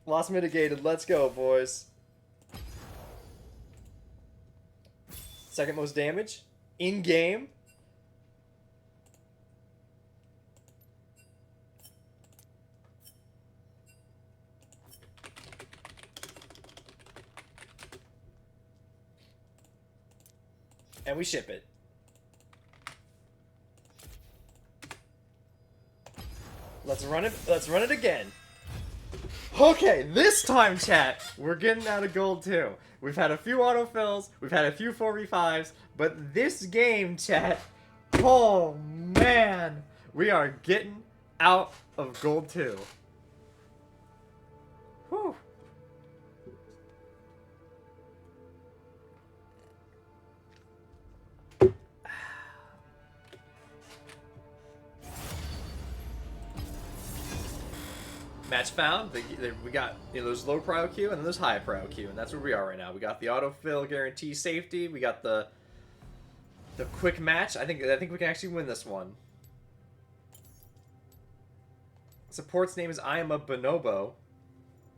Speaker 1: Lost mitigated. Let's go, boys. Second most damage in game. And we ship it. Let's run it. Let's run it again. Okay, this time, chat, we're getting out of gold too. We've had a few autofills, we've had a few 4v5s, but this game, chat, oh man, we are getting out of gold too. Whew. Match found. We got, you know, there's low prio queue and then there's high prio queue, and that's where we are right now. We got the autofill guarantee safety. We got the quick match. I think we can actually win this one. Support's name is I am a bonobo.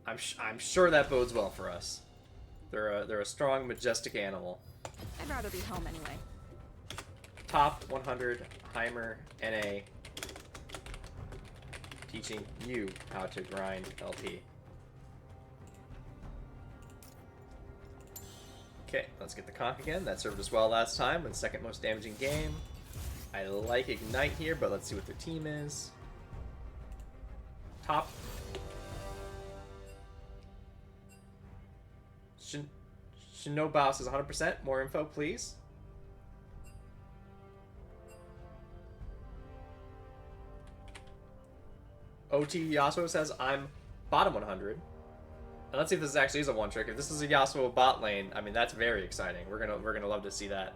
Speaker 1: I'm sure that bodes well for us. They're a strong, majestic animal.
Speaker 3: I'd rather be home anyway.
Speaker 1: Top 100 Heimer NA. Teaching you how to grind LP. Okay, let's get the conch again. That served us well last time with second most damaging game. I like Ignite here, but let's see what their team is. Top. Shinobaus is 100%. More info, please. OT Yasuo says I'm bottom 100. And let's see if this actually is a one trick. If this is a Yasuo bot lane, I mean that's very exciting. We're gonna love to see that.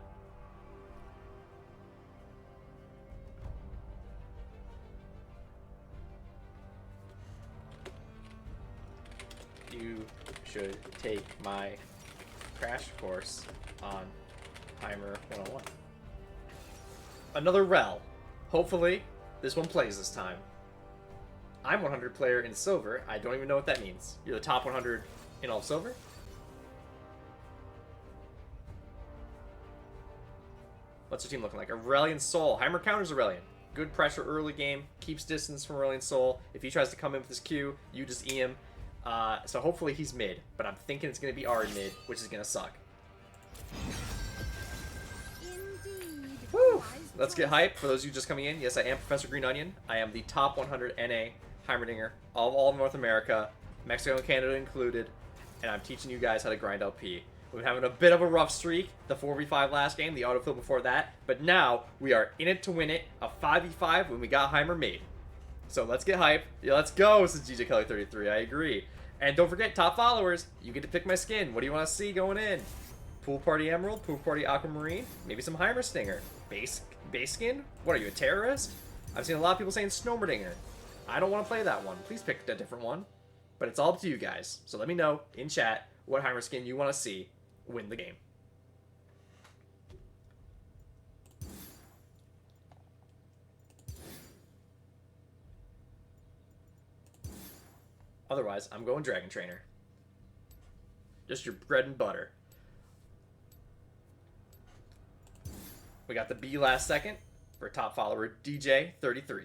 Speaker 1: You should take my crash course on Heimer 101. Another Rel. Hopefully, this one plays this time. I'm 100 player in silver. I don't even know what that means. You're the top 100 in all silver? What's your team looking like? Aurelion Soul. Heimer counters Aurelion. Good pressure early game. Keeps distance from Aurelion Soul. If he tries to come in with his Q, you just E him. So hopefully he's mid. But I'm thinking it's going to be Ari mid, which is going to suck.
Speaker 3: Indeed.
Speaker 1: Woo! Let's get hype. For those of you just coming in, yes, I am Professor Greenonion. I am the top 100 NA Heimerdinger of all of North America, Mexico and Canada included, and I'm teaching you guys how to grind LP. We've been having a bit of a rough streak, the 4v5 last game, the autofill before that, but now we are in it to win it, a 5v5 when we got Heimer made. So let's get hype. Yeah, let's go, says GJ Kelly 33. I agree. And don't forget, top followers, you get to pick my skin. What do you want to see going in? Pool Party Emerald, Pool Party Aquamarine, maybe some Heimer Stinger. Base skin? What are you, a terrorist? I've seen a lot of people saying Snowmerdinger. I don't want to play that one. Please pick a different one. But it's all up to you guys. So let me know in chat what Heimer skin you want to see win the game. Otherwise, I'm going Dragon Trainer. Just your bread and butter. We got the B last second for top follower DJ33.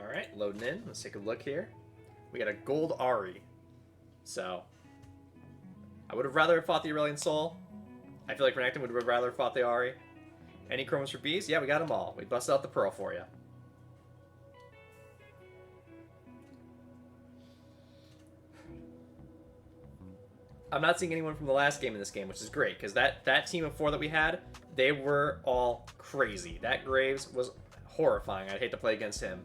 Speaker 1: Alright, loading in. Let's take a look here. We got a gold Ari. So, I would have rather fought the Aurelian Soul. I feel like Renekton would have rather fought the Ari. Any Chromas for Bees? Yeah, we got them all. We busted out the Pearl for you. I'm not seeing anyone from the last game in this game, which is great, because that team of 4 that we had, they were all crazy. That Graves was horrifying. I'd hate to play against him.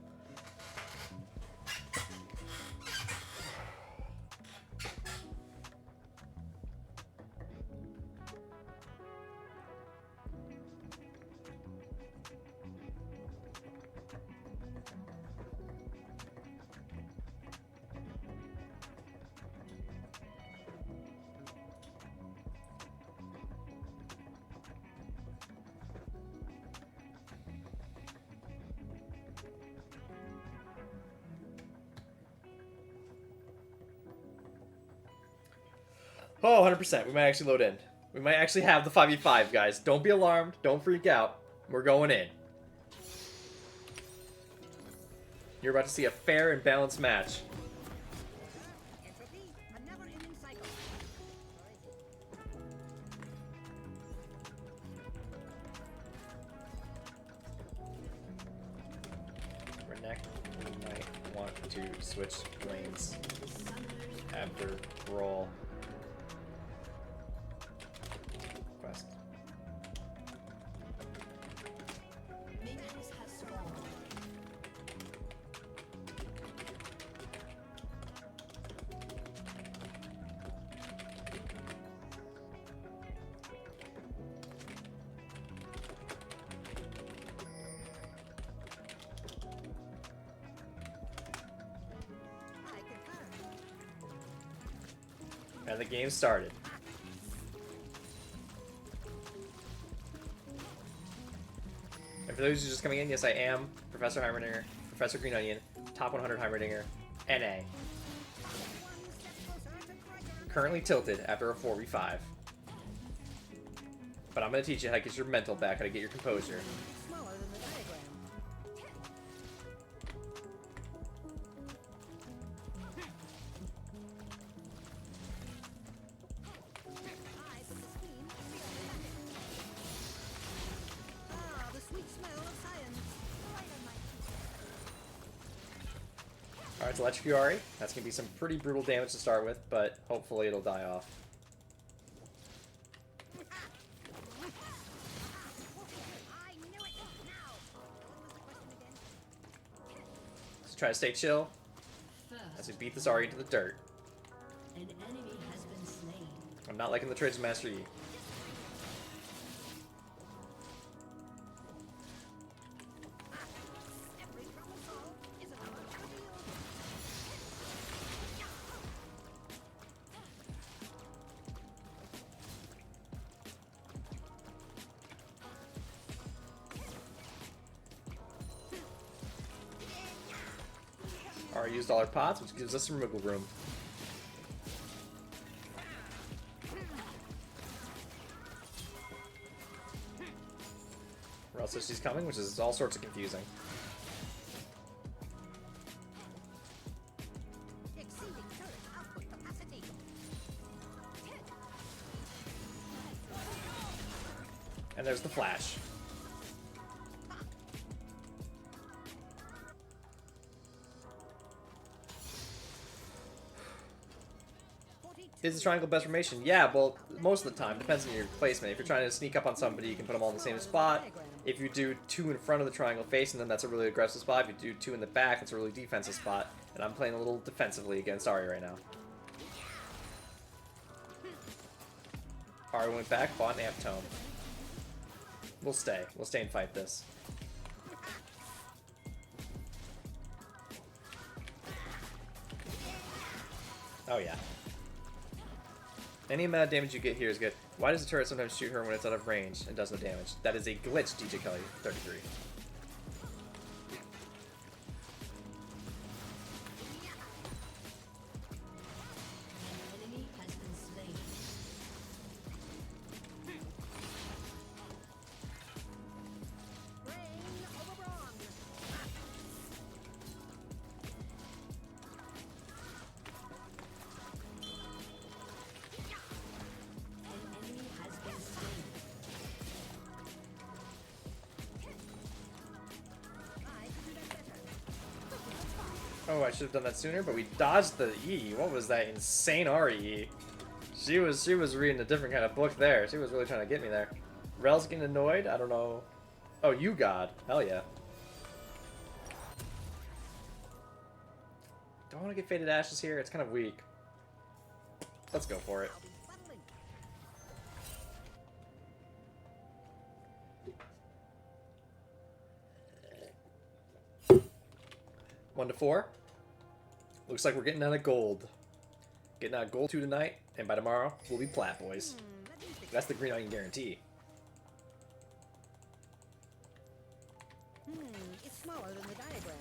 Speaker 1: Oh, 100%. We might actually load in. We might actually have the 5v5, guys. Don't be alarmed. Don't freak out. We're going in. You're about to see a fair and balanced match.
Speaker 3: Entropy, a never-ending cycle.
Speaker 1: Renekton, we might want to switch lanes after roll. Quest.
Speaker 4: Minions have spawned.
Speaker 3: I concur.
Speaker 1: And the game started. And for those who are just coming in, yes, I am Professor Heimerdinger, Professor Greenonion, top 100 Heimerdinger, NA.
Speaker 3: One step closer to greater
Speaker 1: Currently tilted after a 4v5. But I'm going to teach you how to get your mental back, how to get your composure.
Speaker 3: smaller than the diagram. Eyes of the scheme feel the packet. Ah, the sweet smell of science.
Speaker 1: Alright, so Electric Fury. That's going to be some pretty brutal damage to start with, but hopefully it'll die off.
Speaker 3: I knew it. Now, what was the question again?
Speaker 1: So try to stay chill as
Speaker 4: First,
Speaker 1: we beat this Ari into the dirt.
Speaker 4: an enemy has been slain.
Speaker 1: I'm not liking the trades of Master Yi.
Speaker 3: Every problem solved is another battlefield.
Speaker 1: Ari used all our pots, which gives us some wiggle room. Or else she's coming, which is all sorts of confusing.
Speaker 3: Exceeding turret output capacity.
Speaker 1: And there's the flash. Is the triangle best formation? Yeah, well, most of the time. Depends on your placement. If you're trying to sneak up on somebody, you can put them all in the same spot. If you do 2 in front of the triangle facing them, that's a really aggressive spot. If you do 2 in the back, that's a really defensive spot. And I'm playing a little defensively against Ari right now. Ari went back, bought an Amp Tome. We'll stay. We'll stay and fight this. Oh yeah. Any amount of damage you get here is good. Why does the turret sometimes shoot her when it's out of range and does no damage? That is a glitch, DJ Kelly 33.
Speaker 4: An enemy has been slain.
Speaker 3: Brain over brawn.
Speaker 1: Oh, I should have done that sooner, but we dodged the E. What was that insane RE? She was reading a different kind of book there. She was really trying to get me there. Rel's getting annoyed? I don't know. Oh, you God. Hell yeah. Do I want to get Faded Ashes here? It's kind of weak. Let's go for it.
Speaker 3: I'll be battling.
Speaker 1: 1 to 4. Looks like we're getting out of gold. Getting out of gold 2 tonight, and by tomorrow, we'll be plat, boys.
Speaker 3: Let me think.
Speaker 1: That's the Greenonion guarantee.
Speaker 3: It's smaller than the diagram.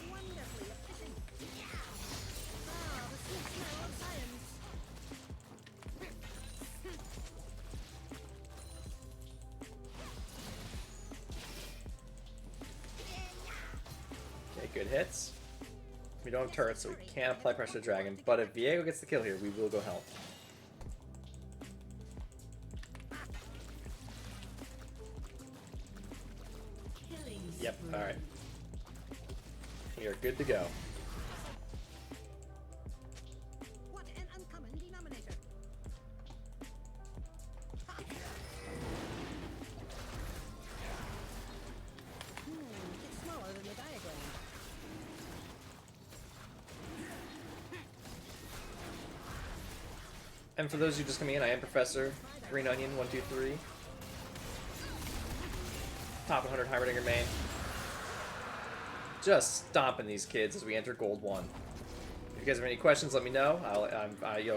Speaker 3: Wonderfully efficient. Ah, the sweet smell of science.
Speaker 1: Okay, good hits. We don't have turrets, so we can't apply pressure to Dragon. But if Viego gets the kill here, we will go help.
Speaker 4: Killing
Speaker 1: Yep,
Speaker 4: spree.
Speaker 1: alright. We are good to go.
Speaker 3: What an uncommon denominator. It's smaller than the diagram.
Speaker 1: And for those of you just coming in, I am Professor Greenonion 123. Top 100 Heimerdinger main. Just stomping these kids as we enter Gold 1. If you guys have any questions, let me know.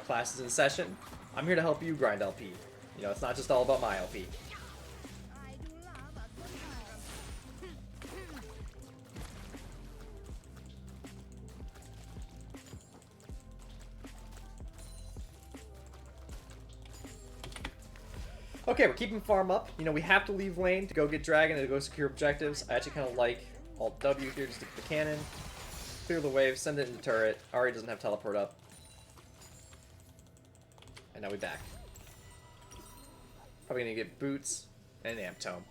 Speaker 1: Class is in session. I'm here to help you grind LP. You know, it's not just all about my LP.
Speaker 3: I do love a good time.
Speaker 1: Okay, we're keeping farm up. You know, we have to leave lane to go get Dragon and to go secure objectives. I actually kind of like Alt W here just to get the cannon. Clear the wave, send it in the turret. Ari doesn't have teleport up. And now we back. Probably gonna get boots and an amp tome.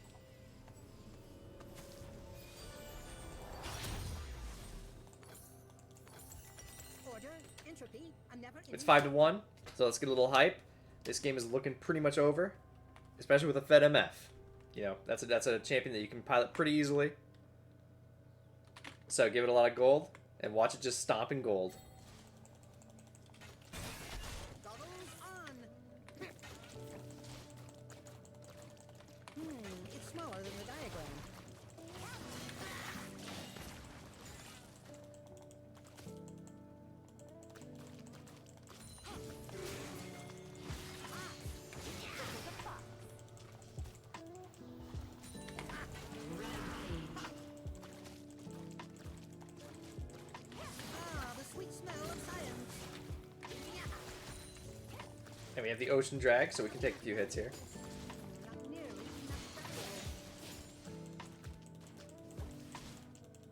Speaker 3: Order, entropy, I'm never
Speaker 1: It's 5 to 1, so let's get a little hype. This game is looking pretty much over, especially with a Fed MF. You know, that's a champion that you can pilot pretty easily. So give it a lot of gold and watch it just stomp in gold.
Speaker 3: Goggles on. It's smaller than the diagram. Ah, the sweet smell of science.
Speaker 1: And we have the Ocean Drag, so we can take a few hits here.
Speaker 3: Not nearly enough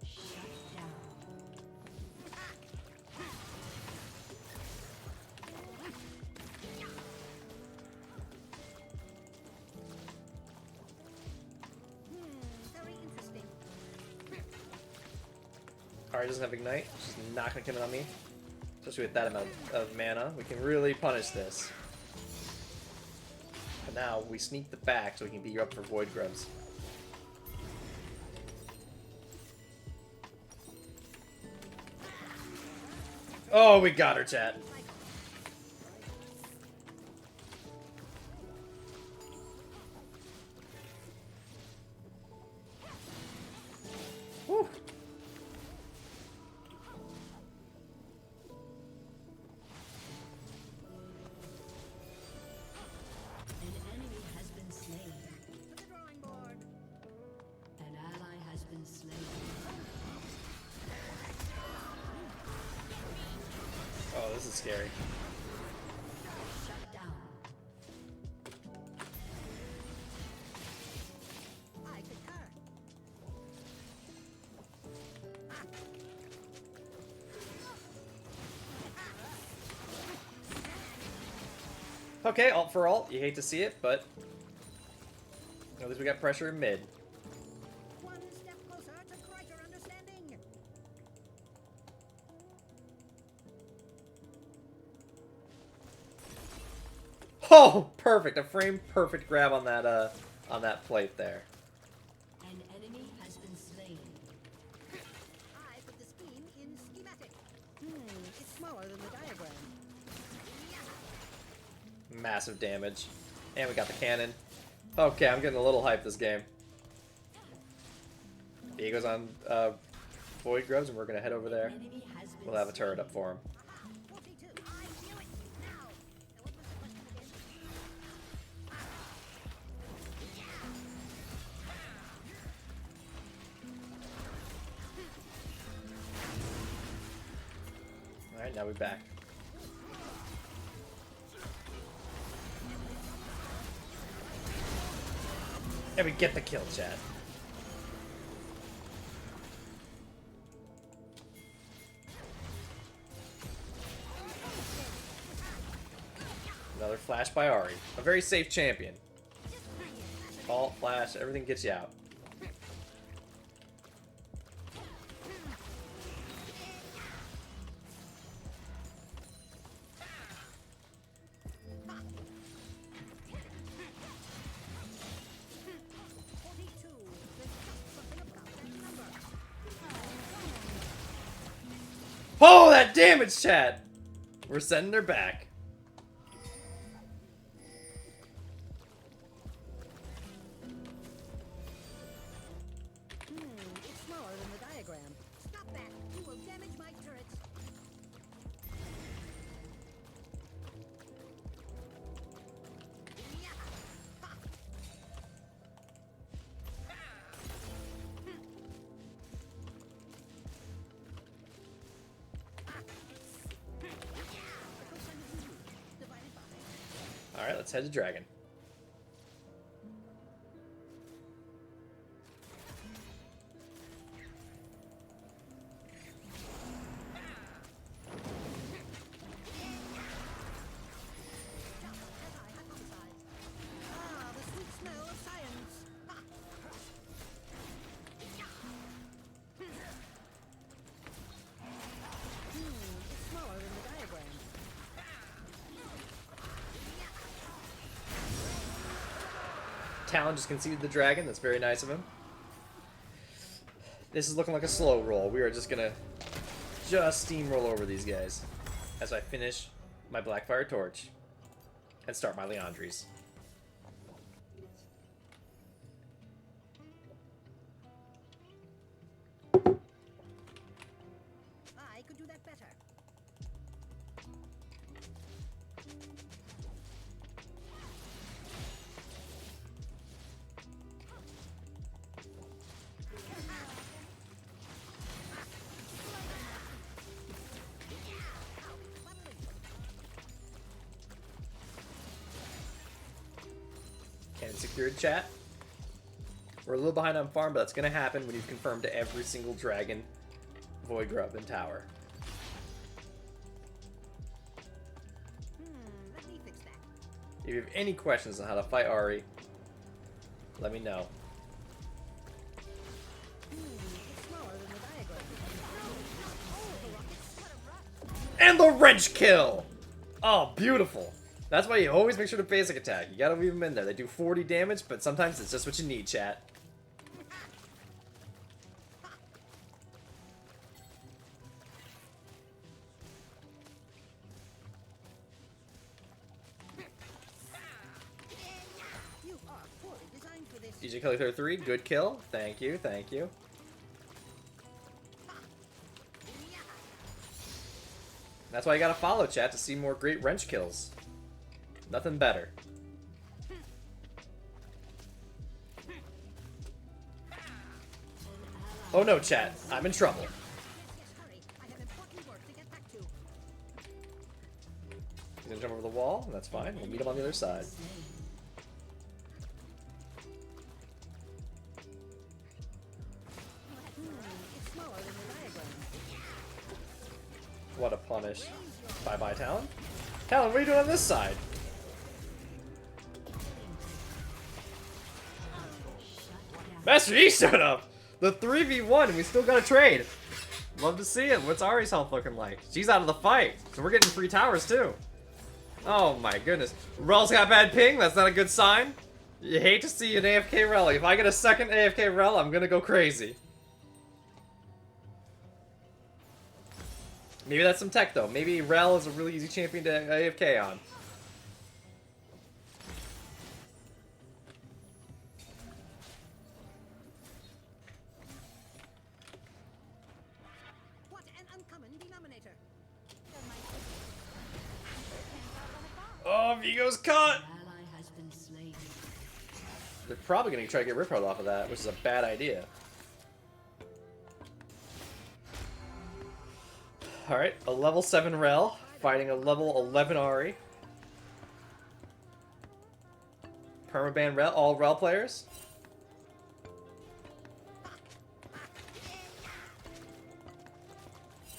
Speaker 4: Shut down.
Speaker 3: Very interesting.
Speaker 1: Ari doesn't have Ignite. She's not going to come in on me. Especially with that amount of mana. We can really punish this. But now we sneak the back so we can beat you up for Void Grubs. Oh, we got her, chat. Woo.
Speaker 4: An enemy has been slain.
Speaker 3: To the drawing board.
Speaker 4: An ally has been slain.
Speaker 1: Oh, this is scary.
Speaker 4: Shut down.
Speaker 3: I concur.
Speaker 1: Okay, alt for alt. You hate to see it, but at least we got pressure in mid.
Speaker 3: One step closer to greater understanding.
Speaker 1: Oh, perfect! A frame perfect grab on that plate there.
Speaker 4: An enemy has been slain.
Speaker 3: I put the scheme in schematic. It's smaller than the diagram.
Speaker 1: Massive damage, and we got the cannon. Okay, I'm getting a little hyped this game. Diego's on Void Grubs, and we're gonna head over there.
Speaker 4: Enemy has been
Speaker 1: We'll have a turret up for him.
Speaker 3: 42. I knew it. Now. What was the question again?
Speaker 1: All right, now we're back. And we get the kill, chat. Another flash by Ari. A very safe champion. Alt, flash, everything gets you out. Oh, that damage, chat! We're sending her back.
Speaker 3: It's smaller than the diagram. Stop that. You will damage my turrets.
Speaker 1: Alright, let's head to Dragon.
Speaker 3: The sweet smell of science. It's smaller than the diagram.
Speaker 1: Talon just conceded the dragon. That's very nice of him. This is looking like a slow roll. We are just gonna steamroll over these guys as I finish my Blackfire Torch and start my Leandries.
Speaker 3: I could do that better.
Speaker 1: Cannon secured, chat. We're a little behind on farm, but that's gonna happen when you've confirmed every single dragon, Void Grub, and Tower.
Speaker 3: Let me fix that.
Speaker 1: If you have any questions on how to fight Ari, let me know.
Speaker 3: It's smaller than the diagram.
Speaker 1: And the wrench kill! Oh, beautiful. That's why you always make sure to basic attack. You gotta leave them in there. They do 40 damage, but sometimes it's just what you need, chat.
Speaker 3: You are poorly designed for this.
Speaker 1: DJ Kelly 33, good kill. Thank you, thank you. That's why you gotta follow, chat, to see more great wrench kills. Nothing better. Oh no, chat. I'm in trouble.
Speaker 3: Yes, hurry. I have important work to get back to.
Speaker 1: He's gonna jump over the wall. That's fine. We'll meet him on the other side.
Speaker 3: It's smaller than the diagram.
Speaker 1: What a punish. Bye-bye, Talon. Talon, what are you doing on this side? Master Yi showed up! The 3v1, and we still got a trade. Love to see it. What's Ari's health looking like? She's out of the fight, so we're getting free towers too. Oh my goodness. Rel's got bad ping, that's not a good sign. You hate to see an AFK Rel. If I get a second AFK Rel, I'm gonna go crazy. Maybe that's some tech though. Maybe Rel is a really easy champion to AFK on.
Speaker 3: What an uncommon denominator.
Speaker 1: Oh, Vigo's caught!
Speaker 4: Ally has been slain.
Speaker 1: They're probably gonna try to get Ripard off of that, which is a bad idea. Alright, a level 7 Rel fighting a level 11 Ari. Permaban Rel, all Rel players.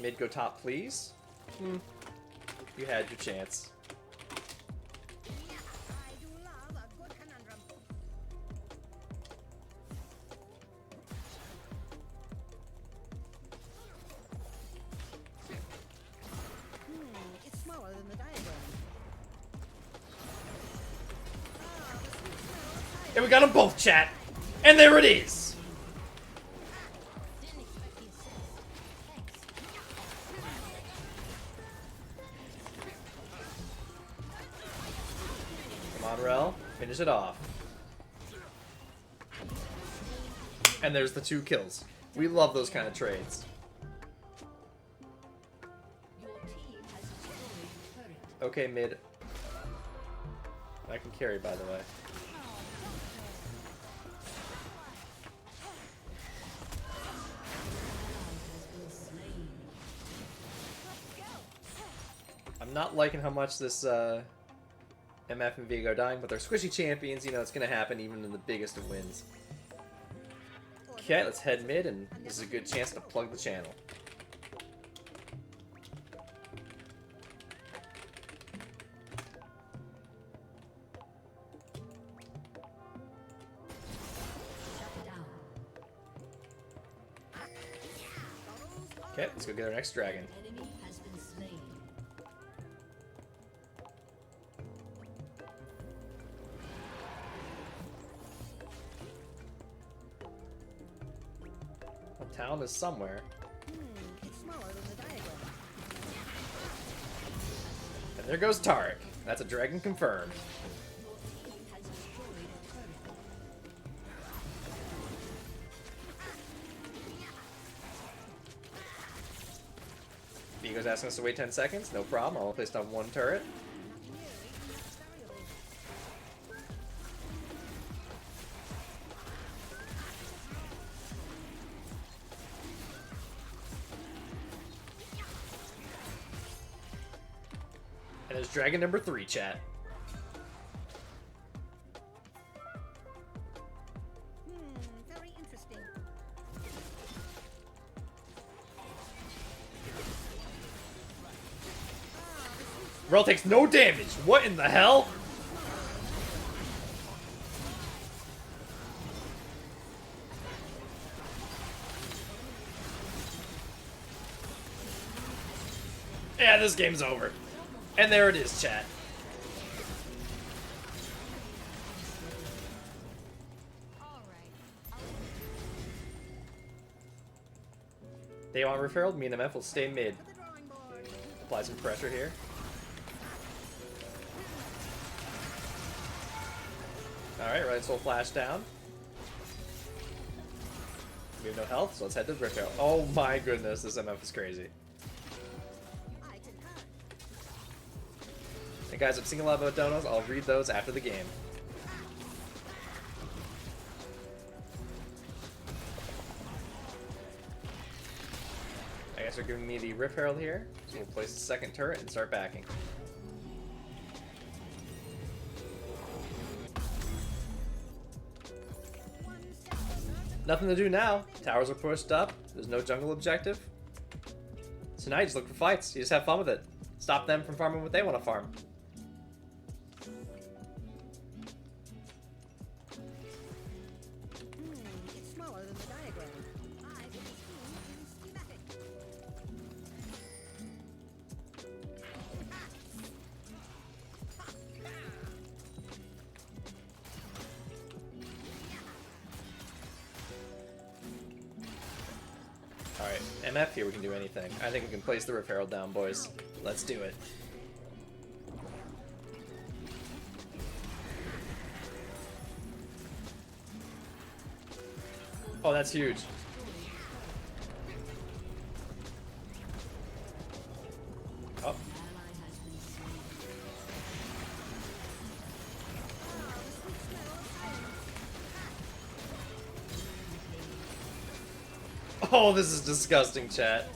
Speaker 1: Mid go top, please. You had your chance.
Speaker 3: I do love a good conundrum. It's smaller than the diagram. Ah, the sweet smell of cider.
Speaker 1: And we got them both, chat. And there it is.
Speaker 4: Didn't expect the assist. Thanks.
Speaker 1: Come on, Rel. Finish it off. And there's the 2 kills. We love those kind of trades.
Speaker 4: Your team has destroyed the turret.
Speaker 1: Okay, mid. I can carry, by the way.
Speaker 4: Has been slain.
Speaker 1: I'm not liking how much this MF and Vigo are dying, but they're squishy champions. You know, it's going to happen even in the biggest of wins. Okay, let's head mid, and this is a good chance to plug the channel.
Speaker 4: Shut down.
Speaker 1: Okay, let's go get our next dragon.
Speaker 4: Enemy has been slain.
Speaker 1: A town is somewhere.
Speaker 3: It's smaller than the diagram.
Speaker 1: And there goes Tarek. That's a dragon confirmed.
Speaker 4: Your team has destroyed a turret.
Speaker 1: Vigo's asking us to wait 10 seconds. No problem. I'll place down 1 turret. And there's dragon number 3, chat.
Speaker 3: Very interesting.
Speaker 1: Rel takes no damage. What in the hell? Yeah, this game's over. And there it is, chat. They want referral. Me and MF will stay mid.
Speaker 3: The drawing board.
Speaker 1: Apply some pressure here. Alright, right soul flash down. We have no health, so let's head to Rico. Oh my goodness, this MF is crazy.
Speaker 3: I concur.
Speaker 1: And guys, I'm seeing a lot about donos. I'll read those after the game. I guess they're giving me the Rift Herald here, so we'll place the second turret and start backing. Nothing to do now. Towers are pushed up. There's no jungle objective. So now you just look for fights. You just have fun with it. Stop them from farming what they want to farm.
Speaker 3: It's
Speaker 1: MF here, we can do anything. I think we can place the Rift Herald down, boys. Let's do it. Oh, that's huge. Oh. Oh, this is disgusting, chat.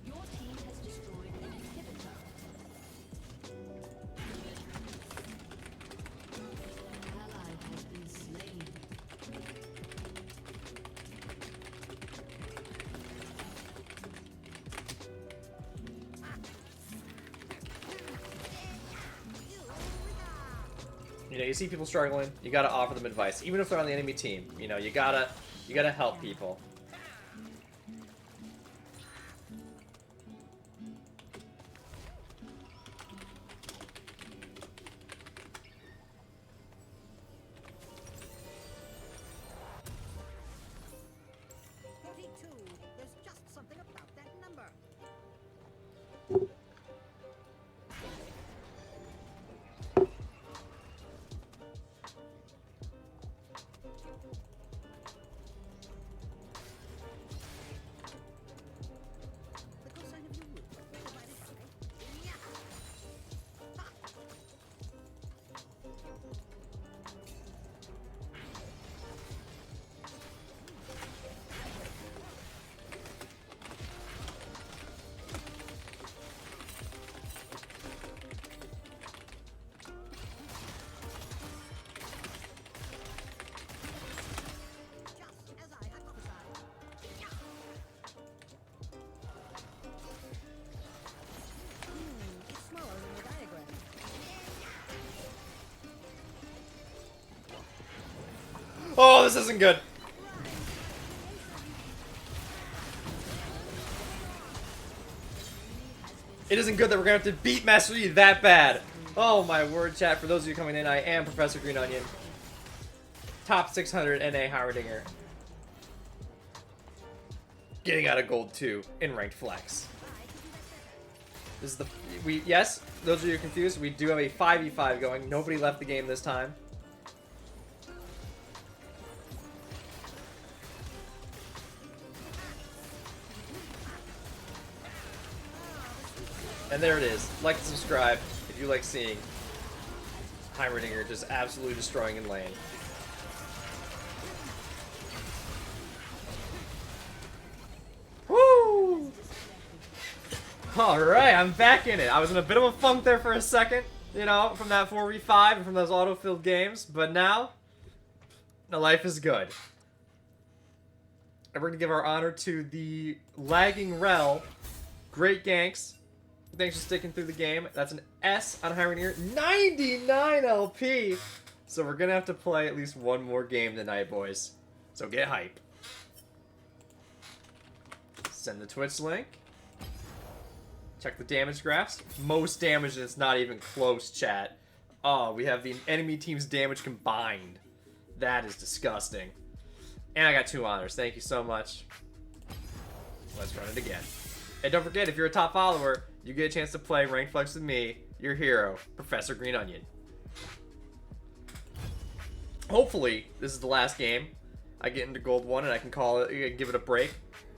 Speaker 4: Your team has destroyed an inhibitor. An ally has been slain.
Speaker 1: You know, you see people struggling, you gotta offer them advice, even if they're on the enemy team. You know, you gotta help people.
Speaker 3: There's just something about that number. The cosine of your root divided by... Yeah. Just as I hypothesized. Yeah. It's smaller than the diagram.
Speaker 1: Oh, this isn't good. It isn't good that we're gonna have to beat Master Yi that bad. Oh my word, chat. For those of you coming in, I am Professor Greenonion. Top 600 NA Heimerdinger. Getting out of gold 2 in ranked flex. This is the yes, those of you confused, we do have a 5v5 going. Nobody left the game this time. And there it is. Like and subscribe if you like seeing Heimerdinger just absolutely destroying in lane. Woo! Alright, I'm back in it. I was in a bit of a funk there for a second, you know, from that 4v5 and from those auto-filled games, but now, the life is good. And we're going to give our honor to the lagging Rel. Great ganks. Thanks for sticking through the game. That's an S on Heimerdinger. 99 LP! So we're going to have to play at least one more game tonight, boys. So get hype. Send the Twitch link. Check the damage graphs. Most damage, and it's not even close, chat. Oh, we have the enemy team's damage combined. That is disgusting. And I got 2 honors. Thank you so much. Let's run it again. And don't forget, if you're a top follower, you get a chance to play Ranked Flex with me, your hero, Professor Greenonion. Hopefully, this is the last game. I get into Gold 1 and I can call it, give it a break.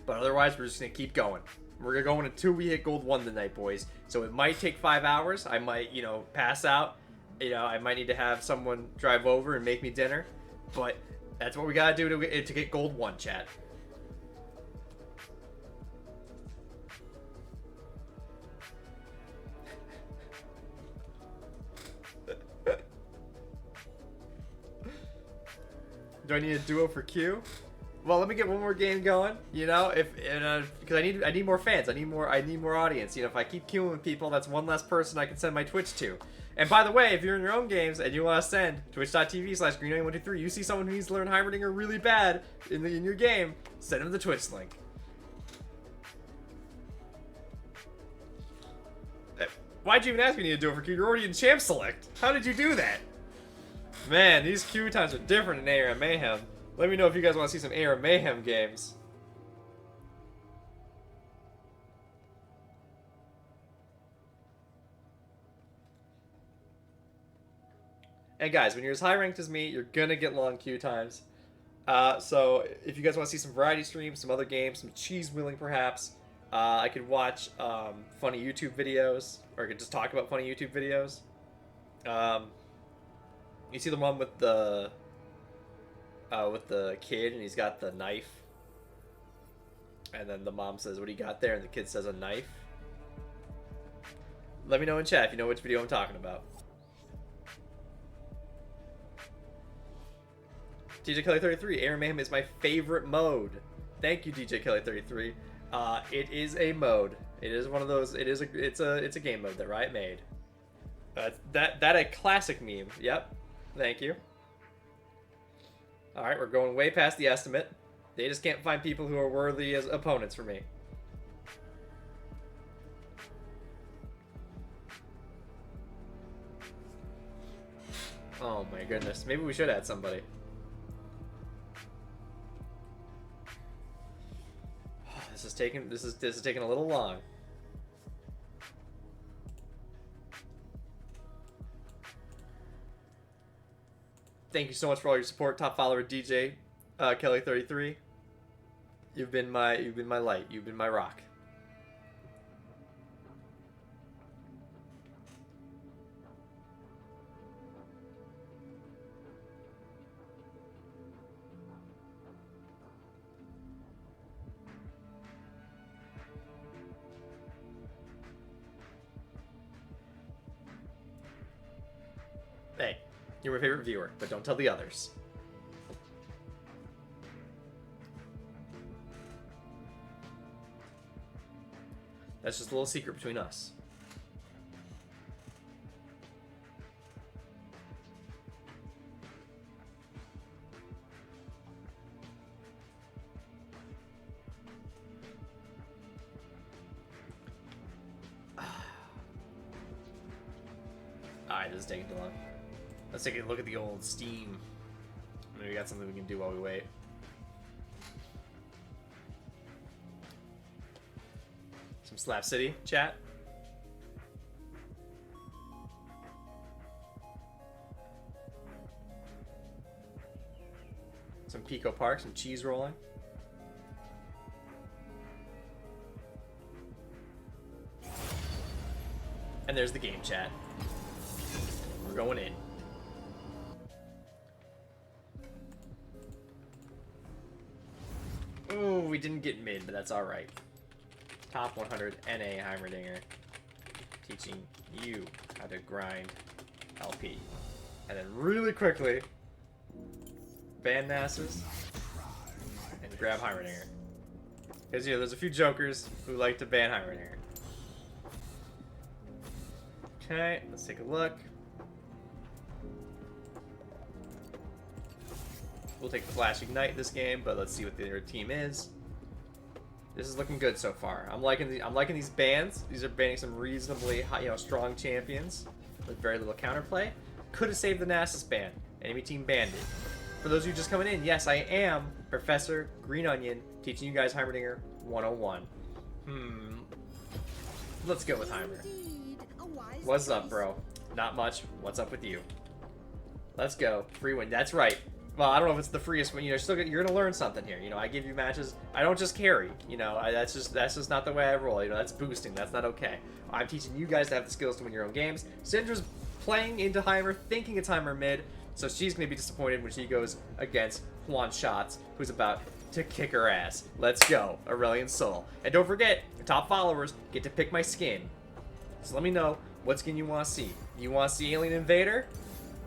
Speaker 1: But otherwise, we're just going to keep going. We're going to go in until we hit Gold 1 tonight, boys. So it might take 5 hours. I might, you know, pass out. You know, I might need to have someone drive over and make me dinner. But that's what we got to do to get Gold 1, chat. Do I need a duo for Q? Well, let me get one more game going. You know, because I need more fans. I need more audience. You know, if I keep queuing with people, that's one less person I can send my Twitch to. And by the way, if you're in your own games and you want to send twitch.tv/Greenonion123, you see someone who needs to learn Heimerdinger really bad in your game, send them the Twitch link. Why'd you even ask me to do it for Q? You're already in Champ Select. How did you do that? Man, these Q times are different in ARAM Mayhem. Let me know if you guys want to see some ARAM Mayhem games. And guys, when you're as high ranked as me, you're gonna get long queue times. So if you guys want to see some variety streams, some other games, some cheese wheeling perhaps, I could watch funny YouTube videos, or I could just talk about funny YouTube videos. You see the one with the kid, and he's got the knife, and then the mom says, "What do you got there?" and the kid says, "A knife." Let me know in chat if you know which video I'm talking about. DJ Kelly 33, ARAM Mayhem is my favorite mode. Thank you, DJ Kelly 33. It is a mode. It is one of those. It's a game mode that Riot made. That a classic meme. Yep. Thank you. All right, we're going way past the estimate. They just can't find people who are worthy as opponents for me. Oh my goodness. Maybe we should add somebody. This is taking a little long. Thank you so much for all your support, top follower DJ Kelly 33. You've been my light. You've been my rock. Hey, you're my favorite viewer, but don't tell the others. That's just a little secret between us. Alright, this is taking too long. Let's take a look at the old Steam. Maybe we got something we can do while we wait. Some Slap City chat. Some Pico Park, some cheese rolling. And there's the game chat. We're going in. Ooh, we didn't get mid, but that's alright. Top 100 NA Heimerdinger. Teaching you how to grind LP. And then really quickly, ban Nasus and grab Heimerdinger. Because, you know, there's a few jokers who like to ban Heimerdinger. Okay, let's take a look. We'll take the Flash Ignite this game, but let's see what their team is. This is looking good so far. I'm liking these bans. These are banning some reasonably high, you know, strong champions with very little counterplay. Could have saved the Nasus ban. Enemy team banned it. For those of you just coming in, yes, I am Professor Greenonion, teaching you guys Heimerdinger 101. Let's go with Heimer. What's up, bro? Not much. What's up with you? Let's go. Free win. That's right. Well, I don't know if it's the freest one. You know, you're gonna learn something here. You know, I give you matches. I don't just carry. You know, that's just not the way I roll. You know, that's boosting. That's not okay. I'm teaching you guys to have the skills to win your own games. Syndra's playing into Heimer, thinking it's Heimer mid, so she's gonna be disappointed when she goes against Juan Shots, who's about to kick her ass. Let's go, Aurelian Soul. And don't forget, top followers get to pick my skin. So let me know what skin you want to see. You want to see Alien Invader,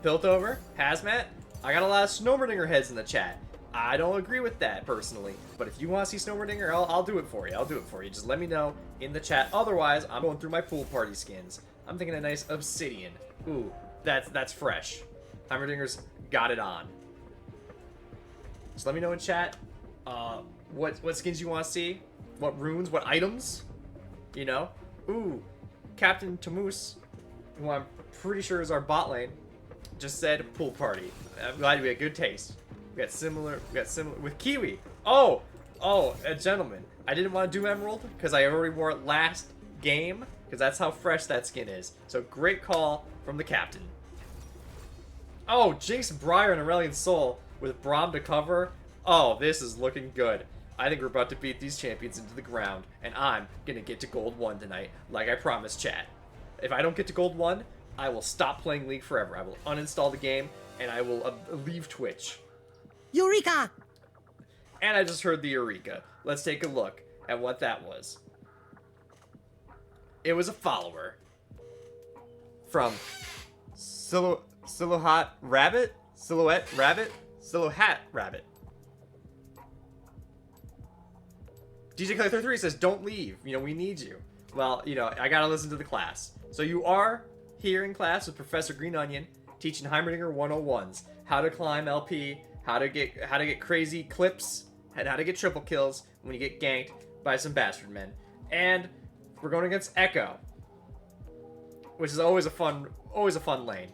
Speaker 1: Piltover, Hazmat? I got a lot of Snowmerdinger heads in the chat. I don't agree with that, personally. But if you want to see Snowmerdinger, I'll do it for you. I'll do it for you. Just let me know in the chat. Otherwise, I'm going through my pool party skins. I'm thinking a nice Obsidian. Ooh, that's fresh. Heimerdinger's got it on. Just let me know in chat what skins you want to see. What runes, what items. You know? Ooh, Captain Tamus, who I'm pretty sure is our bot lane, just said pool party. I'm glad we had good taste. We got similar with Kiwi. Oh, gentlemen, I didn't want to do Emerald because I already wore it last game because that's how fresh that skin is. So great call from the captain. Oh, Jinx, Briar, and Aurelion Sol with Braum to cover. Oh, this is looking good. I think we're about to beat these champions into the ground, and I'm gonna get to Gold 1 tonight, like I promised, chat. If I don't get to Gold 1, I will stop playing League forever. I will uninstall the game, and I will leave Twitch.
Speaker 3: Eureka!
Speaker 1: And I just heard the Eureka. Let's take a look at what that was. It was a follower from Silhouette Rabbit? Silhouette Rabbit? Silhouette Rabbit. DJ Clay 33 says, don't leave. You know, we need you. Well, you know, I gotta listen to the class. So you are here in class with Professor Greenonion teaching Heimerdinger 101s. How to climb LP, how to get crazy clips, and how to get triple kills when you get ganked by some bastard men. And we're going against Echo, which is always a fun lane.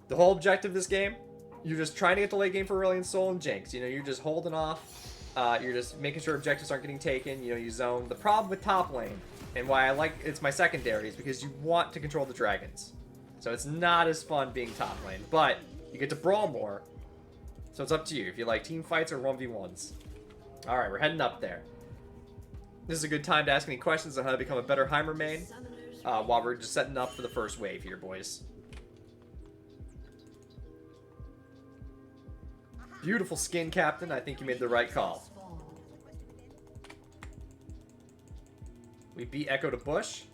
Speaker 1: The whole objective of this game, you're just trying to get the late game for Aurelion Sol and Jinx. You know, you're just holding off. You're just making sure objectives aren't getting taken. You know, you zone. The problem with top lane, and why I like it's my secondary, is because you want to control the dragons. So it's not as fun being top lane, but you get to brawl more. So it's up to you if you like team fights or 1v1s. All right, we're heading up there. This is a good time to ask any questions on how to become a better Heimer main while we're just setting up for the first wave here, boys. Beautiful skin, Captain. I think you made the right call. We beat Echo to Bush.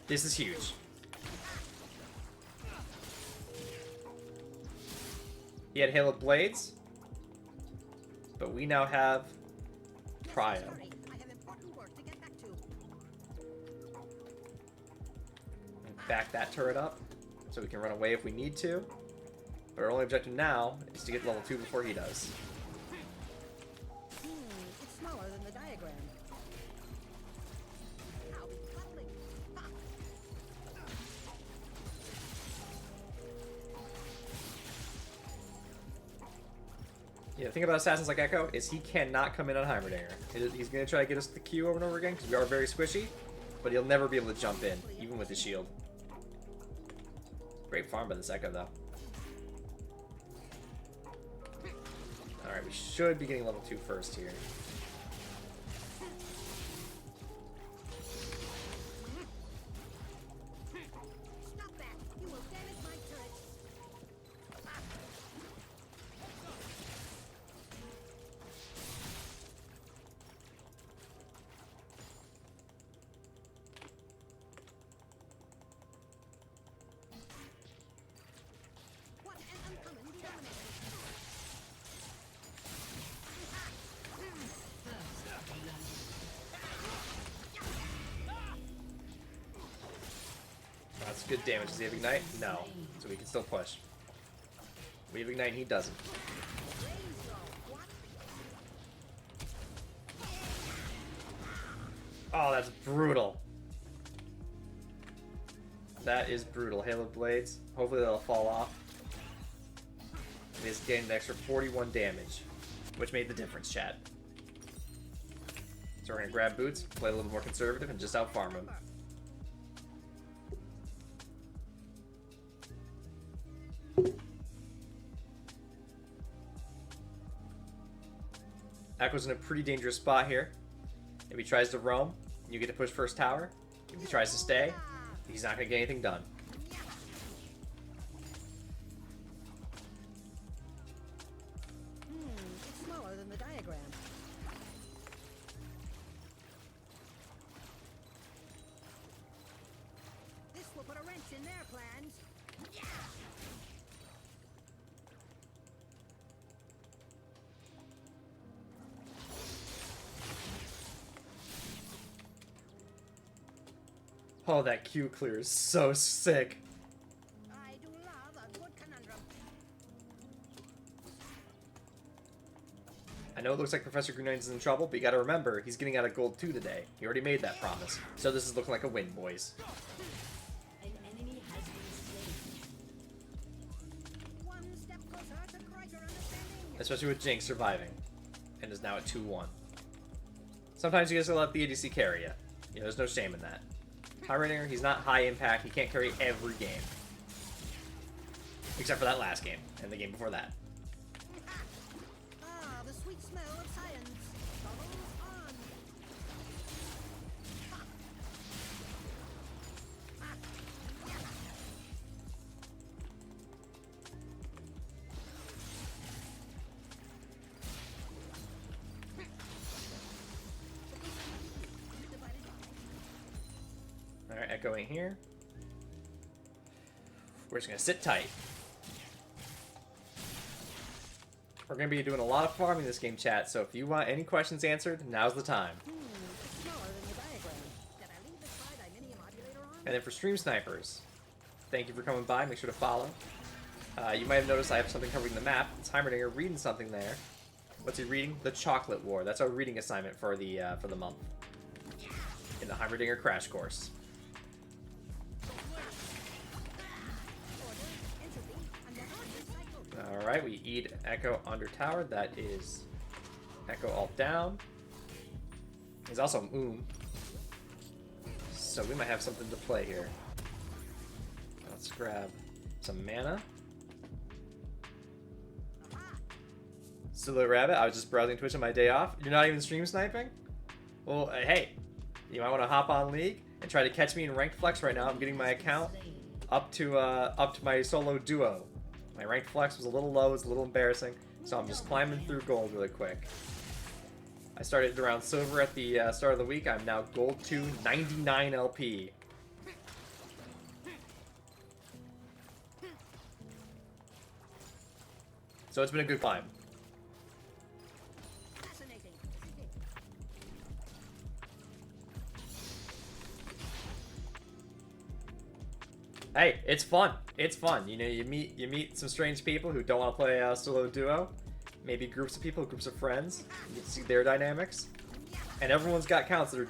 Speaker 1: This is huge. He had Halo Blades, but we now have Prio. Back that turret up so we can run away if we need to. But our only objective now is to get level 2 before he does.
Speaker 3: It's smaller than the diagram.
Speaker 1: Yeah, the thing about assassins like Echo is he cannot come in on Heimerdinger. He's going to try to get us the Q over and over again because we are very squishy, but he'll never be able to jump in, even with his shield. Great farm by this Echo, though. Alright, we should be getting level 2 first here.
Speaker 3: Stop that! You will damage my turret. What an uncommon domination!
Speaker 1: That's good damage. Does he have Ignite? No. So we can still push. We have Ignite and he doesn't. Oh, that's brutal. That is brutal. Halo Blades. Hopefully they'll fall off. And he's getting an extra 41 damage, which made the difference, chat. So we're gonna grab boots, play a little more conservative, and just out farm him. Echo's in a pretty dangerous spot here. If he tries to roam, you get to push first tower. If he tries to stay, he's not going to get anything done.
Speaker 3: It's smaller than the diagram. This will put a wrench in their plans.
Speaker 1: Oh, that Q clear is so sick.
Speaker 3: I do love a good conundrum.
Speaker 1: I know it looks like Professor Greenonion's in trouble, but you gotta remember, he's getting out of gold 2 today. He already made that promise. So this is looking like a win, boys.
Speaker 4: An enemy has been slain.
Speaker 3: One step closer to greater understanding.
Speaker 1: Especially with Jinx surviving. And is now at 2-1. Sometimes you just gotta let the ADC carry you. You know, there's no shame in that. Heimerdinger, he's not high impact. He can't carry every game. Except for that last game, and the game before that.
Speaker 3: Ah, the sweet smell of science. Bubbles on.
Speaker 1: Alright, echoing here. We're just gonna sit tight. We're gonna be doing a lot of farming this game, chat, so if you want any questions answered, now's the time.
Speaker 3: Smaller than the diagram. Did I leave the slide mini modulator on?
Speaker 1: And then for stream snipers, thank you for coming by. Make sure to follow. You might have noticed I have something covering the map. It's Heimerdinger reading something there. What's he reading? The Chocolate War. That's our reading assignment for the month in the Heimerdinger crash course. Alright, we eat Echo under tower. That is Echo all down. He's also so we might have something to play here. Let's grab some mana. Silly Rabbit, I was just browsing Twitch on my day off. You're not even stream sniping? Well, hey, you might want to hop on League and try to catch me in ranked flex right now. I'm getting my account up to my solo duo. My ranked flex was a little low, it's a little embarrassing, so I'm just climbing through gold really quick. I started around silver at the start of the week. I'm now gold 2, 99 LP. So it's been a good climb.
Speaker 3: Fascinating.
Speaker 1: Hey, it's fun. It's fun. You know, you meet some strange people who don't want to play solo duo. Maybe groups of people, groups of friends. You get to see their dynamics. And everyone's got counts that are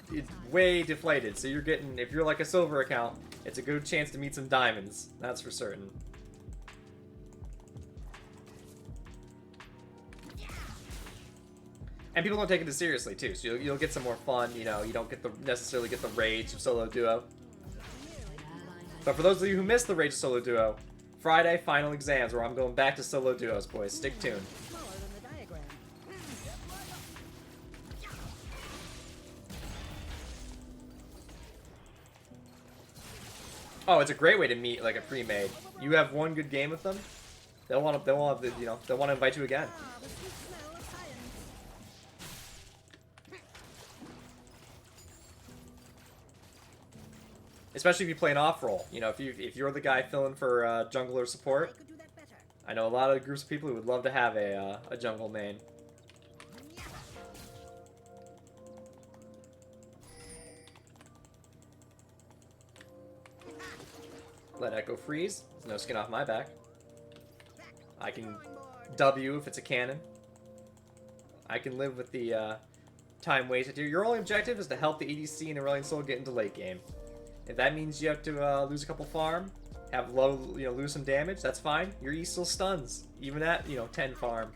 Speaker 1: way deflated. So you're getting, if you're like a silver account, it's a good chance to meet some diamonds. That's for certain. And people don't take it as seriously too. So you'll get some more fun. You know, you don't get necessarily get the rage of solo duo. But for those of you who missed the Rage Solo Duo, Friday, final exams, where I'm going back to solo duos, boys. Stick tuned.
Speaker 3: Smaller than the diagram.
Speaker 1: Oh, it's a great way to meet like a pre-made. You have one good game with them, they'll want to invite you again.
Speaker 3: Ah, the sweet smell of science.
Speaker 1: Especially if you play an off-roll. You know, if you're the guy filling for jungler
Speaker 3: I
Speaker 1: support.
Speaker 3: could do that better.
Speaker 1: I know a lot of groups of people who would love to have a jungle main. Let Echo freeze. There's no skin off my back. I can W if it's a cannon. I can live with the time wasted here. Your only objective is to help the ADC and Aurelion Soul get into late game. If that means you have to lose a couple farm, have low, lose some damage, that's fine. Your E still stuns, even at 10 farm.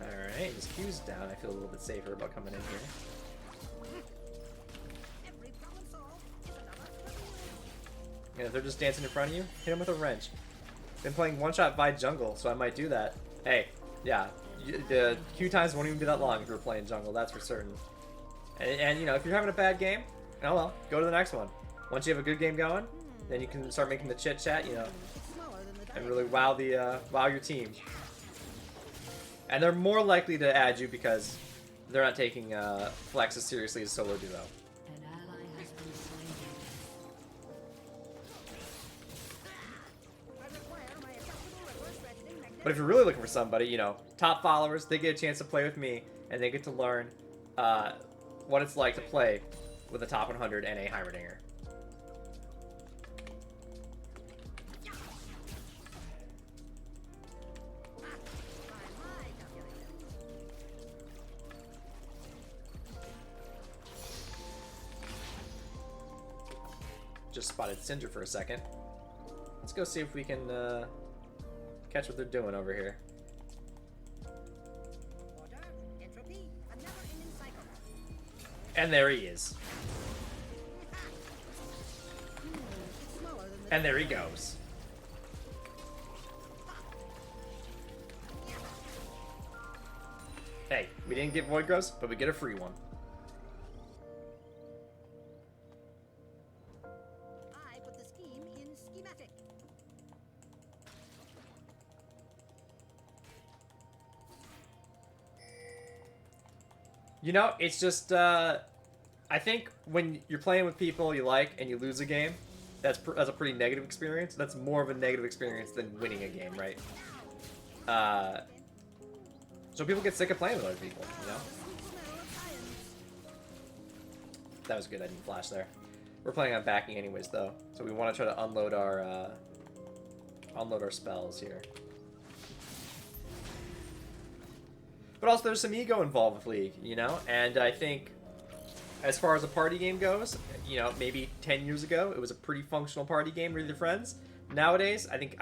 Speaker 1: Alright, his Q's down. I feel a little bit safer about coming in here.
Speaker 3: Every problem solved is another.
Speaker 1: And if they're just dancing in front of you, hit them with a wrench. Been playing one-shot Vi jungle, so I might do that. Hey, yeah, the Q times won't even be that long if you're playing jungle, that's for certain. And if you're having a bad game, oh well, go to the next one. Once you have a good game going, then you can start making the chit-chat,
Speaker 3: Smaller than the
Speaker 1: and really wow your team. And they're more likely to add you because they're not taking Flex as seriously as solo duo.
Speaker 4: An ally has been slain.
Speaker 3: I require my acceptable reverse ratcheting magnetic.
Speaker 1: But if you're really looking for somebody, top followers, they get a chance to play with me, and they get to learn what it's like to play with a top 100 and a Heimerdinger. Just spotted Cinder for a second. Let's go see if we can catch what they're doing over here.
Speaker 3: Order, entropy, a never-ending cycle.
Speaker 1: And there he is.
Speaker 3: It's smaller than the
Speaker 1: And there he goes. Hey, we didn't get Void Growths, but we get a free one.
Speaker 3: I put the scheme in schematic.
Speaker 1: You know, it's just, I think when you're playing with people you like and you lose a game, that's a pretty negative experience. That's more of a negative experience than winning a game, right? So people get sick of playing with other people, you know?
Speaker 3: Smell of science.
Speaker 1: That was good, I didn't flash there. We're planning on backing anyways, though. So we want to try to unload our spells here. But also there's some ego involved with League, you know? And I think as far as a party game goes, you know, maybe 10 years ago, it was a pretty functional party game with your friends. Nowadays, I think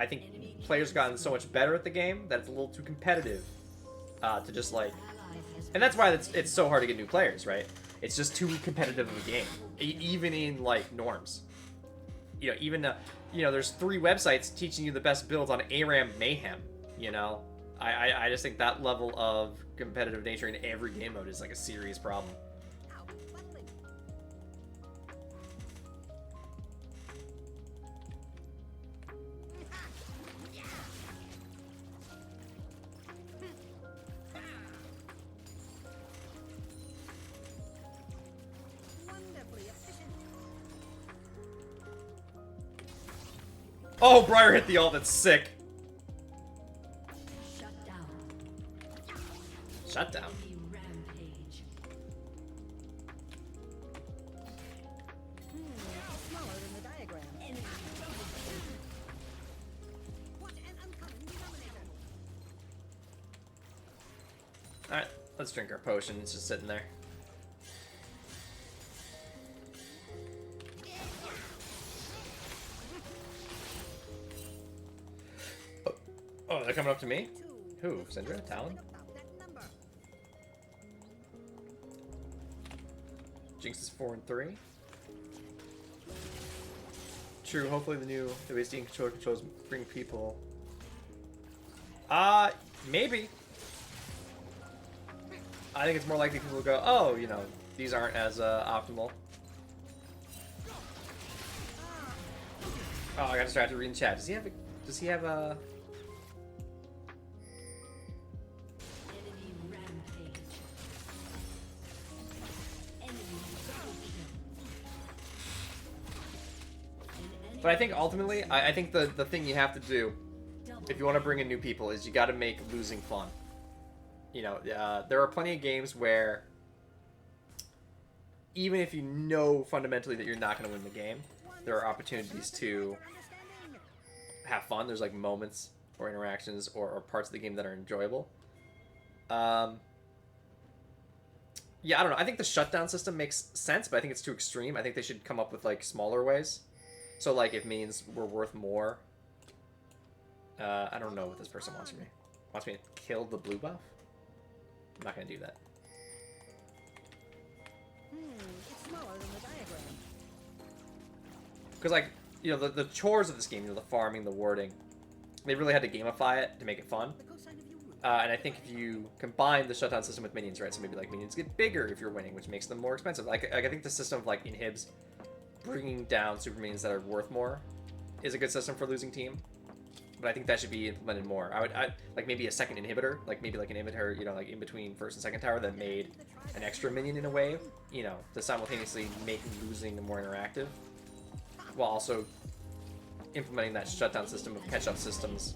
Speaker 1: players have gotten so much better at the game that it's a little too competitive to just like... And that's why it's so hard to get new players, right? It's just too competitive of a game, even in like norms. You know, even you know, there's 3 websites teaching you the best builds on ARAM Mayhem. You know, I just think that level of competitive nature in every game mode is like a serious problem.
Speaker 3: Ow, buckling. Wonderfully efficient.
Speaker 1: Oh, Briar hit the ult. That's sick.
Speaker 4: Shut down.
Speaker 1: Shut down.
Speaker 4: Enemy rampage.
Speaker 3: Smaller than the diagram.
Speaker 4: Enemy double kill.
Speaker 3: What an uncommon denominator.
Speaker 1: All right, let's drink our potion. It's just sitting there. Oh, they're coming up to me? Who? Syndra? Talon?
Speaker 3: About that number.
Speaker 1: Jinx is 4 and 3. True, hopefully the new WSD controls bring people. Maybe. I think it's more likely people will go, oh, you know, these aren't as optimal. Oh, I got distracted reading chat. Does he have a
Speaker 4: Enemy rampage. Enemy double kill. An enemy
Speaker 1: But I think ultimately, I think the thing you have to do
Speaker 4: double
Speaker 1: if you want to bring in new people is you got to make losing fun. You know, there are plenty of games where even if you know fundamentally that you're not going to win the game, there are opportunities to have fun. There's like moments or interactions or parts of the game that are enjoyable. Yeah, I don't know. I think the shutdown system makes sense, but I think it's too extreme. I think they should come up with like smaller ways. So like it means we're worth more. I don't know what this person wants from me. Wants me to kill the blue buff? I'm not gonna do that.
Speaker 3: It's smaller than the diagram.
Speaker 1: Because like, you know, the chores of this game, you know, the farming, the warding, they really had to gamify it to make it fun.
Speaker 3: The cosine of your root.
Speaker 1: And I think if you combine the shutdown system with minions, right, so maybe like minions get bigger if you're winning, which makes them more expensive. Like I think the system of like inhibs, bringing down super minions that are worth more, is a good system for a losing team. But I think that should be implemented more. I like maybe a second inhibitor, like maybe like an inhibitor, you know, like in between first and second tower that made an extra minion in a wave, you know, to simultaneously make losing more interactive, while also implementing that shutdown system of catch-up systems.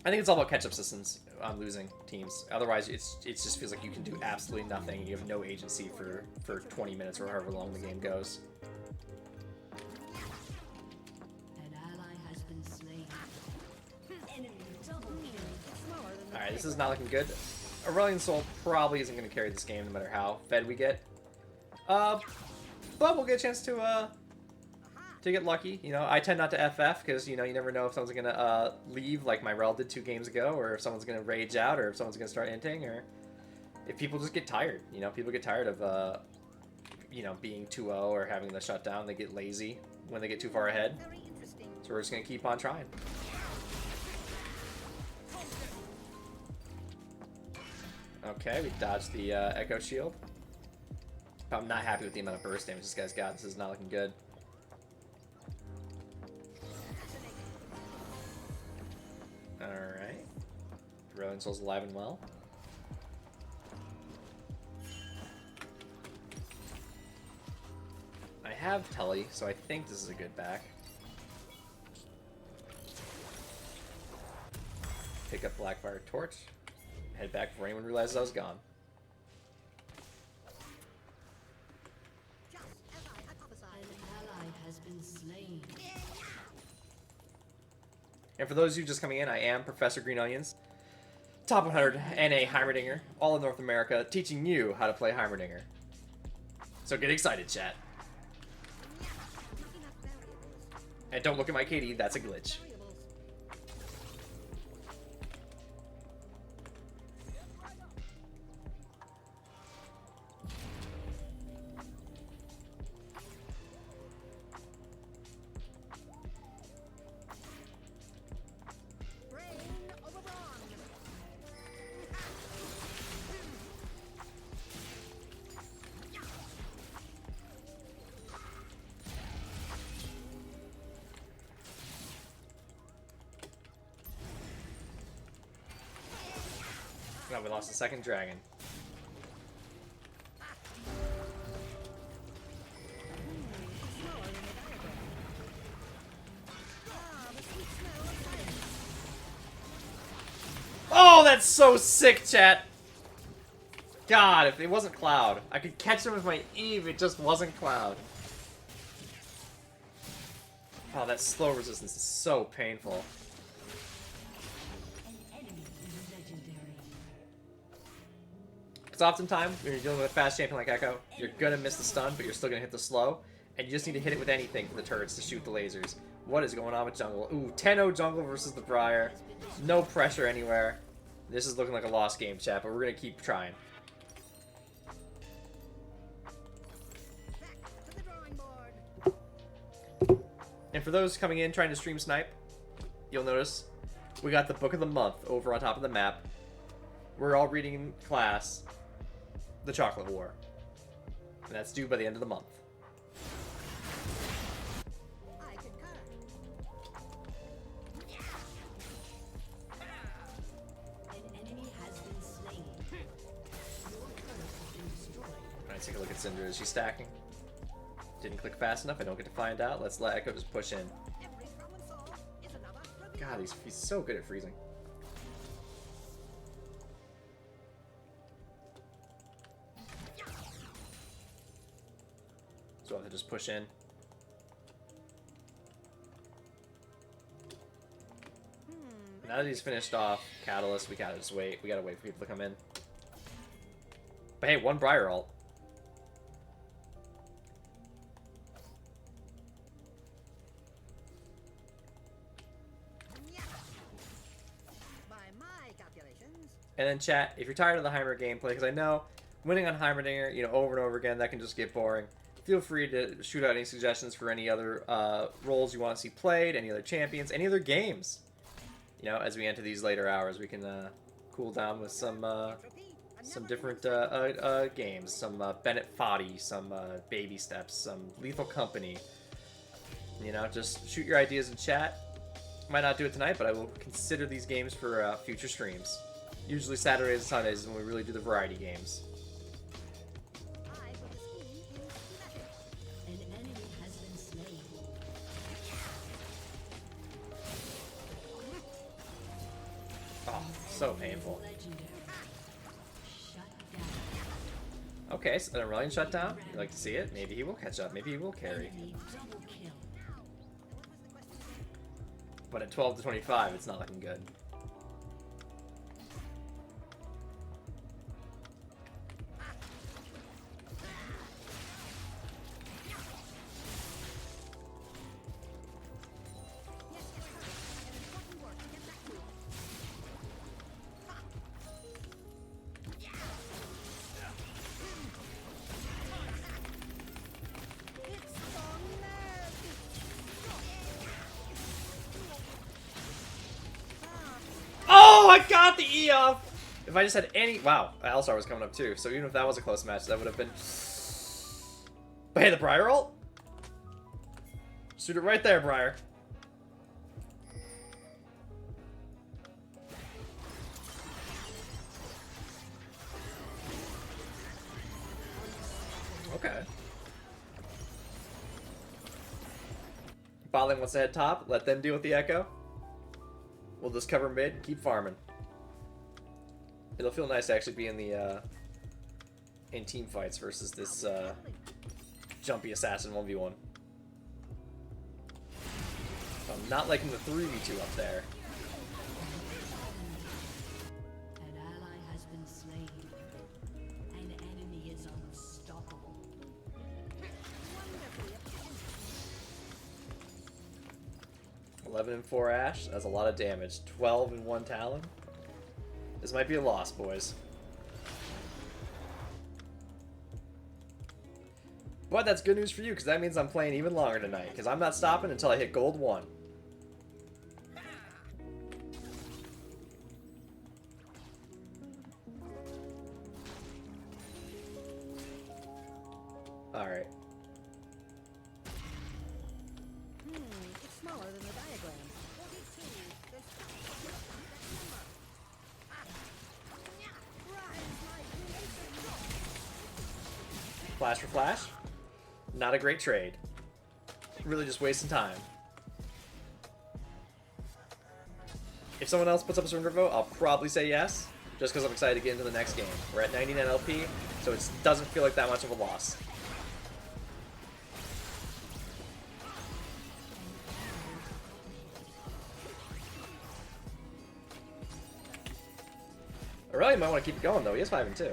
Speaker 1: I think it's all about catch-up systems on losing teams. Otherwise, it just feels like you can do absolutely nothing. You have no agency for 20 minutes or however long the game goes.
Speaker 4: An ally has been slain. Enemy double kill.
Speaker 1: Alright, this is not looking good. Aurelion Sol probably isn't going to carry this game no matter how fed we get. But we'll get a chance to get lucky. You know, I tend not to FF because, you know, you never know if someone's going to leave like my rel did 2 games ago, or if someone's going to rage out, or if someone's going to start inting, or if people just get tired. You know, people get tired of, you know, being 2-0 or having the shutdown. They get lazy when they get too far ahead.
Speaker 3: Very interesting.
Speaker 1: So we're just going to keep on trying. Okay, we dodged the Echo Shield. I'm not happy with the amount of burst damage this guy's got. This is not looking good. Alright. Aurelion Sol's alive and well. I have Telly, so I think this is a good back. Pick up Blackfire Torch. Head back before anyone realizes I was gone.
Speaker 3: Just as I hypothesized.
Speaker 4: An ally has been slain.
Speaker 1: And for those of you just coming in, I am Professor Greenonions, top 100 NA Heimerdinger, all of North America, teaching you how to play Heimerdinger. So get excited, chat.
Speaker 3: Looking at variables.
Speaker 1: And don't look at my KD, that's a glitch.
Speaker 3: Variables. Brain over brawn.
Speaker 1: No, we lost the second dragon. Oh, that's so sick, chat! God, if it wasn't Cloud. I could catch him with my Eve, it just wasn't Cloud. Oh, that slow resistance is so painful.
Speaker 4: An enemy is legendary.
Speaker 1: Because oftentimes, when you're dealing with a fast champion like Echo, you're gonna miss the stun, but you're still gonna hit the slow, and you just need to hit it with anything for the turrets to shoot the lasers. What is going on with jungle? Ooh, 10-0 jungle versus the Briar. No pressure anywhere. This is looking like a lost game, chat, but we're gonna keep trying.
Speaker 3: Back to the drawing board.
Speaker 1: And for those coming in trying to stream snipe, you'll notice we got the book of the month over on top of the map. We're all reading in class The Chocolate War. And that's due by the end of the month.
Speaker 3: I concur.
Speaker 4: An enemy has been slain. Your turret has been destroyed.
Speaker 1: Alright, take a look at Cinder. Is she stacking? Didn't click fast enough. I don't get to find out. Let's let Echo just push in.
Speaker 3: Every problem solved is another review.
Speaker 1: God, he's so good at freezing. So I'll have to just push in. Now that he's finished off Catalyst, we gotta just wait. We gotta wait for people to come in. But hey, one Briar ult.
Speaker 3: By my calculations,
Speaker 1: And then chat, if you're tired of the Heimer gameplay, because I know winning on Heimerdinger, you know, over and over again, that can just get boring. Feel free to shoot out any suggestions for any other roles you want to see played, any other champions, any other games. You know, as we enter these later hours, we can cool down with some different games. Some Bennett Foddy, some Baby Steps, some Lethal Company. You know, just shoot your ideas in chat. Might not do it tonight, but I will consider these games for future streams. Usually Saturdays and Sundays is when we really do the variety games.
Speaker 3: I put the scheme into action.
Speaker 4: An enemy has been slain.
Speaker 1: Oh, so So painful.
Speaker 4: Legendary. Shut down.
Speaker 1: Okay, so an Aurelion shutdown. You like to see it? Maybe he will catch up. Maybe he will carry.
Speaker 4: Enemy double kill.
Speaker 1: But at 12 to 25, it's not looking good. Oh, I got the E off! If I just had any... Wow, Alistar was coming up too, so even if that was a close match, that would have been... But hey, the Briar ult? Shoot it right there, Briar. Okay. Bot lane wants to head top, let them deal with the Echo. We'll just cover mid and keep farming. It'll feel nice to actually be in the in team fights versus this jumpy assassin 1v1. I'm not liking the 3v2 up there.
Speaker 4: An ally has been slain. An enemy is unstoppable.
Speaker 1: 11 and 4 Ashe, that's a lot of damage. 12 and 1 Talon. This might be a loss, boys. But that's good news for you, because that means I'm playing even longer tonight, because I'm not stopping until I hit gold 1. Alright.
Speaker 3: It's smaller than the diagram.
Speaker 1: Flash for flash. Not a great trade. Really just wasting time. If someone else puts up a surrender vote, I'll probably say yes, just because I'm excited to get into the next game. We're at 99 LP, so it doesn't feel like that much of a loss. Aurelion might want to keep it going, though. He is 5 and 2.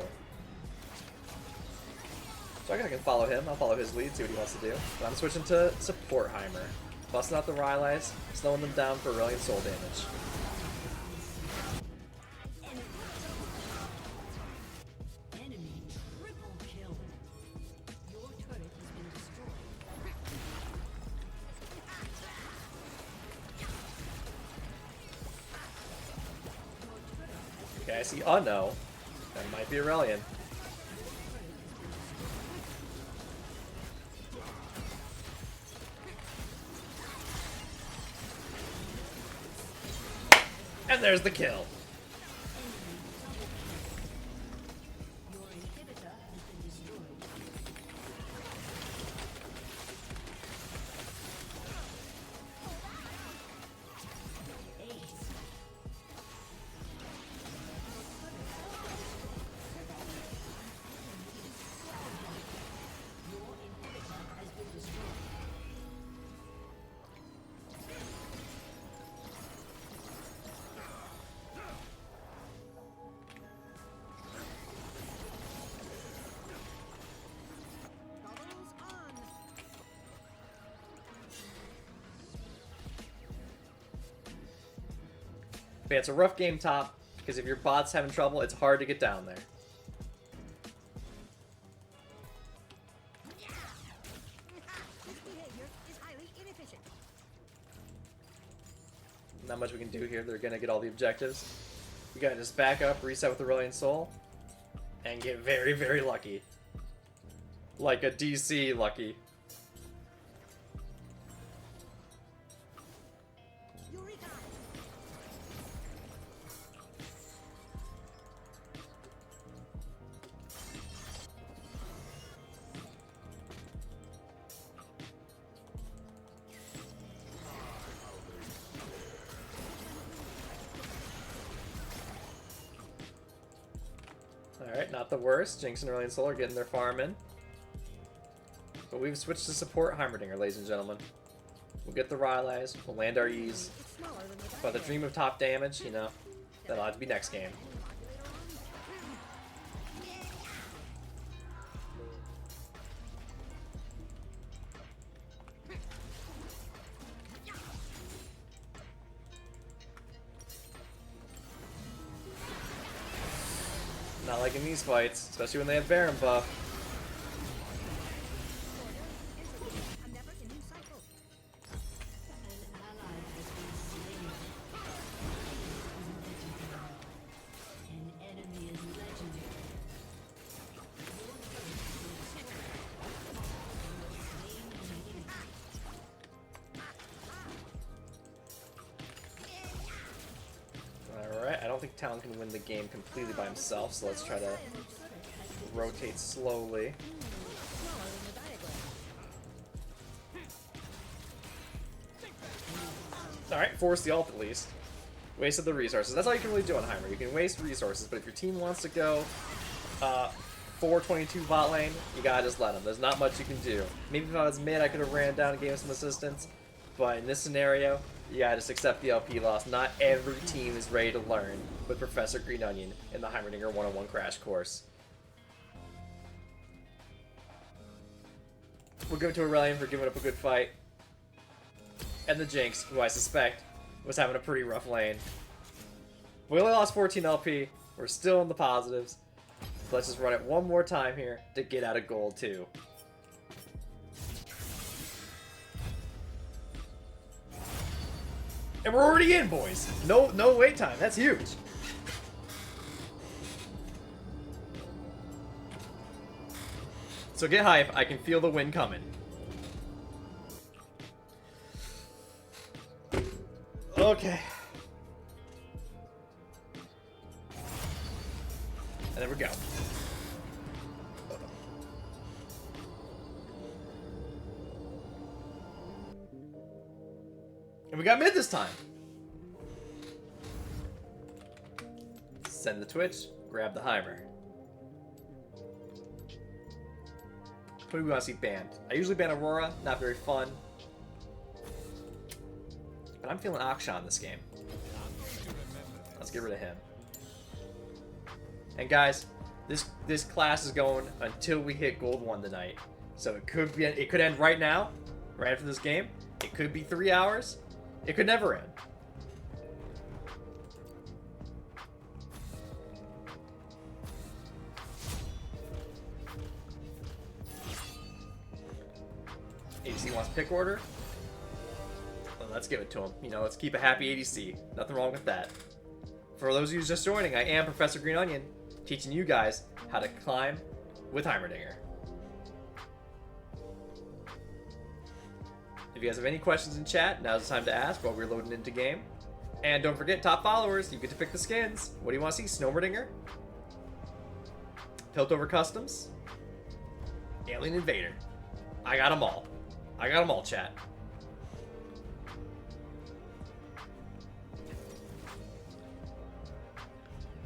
Speaker 1: So I guess I can follow him. I'll follow his lead, see what he wants to do. But I'm switching to support Heimer. Busting out the Rylai's, slowing them down for Aurelion soul damage.
Speaker 4: Enemy triple kill. Your turret has been destroyed.
Speaker 1: Okay, I see. Oh no. That might be Aurelion. And there's the kill.
Speaker 4: Your inhibitor has been destroyed. Ace. Your inhibitor has been destroyed.
Speaker 3: Bubbles on.
Speaker 1: But yeah, it's a rough game top, because if your bot's having trouble, it's hard to get down there.
Speaker 3: This behavior is highly inefficient.
Speaker 1: Not much we can do here. They're gonna get all the objectives. We gotta just back up, reset with Aurelion Soul, and get very, very lucky. Like a DC lucky.
Speaker 3: Eureka!
Speaker 1: Alright, not the worst. Jinx and Aurelion Sol are getting their farm in. But we've switched to support Heimerdinger, ladies and gentlemen. We'll get the Rylai's, we'll land our E's.
Speaker 3: It's smaller than the
Speaker 1: But the dream of top damage, you know, that'll have to be next game. Not like in these fights, especially when they have Baron buff.
Speaker 3: I'm never in new cycle.
Speaker 4: An ally has been slain. An enemy is legendary.
Speaker 1: Alright, I don't think Talon can win the game completely by himself, so let's try to rotate slowly.
Speaker 3: Smaller than the diagram.
Speaker 1: Alright, force the ult at least. Wasted the resources. That's all you can really do on Heimer. You can waste resources, but if your team wants to go 422 bot lane, you gotta just let them. There's not much you can do. Maybe if I was mid, I could have ran down and gave him some assistance, but in this scenario, you gotta just accept the LP loss. Not every team is ready to learn with Professor Greenonion in the Heimerdinger 101 crash course. We'll give it to Aurelion for giving up a good fight. And the Jinx, who I suspect was having a pretty rough lane. We only lost 14 LP. We're still in the positives. So let's just run it one more time here to get out of gold too. And we're already in, boys. No wait time. That's huge. So get hype. I can feel the win coming. Okay. And there we go. And we got mid this time. Send the Twitch, grab the Heimer. Who do we want to see banned? I usually ban Aurora, not very fun. But I'm feeling Akshan this game. Let's get rid of him. And guys, this class is going until we hit gold 1 tonight. So it could end right now, right after this game. It could be 3 hours. It could never end. ADC wants pick order. Well, let's give it to him. You know, let's keep a happy ADC. Nothing wrong with that. For those of you just joining, I am Professor Greenonion, teaching you guys how to climb with Heimerdinger. If you guys have any questions in chat, now's the time to ask while we're loading into game. And don't forget, top followers, you get to pick the skins. What do you want to see? Snowmerdinger? Piltover Customs? Alien Invader? I got them all. I got them all, chat.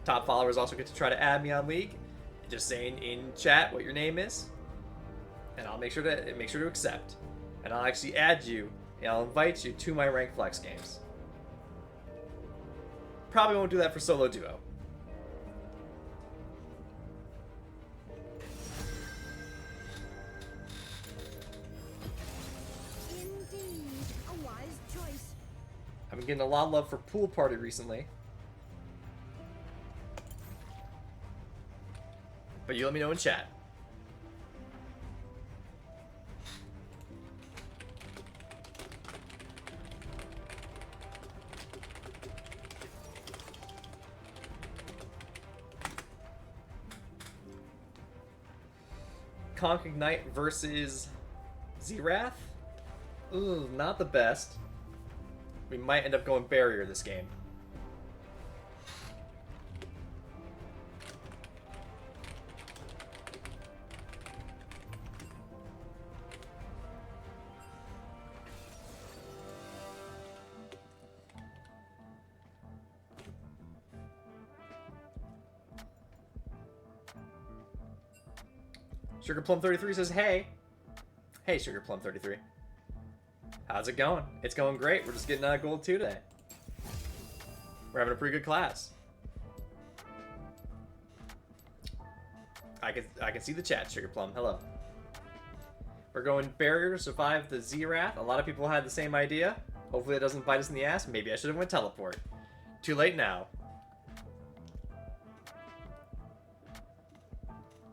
Speaker 1: Top followers also get to try to add me on League. Just saying in chat what your name is, and I'll make sure to accept. And I'll actually add you, and I'll invite you to my Rank Flex games. Probably won't do that for solo duo.
Speaker 3: Indeed, a wise choice.
Speaker 1: I've been getting a lot of love for Pool Party recently. But you let me know in chat. Conk Ignite versus Zerath? Ooh, not the best. We might end up going Barrier this game. Sugar Plum 33 says, hey. Hey, Sugar Plum 33. How's it going? It's going great. We're just getting out of gold 2 today. We're having a pretty good class. I can see the chat, Sugar Plum. Hello. We're going barrier to survive the Z-Wrath. A lot of people had the same idea. Hopefully it doesn't bite us in the ass. Maybe I should have went teleport. Too late now.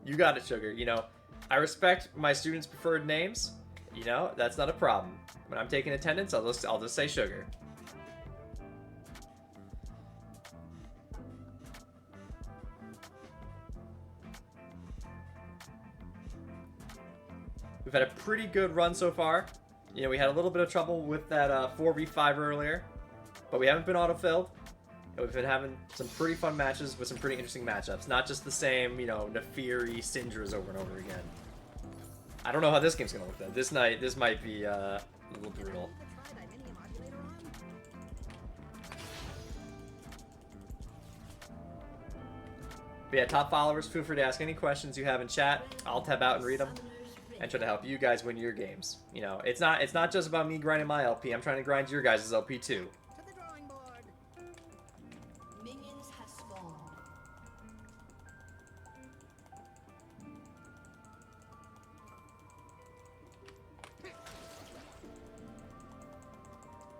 Speaker 1: You got it, Sugar. You know, I respect my students' preferred names. You know, that's not a problem. When I'm taking attendance, I'll just say Sugar. We've had a pretty good run so far. You know, we had a little bit of trouble with that 4v5 earlier, but we haven't been auto-filled. And we've been having some pretty fun matches with some pretty interesting matchups. Not just the same, you know, Nefiri Syndras over and over again. I don't know how this game's gonna look though. This might be a little brutal. But yeah, top followers, feel free to ask any questions you have in chat. I'll tab out and read them and try to help you guys win your games. You know, it's not just about me grinding my LP. I'm trying to grind your guys' LP too.
Speaker 3: To the drawing board.
Speaker 4: Minions have spawned.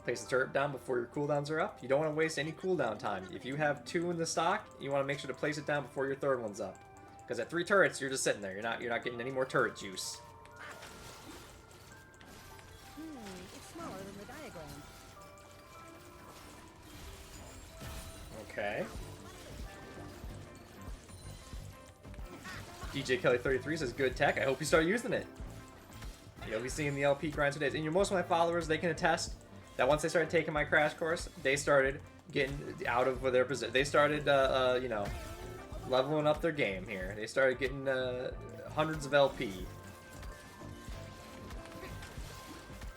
Speaker 1: Place the turret down before your cooldowns are up. You don't want to waste any cooldown time. If you have 2 in the stock, you want to make sure to place it down before your 3rd one's up. Because at 3 turrets, you're just sitting there. You're not getting any more turret juice.
Speaker 3: It's smaller than the diagram.
Speaker 1: Okay. DJ Kelly 33 says good tech. I hope you start using it. You'll be seeing the LP grind today. And you know, most of my followers, they can attest that once they started taking my crash course, they started getting out of their position. They started, you know, leveling up their game here. They started getting hundreds of LP.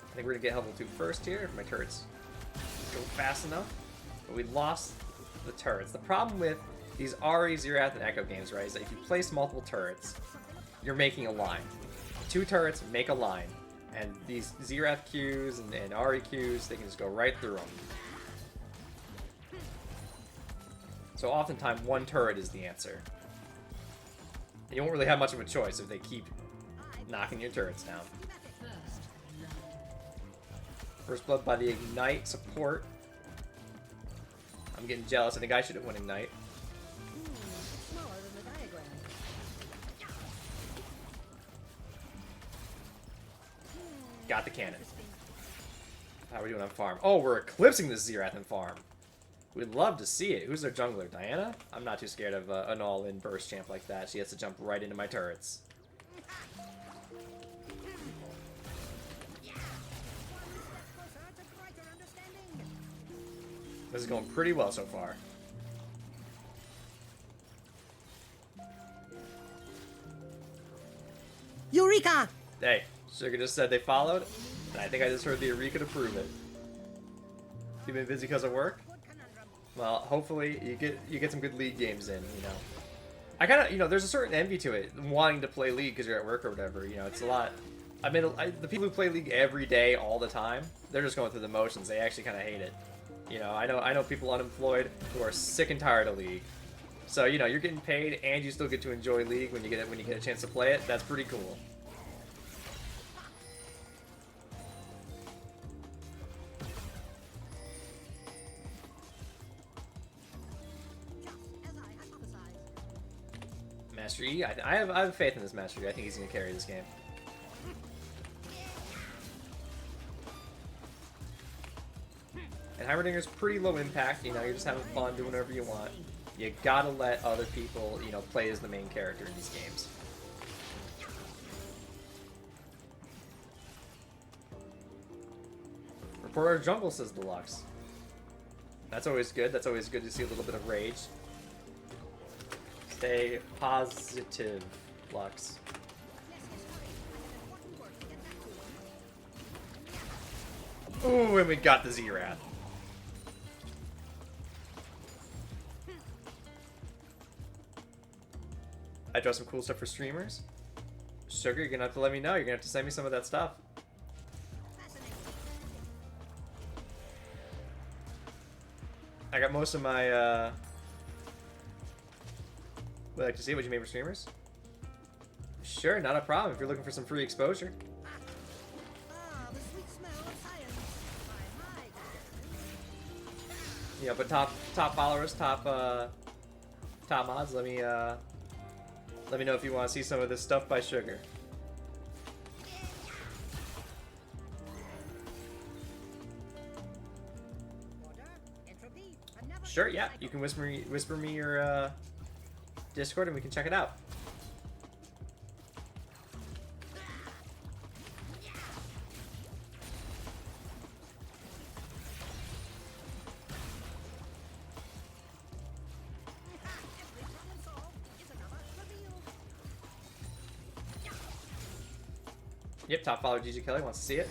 Speaker 1: I think we're gonna get level 2 first here if my turrets go fast enough. But we lost the turrets. The problem with these RE, Zerath, and Echo games, right, is that if you place multiple turrets, you're making a line. 2 turrets make a line. And these Zerath Qs and RE Qs, they can just go right through them. So oftentimes, 1 turret is the answer. And you won't really have much of a choice if they keep knocking your turrets down. First blood by the Ignite support. I'm getting jealous. I think I should have won Ignite.
Speaker 3: It's smaller than the diagram.
Speaker 1: Got the cannon. How are we doing on farm? Oh, we're eclipsing this Zerath in farm. We'd love to see it. Who's their jungler? Diana? I'm not too scared of an all-in burst champ like that. She has to jump right into my turrets. This is going pretty well so far.
Speaker 3: Eureka!
Speaker 1: Hey, Sugar just said they followed, and I think I just heard the Eureka to prove it. You've been busy because of work? Well, hopefully you get some good League games in, you know. I kind of, you know, there's a certain envy to it, wanting to play League because you're at work or whatever, you know, it's a lot. I mean, the people who play League every day, all the time, they're just going through the motions. They actually kind of hate it. You know, I know people unemployed who are sick and tired of League. So, you know, you're getting paid and you still get to enjoy League when you get a chance to play it. That's pretty cool. Master E, I have faith in this Master E. I think he's gonna carry this game. And Heimerdinger's pretty low impact, you know, you're just having fun, doing whatever you want. You gotta let other people, you know, play as the main character in these games. Reporter Jungle says Deluxe. That's always good. That's always good to see a little bit of rage. Stay positive, Lux. Ooh, and we got the Zerath. I draw some cool stuff for streamers. Sugar, you're gonna have to let me know. You're gonna have to send me some of that stuff.
Speaker 3: Fascinating.
Speaker 1: I got most of my, would you like to see what you made for streamers? Sure, not a problem if you're looking for some free exposure.
Speaker 3: Ah, the sweet smell of science. My.
Speaker 1: Yeah, but top followers, top mods, let me know if you want to see some of this stuff by Sugar.
Speaker 3: Order, entropy, another
Speaker 1: Sure, yeah,
Speaker 3: cycle.
Speaker 1: you can whisper me your Discord and we can check it out.
Speaker 3: Every problem solved is another revealed.
Speaker 1: Yep, top follower DJ Kelly wants to see it.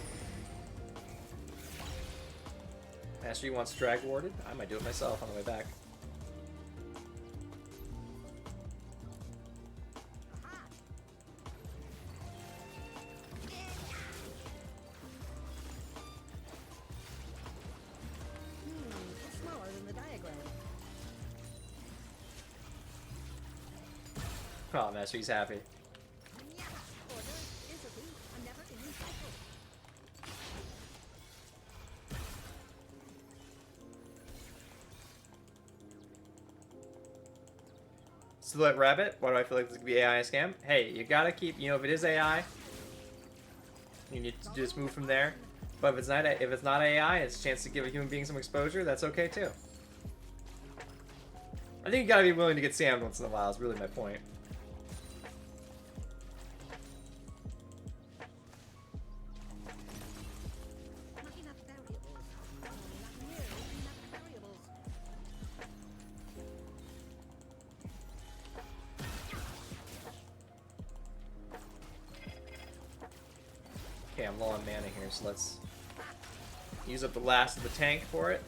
Speaker 1: Mastery wants drag warded. I might do it myself on the way back.
Speaker 3: Aha. It's smaller than the diagram.
Speaker 1: Oh, Mastery's happy.
Speaker 3: Yeah. Order, entropy, a never-ending cycle.
Speaker 1: Silhouette Rabbit, why do I feel like this could be AI scam? Hey, you gotta keep, if it is AI, you need to just move from there. But if it's not AI, it's a chance to give a human being some exposure, that's okay too. I think you gotta be willing to get scammed once in a while, is really my point.
Speaker 3: Not enough variables. Not nearly enough variables.
Speaker 1: Okay, I'm low on mana here, so let's use up the last of the tank for it.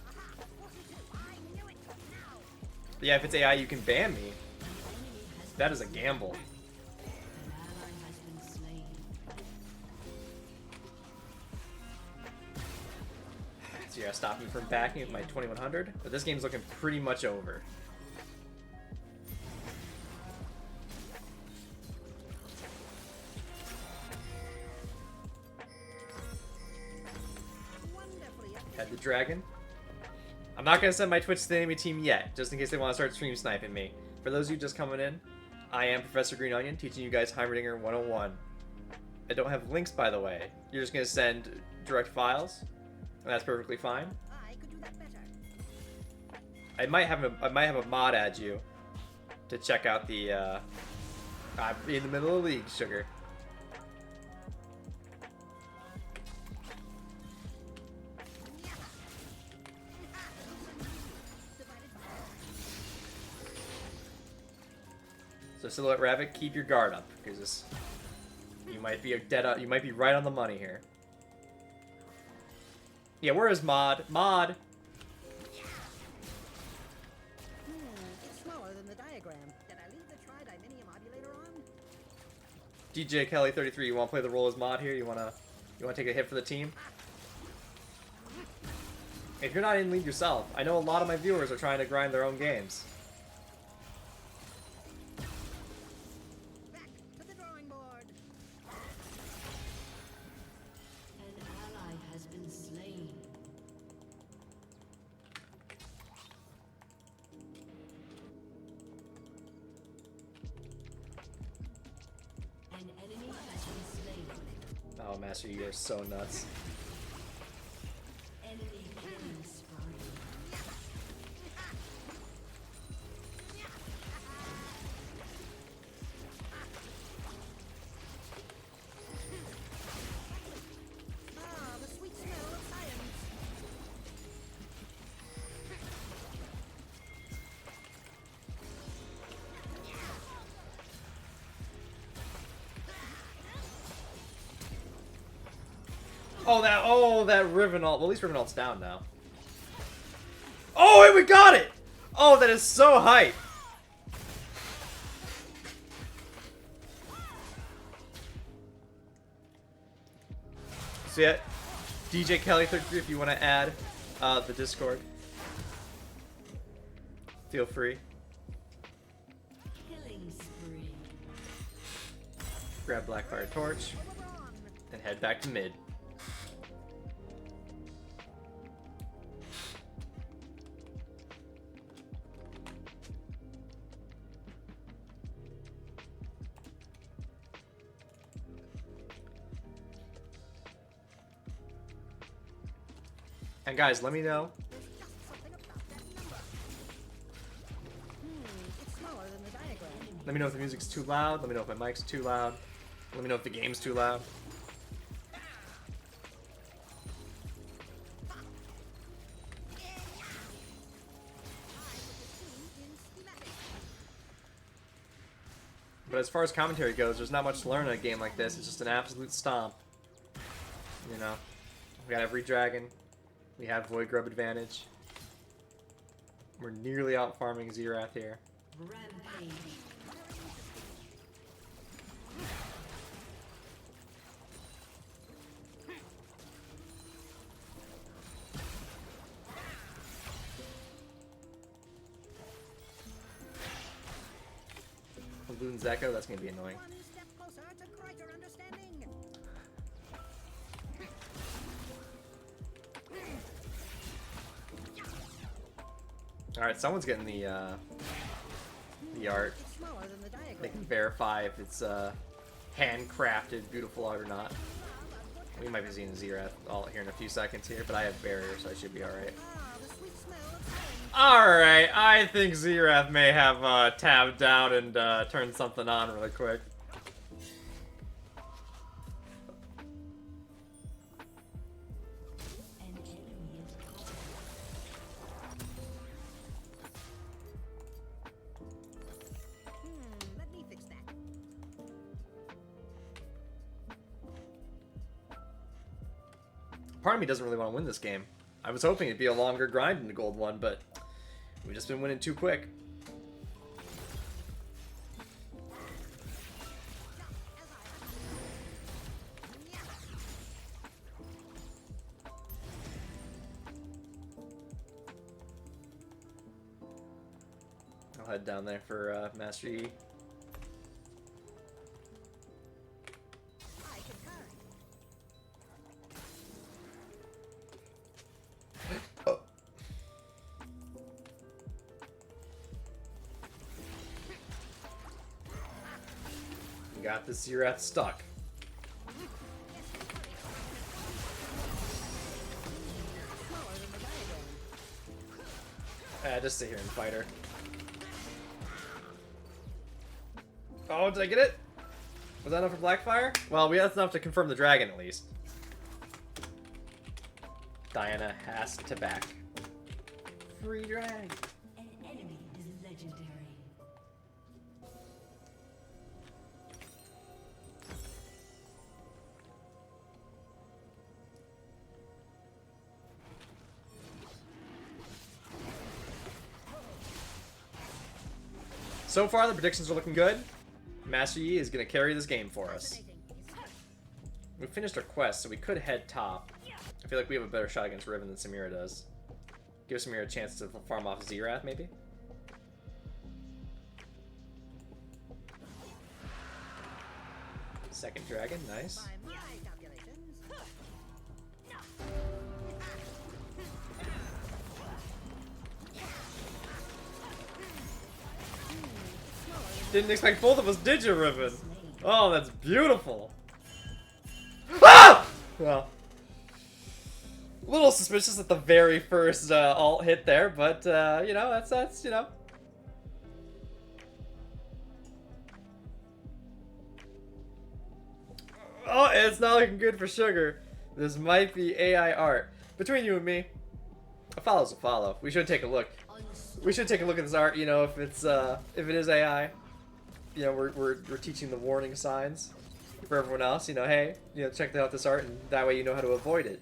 Speaker 3: Aha! 42. I knew it. Now.
Speaker 1: But yeah, if it's AI, you can ban me.
Speaker 4: Enemy has
Speaker 1: That is a gamble.
Speaker 4: an ally has been slain.
Speaker 1: So you gotta stop me from backing with my 2100. But this game's looking pretty much over.
Speaker 3: Wonderfully
Speaker 1: Had the dragon. I'm not gonna send my Twitch to the enemy team yet, just in case they want to start stream sniping me. For those of you just coming in, I am Professor Greenonion, teaching you guys Heimerdinger 101. I don't have links, by the way. You're just gonna send direct files, and that's perfectly fine.
Speaker 3: I could do that better.
Speaker 1: I might have a mod add you to check out the. I'm in the middle of the league, sugar. So Silhouette Rabbit, keep your guard up, because this, you might be you might be right on the money here. Yeah, where is Mod? Mod!
Speaker 3: It's smaller than the diagram. Did I leave the tri-dimensional modulator on?
Speaker 1: DJ Kelly 33, you want to play the role as Mod here? You wanna take a hit for the team? If you're not in league yourself, I know a lot of my viewers are trying to grind their own games.
Speaker 3: Back to the drawing board.
Speaker 4: An ally has been slain. An enemy has been slain.
Speaker 1: Oh, Master, you are so nuts.
Speaker 4: Enemy killing spree.
Speaker 3: Ah, the sweet smell of science.
Speaker 1: Oh, that Rivenalt. Well, at least Rivenalt's down now. Oh, and we got it! Oh, that is so hype. So yeah, DJ Kelly 33, if you want to add the Discord, feel free.
Speaker 4: Killing spree.
Speaker 1: Grab Blackfire Torch and head back to mid. And guys, let me know.
Speaker 3: There's just something about that number. It's smaller than the diagram.
Speaker 1: Let me know if the music's too loud. Let me know if my mic's too loud. Let me know if the game's too loud. But as far as commentary goes, there's not much to learn in a game like this. It's just an absolute stomp. You know, we got every dragon. We have Void Grub advantage. We're nearly out farming Xerath here.
Speaker 4: Rampage.
Speaker 1: Balloon's Echo, that's gonna be annoying.
Speaker 3: One step closer to greater understanding.
Speaker 1: Alright, someone's getting the art.
Speaker 3: It's smaller than the diagram.
Speaker 1: They can verify if it's handcrafted, beautiful art or not. We might be seeing Xerath all here in a few seconds here, but I have barriers, so I should be alright.
Speaker 3: The sweet smell of spring.
Speaker 1: Alright, I think Xerath may have tabbed out and turned something on really quick.
Speaker 4: An enemy is caught.
Speaker 3: Let me fix that.
Speaker 1: Part of me doesn't really want to win this game. I was hoping it'd be a longer grind in the gold one, but we've just been winning too quick. I'll head down there for Master E.
Speaker 3: I concur.
Speaker 1: Oh. We got this Xerath stuck.
Speaker 3: Smaller than the diagram.
Speaker 1: Just sit here and fight her. Oh, did I get it? Was that enough for Blackfire? Well, that's enough to confirm the dragon at least. Diana has to back. Free drag.
Speaker 4: An enemy is legendary.
Speaker 1: So far, the predictions are looking good. Master Yi is going to carry this game for us. We finished our quest, so we could head top. I feel like we have a better shot against Riven than Samira does. Give Samira a chance to farm off Xerath, maybe? Second dragon, nice.
Speaker 3: By my calculations.
Speaker 1: Didn't expect both of us, did you, Riven? Oh, that's beautiful. Ah! Well, a little suspicious at the very first alt hit there, but you know, that's you know. Oh, it's not looking good for Sugar. This might be AI art. Between you and me, a follow's a follow. We should take a look. We should take a look at this art. You know, if it's if it is AI, you know, we're teaching the warning signs for everyone else. You know, hey, you know, check out this art, and that way you know how to avoid it.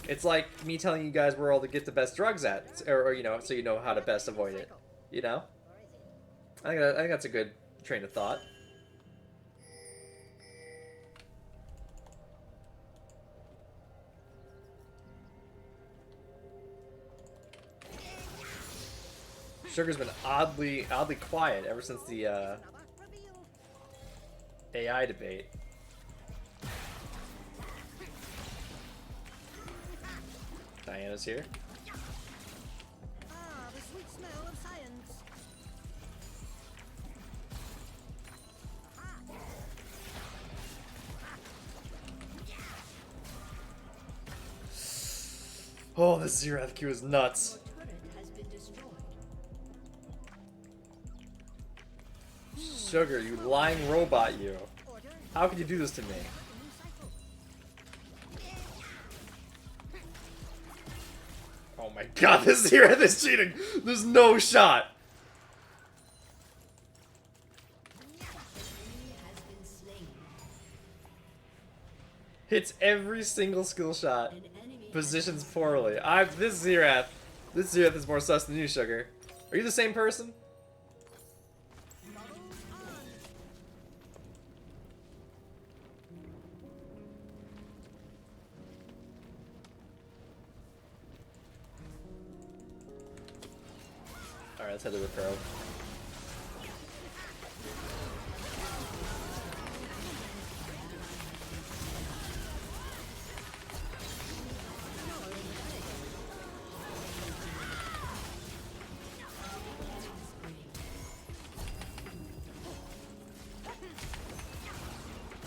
Speaker 1: It's like me telling you guys where all to get the best drugs at, or you know, so you know how to best avoid it. You know, I think that's a good train of thought. Sugar's been oddly quiet ever since the
Speaker 3: Another reveal.
Speaker 1: AI debate. Diana's here.
Speaker 3: Ah, the sweet smell of science.
Speaker 1: Oh, this Zerath Q is nuts.
Speaker 4: Your turret has been destroyed.
Speaker 1: Sugar, you lying robot, you.
Speaker 3: Order.
Speaker 1: How could you do this to me?
Speaker 3: A new cycle.
Speaker 1: Oh my god, this Zerath is cheating! There's no shot!
Speaker 4: Enemy has been slain.
Speaker 1: Hits every single skill shot.
Speaker 4: An enemy
Speaker 1: Positions poorly. This Zerath is more sus than you, Sugar. Are you the same person?
Speaker 3: Bubbles on.
Speaker 1: Alright, let's head to the pro.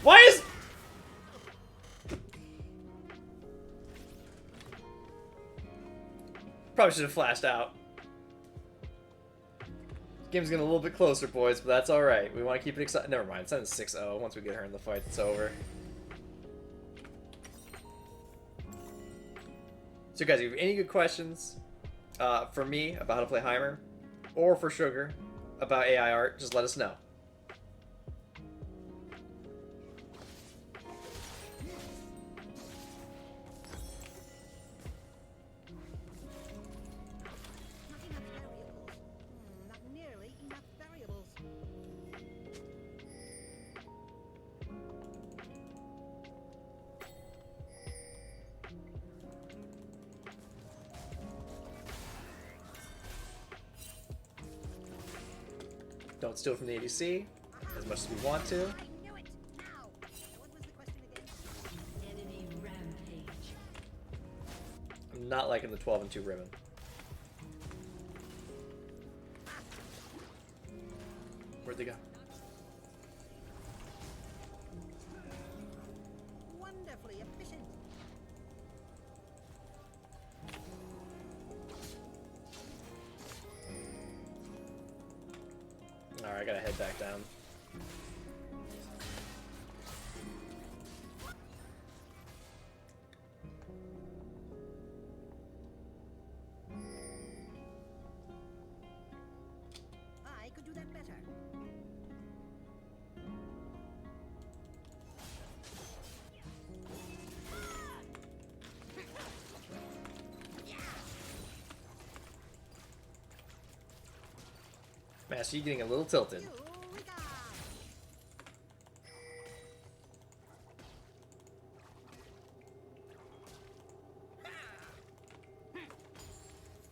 Speaker 1: Why is... Probably should have flashed out. Game's getting a little bit closer, boys, but that's alright. We want to keep it exciting. Never mind, it's not 6-0. Once we get her in the fight, it's over. So guys, if you have any good questions for me about how to play Heimer, or for Sugar about AI art, just let us know.
Speaker 3: Not enough variables. Not nearly enough variables.
Speaker 1: Don't steal from the ADC as much as we want to.
Speaker 3: I knew it. Now. What was the question again?
Speaker 4: enemy rampage.
Speaker 1: I'm not liking the 12 and 2 ribbon. Where'd they go?
Speaker 3: Wonderfully efficient.
Speaker 1: Alright, I gotta head back down.
Speaker 3: I could do that better.
Speaker 1: Master, you getting a little tilted.
Speaker 3: Eureka!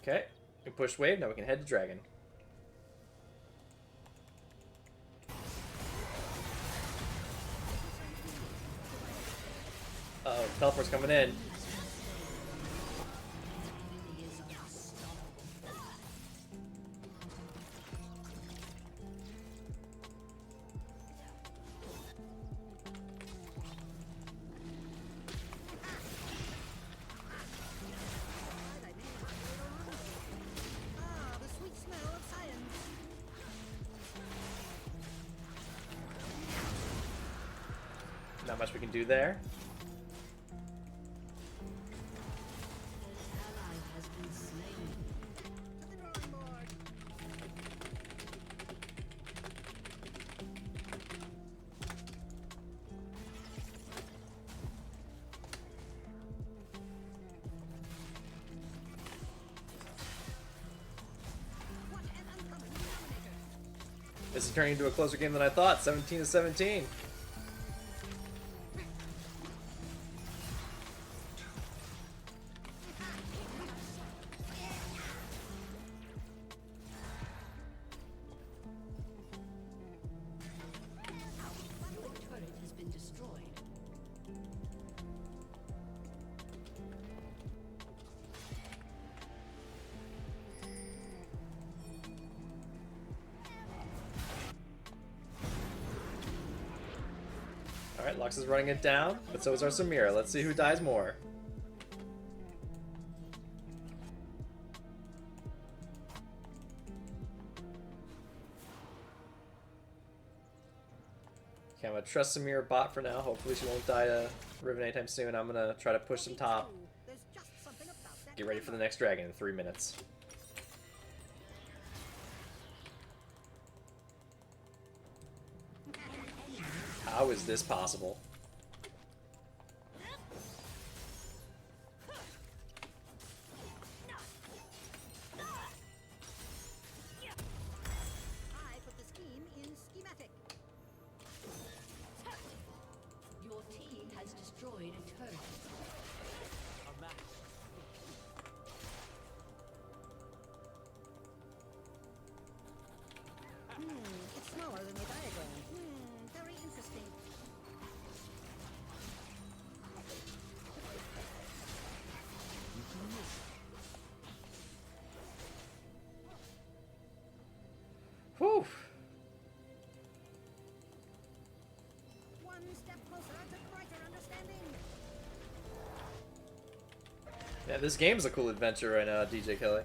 Speaker 1: Okay, we pushed wave, now we can head to dragon. Uh-oh, teleport's coming in.
Speaker 4: Enemy is unstoppable.
Speaker 3: Ah, the sweet smell of science.
Speaker 1: Not much we can do there.
Speaker 4: An ally has been slain.
Speaker 3: To the drawing board. What an uncommon denominator.
Speaker 1: This is turning into a closer game than I thought. 17-17. Alright, Lux is running it down, but so is our Samira. Let's see who dies more. Okay, I'm gonna trust Samira bot for now. Hopefully she won't die to Riven anytime soon. I'm gonna try to push some top.
Speaker 3: There's just something about that
Speaker 1: Get ready for the next dragon in 3 minutes. How is this possible?
Speaker 3: I put the scheme in schematic.
Speaker 4: Your team has destroyed a turret.
Speaker 3: It's smaller than the diagram. Very interesting.
Speaker 1: Whew.
Speaker 3: One step closer to brighter understanding.
Speaker 1: Yeah, this game's a cool adventure right now, DJ Kelly.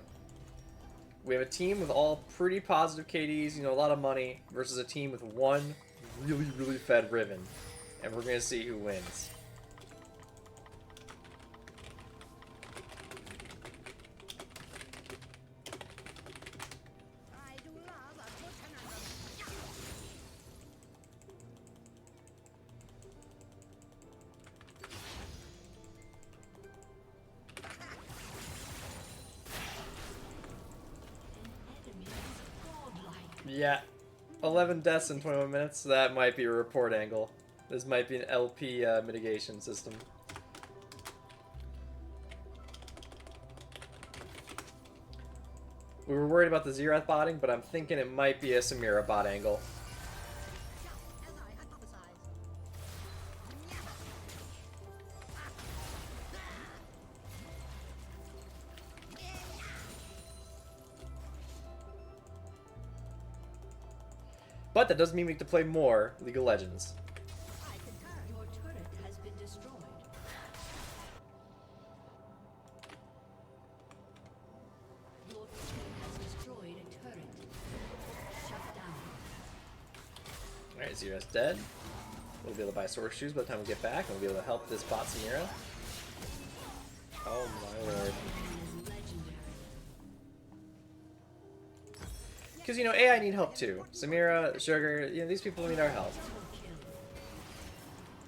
Speaker 1: We have a team with all pretty positive KDs, you know, a lot of money, versus a team with one really, really fed Riven. And we're gonna see who wins.
Speaker 3: I do love a good conundrum.
Speaker 4: Enemy is godlike.
Speaker 1: Yeah, 11 deaths in 21 minutes. That might be a report angle. This might be an LP mitigation system. We were worried about the Xerath botting, but I'm thinking it might be a Samira bot angle.
Speaker 3: Just as I hypothesized.
Speaker 1: But that doesn't mean we have to play more League of Legends.
Speaker 3: I concur.
Speaker 4: Your turret has been destroyed. Your team has destroyed a turret. Shut down.
Speaker 1: Alright, Xerath's dead. We'll be able to buy sword shoes by the time we get back, and we'll be able to help this bot Samira. Oh my lord.
Speaker 4: Enemy is legendary.
Speaker 1: Because, you know, AI need help too. Samira, Sugar, you know, these people need our help.
Speaker 4: Double kill.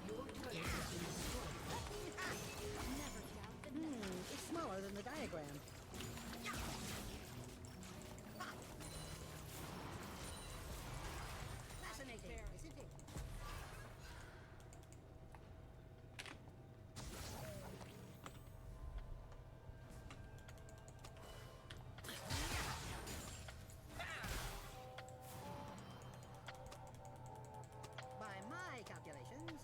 Speaker 4: Your turret has been destroyed.
Speaker 3: Never doubt. It's smaller than the diagram. Fascinating, isn't it? By my calculations,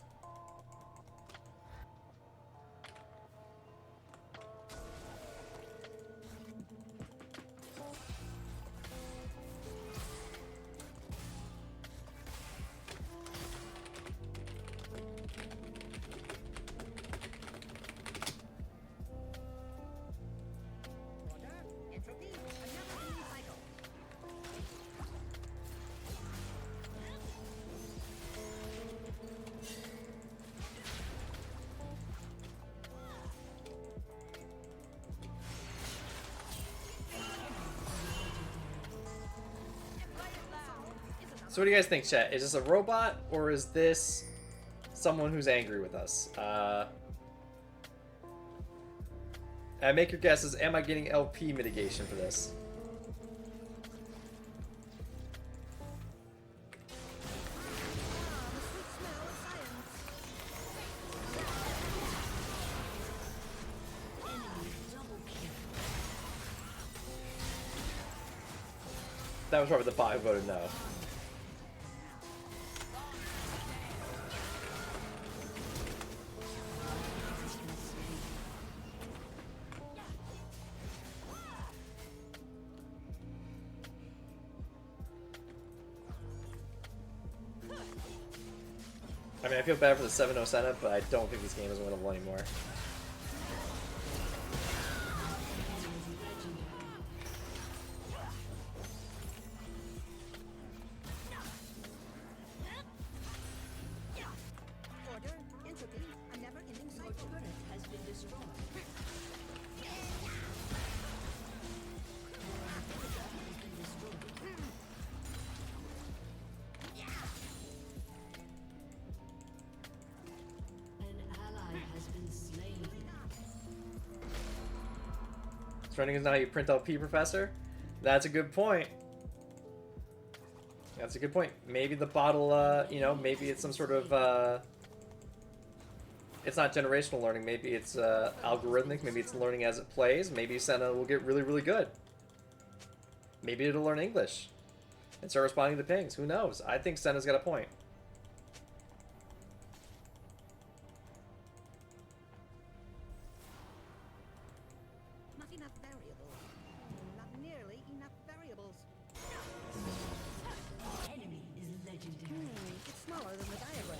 Speaker 3: order, entropy, another cycle.
Speaker 1: So what do you guys think, chat? Is this a robot, or is this someone who's angry with us? Make your guesses. Am I getting LP mitigation for this?
Speaker 4: Enemy double kill.
Speaker 1: That was probably the bot who voted no. I mean, I feel bad for the 7-0 Senna, but I don't think this game is winnable anymore.
Speaker 3: Order, entropy, a never-ending
Speaker 4: Your
Speaker 3: cycle.
Speaker 4: turret has been destroyed. Your inhibitor has been destroyed. An ally has been slain.
Speaker 1: Running is not how you print out P, Professor? That's a good point. That's a good point. Maybe the bottle, you know, maybe it's some sort of, it's not generational learning. Maybe it's algorithmic. Maybe it's learning as it plays. Maybe Senna will get really, really good. Maybe it'll learn English and start responding to pings. Who knows? I think Senna's got a point.
Speaker 3: Not enough variables. Not nearly enough variables.
Speaker 4: Enemy is legendary.
Speaker 3: It's smaller than the diagram.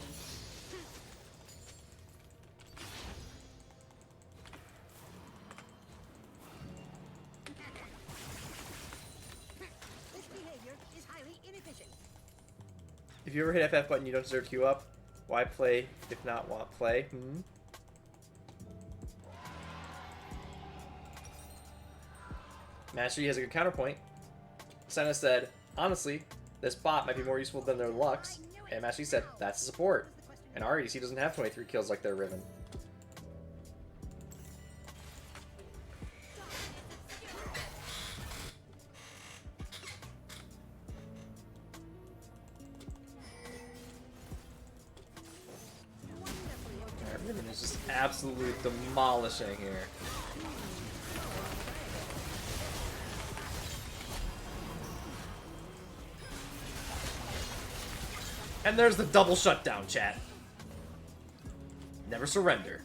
Speaker 3: This behavior is highly inefficient.
Speaker 1: If you ever hit FF button, you don't deserve to queue up. Why play if not want play? Hmm? Master Yi has a good counterpoint. Senna said, honestly, this bot might be more useful than their Lux. And Master Yi said, that's a support. And our ADC doesn't have 23 kills like their Riven. Alright, Riven is just absolutely demolishing here. And there's the double shutdown, chat. Never surrender.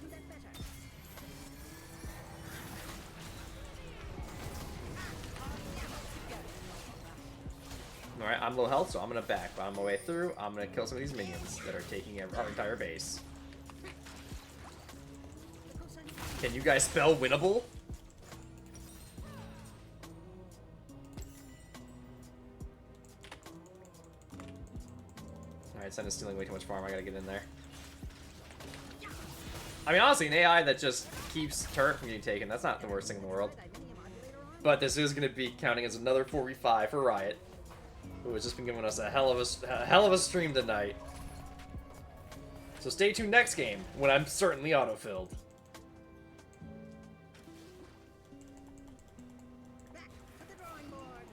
Speaker 1: Alright, I'm low health, so I'm gonna back. But on my way through, I'm gonna kill some of these minions that are taking our entire base. Can you guys spell winnable? Alright, Senna's stealing way too much farm. I gotta get in there. I mean, honestly, an AI that just keeps turret from getting taken, that's not the worst thing in the world. But this is going to be counting as another 4v5 for Riot, who has just been giving us a hell of a stream tonight. So stay tuned next game, when I'm certainly autofilled.
Speaker 3: Back to the drawing board.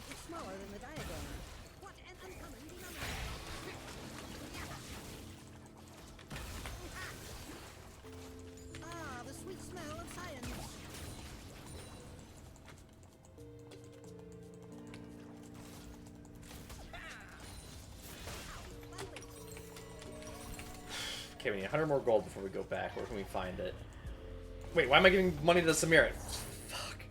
Speaker 3: It's smaller than the diagram. What an uncommon denominator. Ah, the sweet smell of science.
Speaker 1: Okay, we need 100 more gold before we go back. Where can we find it? Wait, why am I giving money to Samira? Fuck.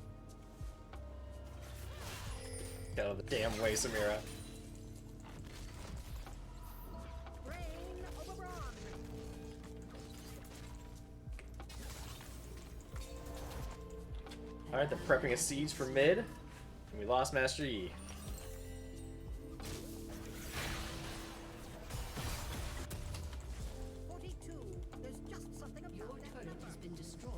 Speaker 1: Get out of the damn way, Samira.
Speaker 3: Brain over brawn.
Speaker 1: Alright, they're prepping a siege for mid. And we lost Master Yi.
Speaker 3: There's just something
Speaker 4: Your
Speaker 3: about that
Speaker 4: turret
Speaker 3: number.
Speaker 4: has been destroyed.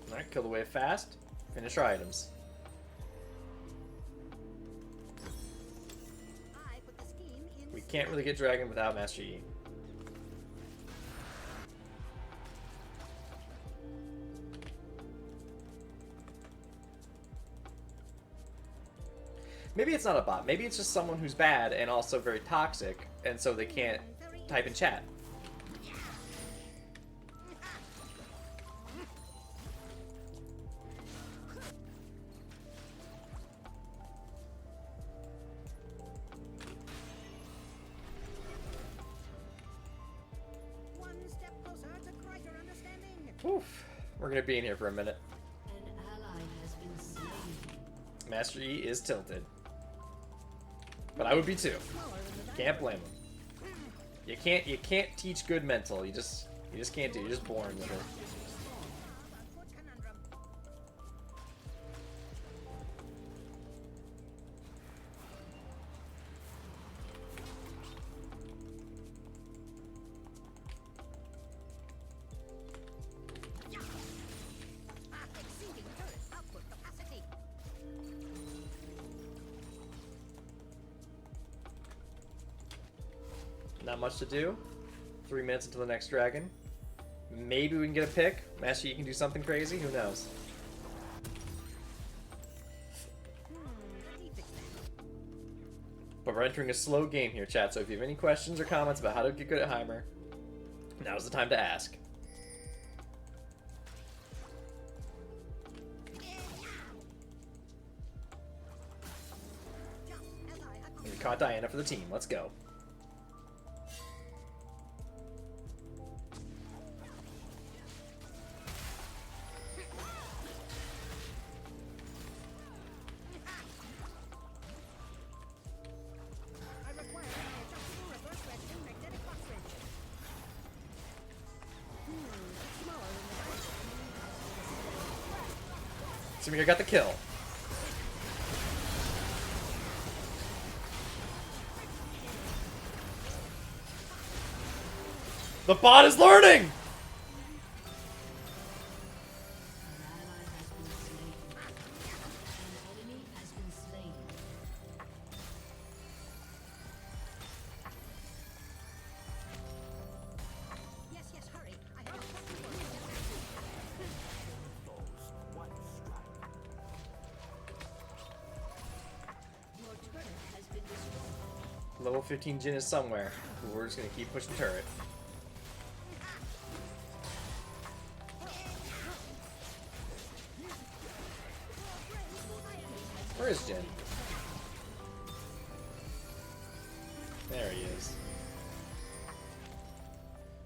Speaker 1: Alright, kill the wave fast. Finish our items.
Speaker 3: I put the scheme in.
Speaker 1: We can't really get Dragon without Master Yi. Maybe it's not a bot. Maybe it's just someone who's bad and also very toxic, and so they can't type in chat. Oof. We're gonna be in here for a minute.
Speaker 4: An ally has been slain.
Speaker 1: Master Yi is tilted. But I would be too. Can't blame him. You can't teach good mental. You just can't do it. You're just born with it.
Speaker 3: Exceeding turret output capacity.
Speaker 1: Not much to do. 3 minutes until the next dragon. Maybe we can get a pick. Master Yi can do something crazy. Who knows?
Speaker 3: Let me fix that.
Speaker 1: But we're entering a slow game here, chat. So if you have any questions or comments about how to get good at Heimer, now's the time to ask. We caught Diana for the team. Let's go.
Speaker 3: I require an adjustable reverse resting magnetic box wrench. Smaller than the
Speaker 1: Samir got the kill. The bot is learning!
Speaker 4: An ally has been slain. An enemy has been slain.
Speaker 3: Yes, hurry. I have a
Speaker 4: Your turret has been destroyed.
Speaker 1: Level 15 Jin is somewhere. We're just gonna keep pushing turret. Where is Jin? There he is.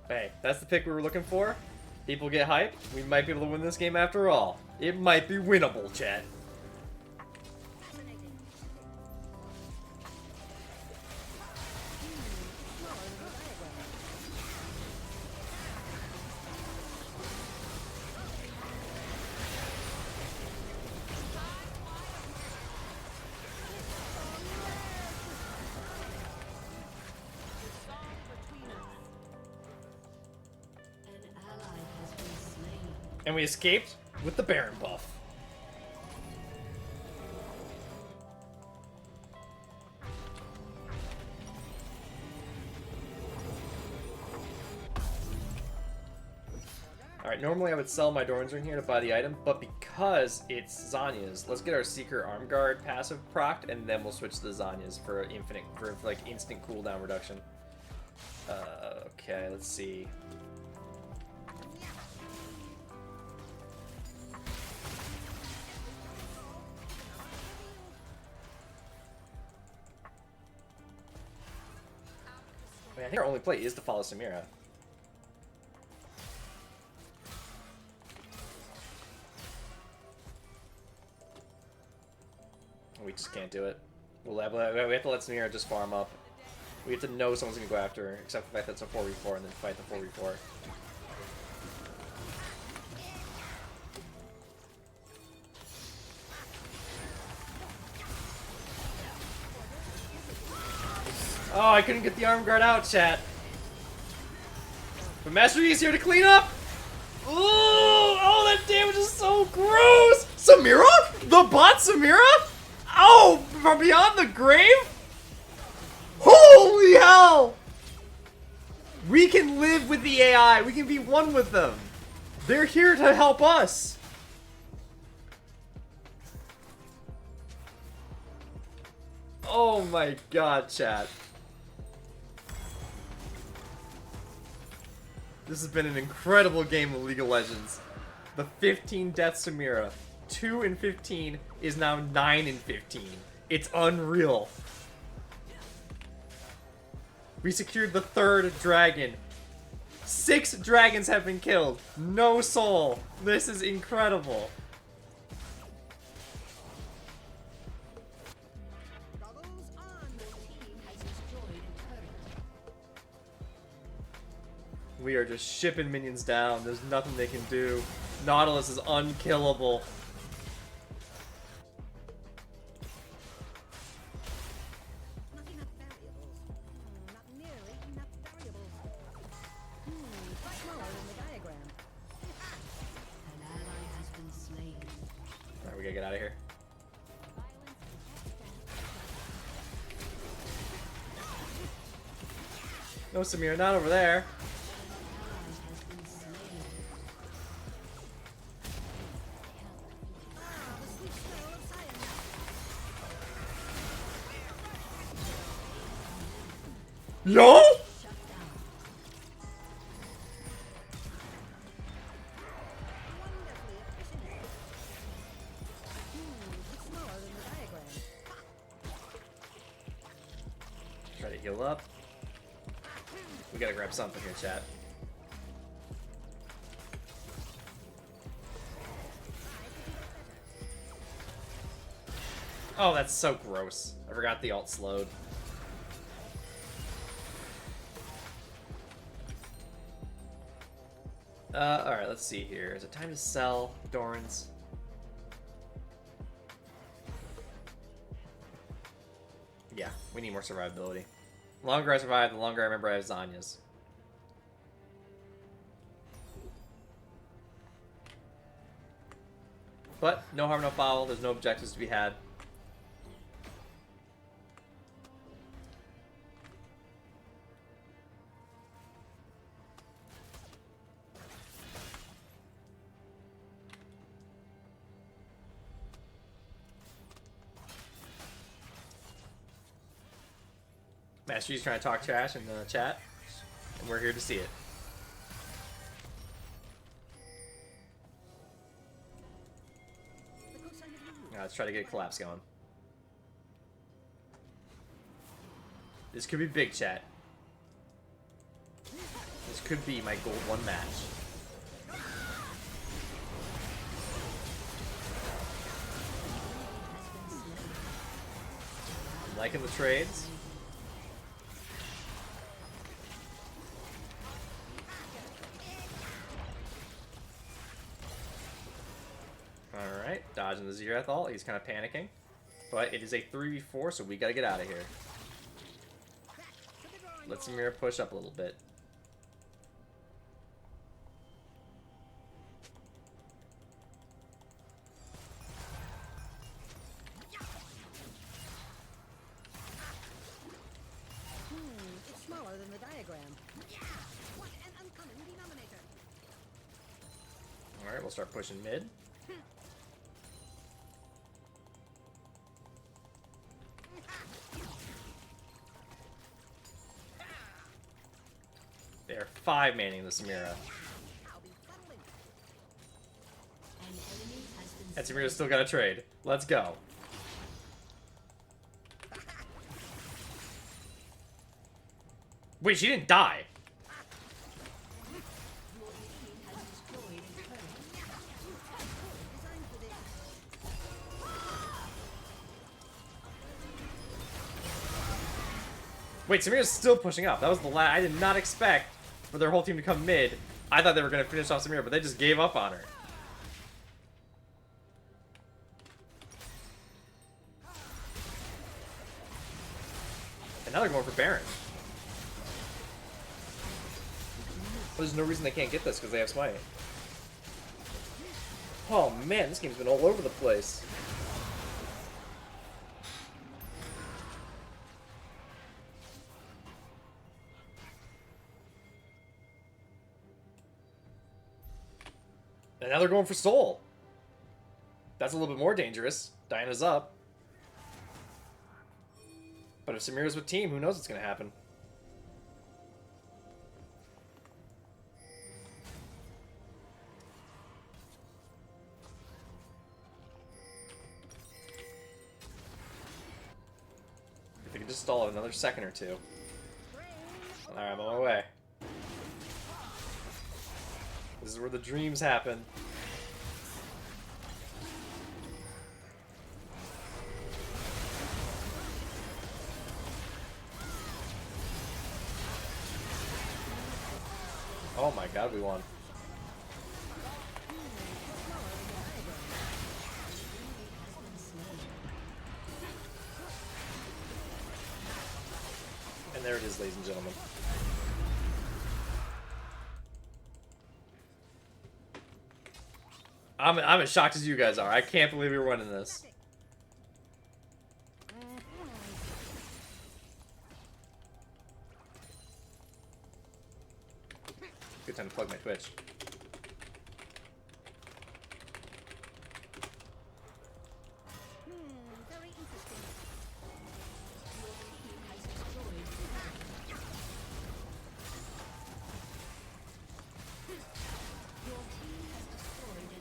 Speaker 1: Hey, that's the pick we were looking for. People get hyped. We might be able to win this game after all. It might be winnable, chat.
Speaker 3: fascinating.
Speaker 4: An ally has been slain.
Speaker 1: And we escaped with the Baron buff. Alright, normally I would sell my Dorn's Ring here to buy the item, but because it's Zanya's, let's get our Seeker Arm Guard passive procced, and then we'll switch to the Zanya's for infinite, for like instant cooldown reduction. Okay, let's see. I mean, I think our only play is to follow Samira. We just can't do it. We have to let Samira just farm up. We have to know someone's gonna go after her, except for the fact that it's a 4v4 and then fight the 4v4. Oh, I couldn't get the arm guard out, chat. But Master Yi is here to clean up. Ooh, oh, that damage is so gross. Samira? The bot Samira? Oh, from beyond the grave? Holy hell! We can live with the AI. We can be one with them. They're here to help us. Oh my god, chat. This has been an incredible game of League of Legends. The 15 death Samira. 2 and 15 is now 9 and 15. It's unreal. We secured the 3rd dragon. 6 dragons have been killed. No soul. This is incredible.
Speaker 3: Goggles on.
Speaker 4: Team has destroyed a turret.
Speaker 1: We are just shipping minions down. There's nothing they can do. Nautilus is unkillable.
Speaker 3: Not enough variables. Not nearly enough variables. Smaller than the diagram.
Speaker 4: An ally has been slain.
Speaker 1: Alright, we gotta get out of here. No, Samir, not over there.
Speaker 4: Ally has been slain.
Speaker 3: The sweet smell of cyanide.
Speaker 1: Yo!
Speaker 4: Shut down.
Speaker 3: Wonderfully efficient. It's smaller than the diagram.
Speaker 1: Try to heal up. We gotta grab something here, chat. Oh, that's so gross. I forgot the alt slowed. Alright, let's see here. Is it time to sell Doran's? Yeah, we need more survivability. The longer I survive, the longer I remember I have Zanya's. But, no harm, no foul. There's no objectives to be had. Master Chief's trying to talk trash in the chat, and we're here to see it. Now let's try to get a collapse going. This could be big, chat. This could be my gold 1 match. I'm liking the trades. Alright, dodging the Zerath ult. He's kind of panicking. But it is a 3v4, so we gotta get out of here. Let Samira push up a little bit.
Speaker 3: It's smaller than the diagram. What an uncommon denominator.
Speaker 1: Alright, we'll start pushing mid. They're 5-manning the Samira.
Speaker 3: I'll be cuddling.
Speaker 4: An enemy has been
Speaker 1: And Samira's still got a trade. Let's go. Wait, she didn't die.
Speaker 4: Your team has destroyed a turret.
Speaker 3: Designed for this.
Speaker 1: Wait, Samira's still pushing up. That was the I did not expect for their whole team to come mid. I thought they were going to finish off Samira, but they just gave up on her. And now they're going for Baron. There's no reason they can't get this because they have Smite. Oh man, this game's been all over the place. And now they're going for Soul. That's a little bit more dangerous. Diana's up. But if Samira's with team, who knows what's going to happen. If they could just stall it another second or two. Alright, I'm on my way. This is where the dreams happen. Oh my god, we won. And there it is, ladies and gentlemen. I'm as shocked as you guys are. I can't believe we're winning this. Good time to plug my Twitch.
Speaker 3: Very interesting.
Speaker 4: Your team has destroyed an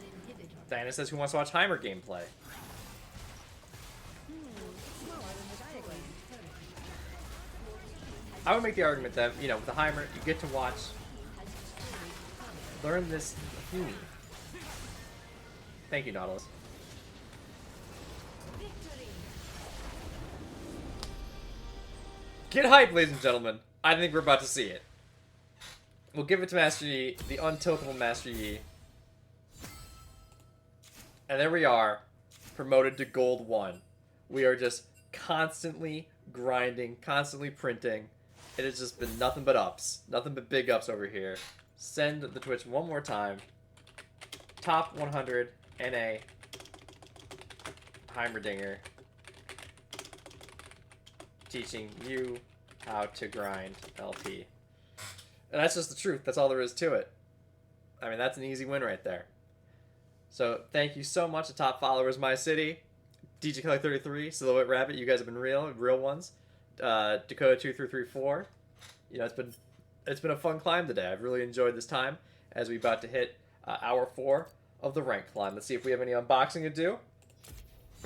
Speaker 4: inhibitor.
Speaker 1: Diana says, who wants to watch Heimer gameplay? I would make the argument that, you know, with the Heimer, you get to watch, learn this theme. Thank you, Nautilus. Get hyped, ladies and gentlemen. I think we're about to see it. We'll give it to Master Yi, the untiltable Master Yi. And there we are, promoted to Gold 1. We are just constantly grinding, constantly printing. It has just been nothing but ups. Nothing but big ups over here. Send the Twitch one more time. Top 100 NA Heimerdinger teaching you how to grind LP. And that's just the truth. That's all there is to it. I mean, that's an easy win right there. So thank you so much to top followers, My City, DJ Kelly 33, Silhouette Rabbit. You guys have been real ones. Dakota 2334. You know, it's been a fun climb today. I've really enjoyed this time as we're about to hit hour 4 of the rank climb. Let's see if we have any unboxing to do.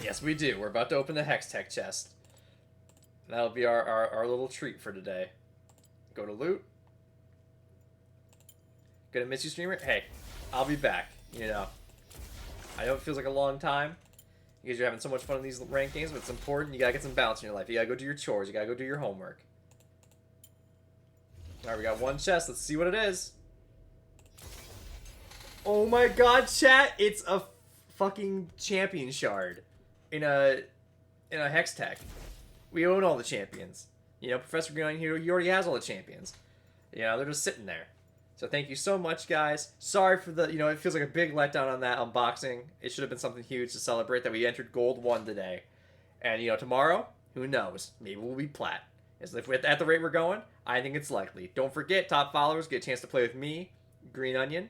Speaker 1: Yes, we do. We're about to open the Hex Tech chest. That'll be our little treat for today. Go to loot. Gonna miss you, streamer? Hey, I'll be back. You know, I know it feels like a long time because you're having so much fun in these rank games, but it's important. You gotta get some balance in your life. You gotta go do your chores. You gotta go do your homework. Alright, we got one chest. Let's see what it is. Oh my god, chat! It's a fucking champion shard in a Hex Tech. We own all the champions. You know, Professor Greenonion here, he already has all the champions. You know, they're just sitting there. So thank you so much, guys. Sorry for the, you know, it feels like a big letdown on that unboxing. It should have been something huge to celebrate that we entered Gold 1 today. And, you know, tomorrow, who knows? Maybe we'll be plat. As if we're at the rate we're going, I think it's likely. Don't forget, top followers get a chance to play with me, Greenonion.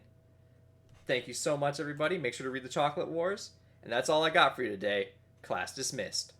Speaker 1: Thank you so much, everybody. Make sure to read the Chocolate Wars. And that's all I got for you today. Class dismissed.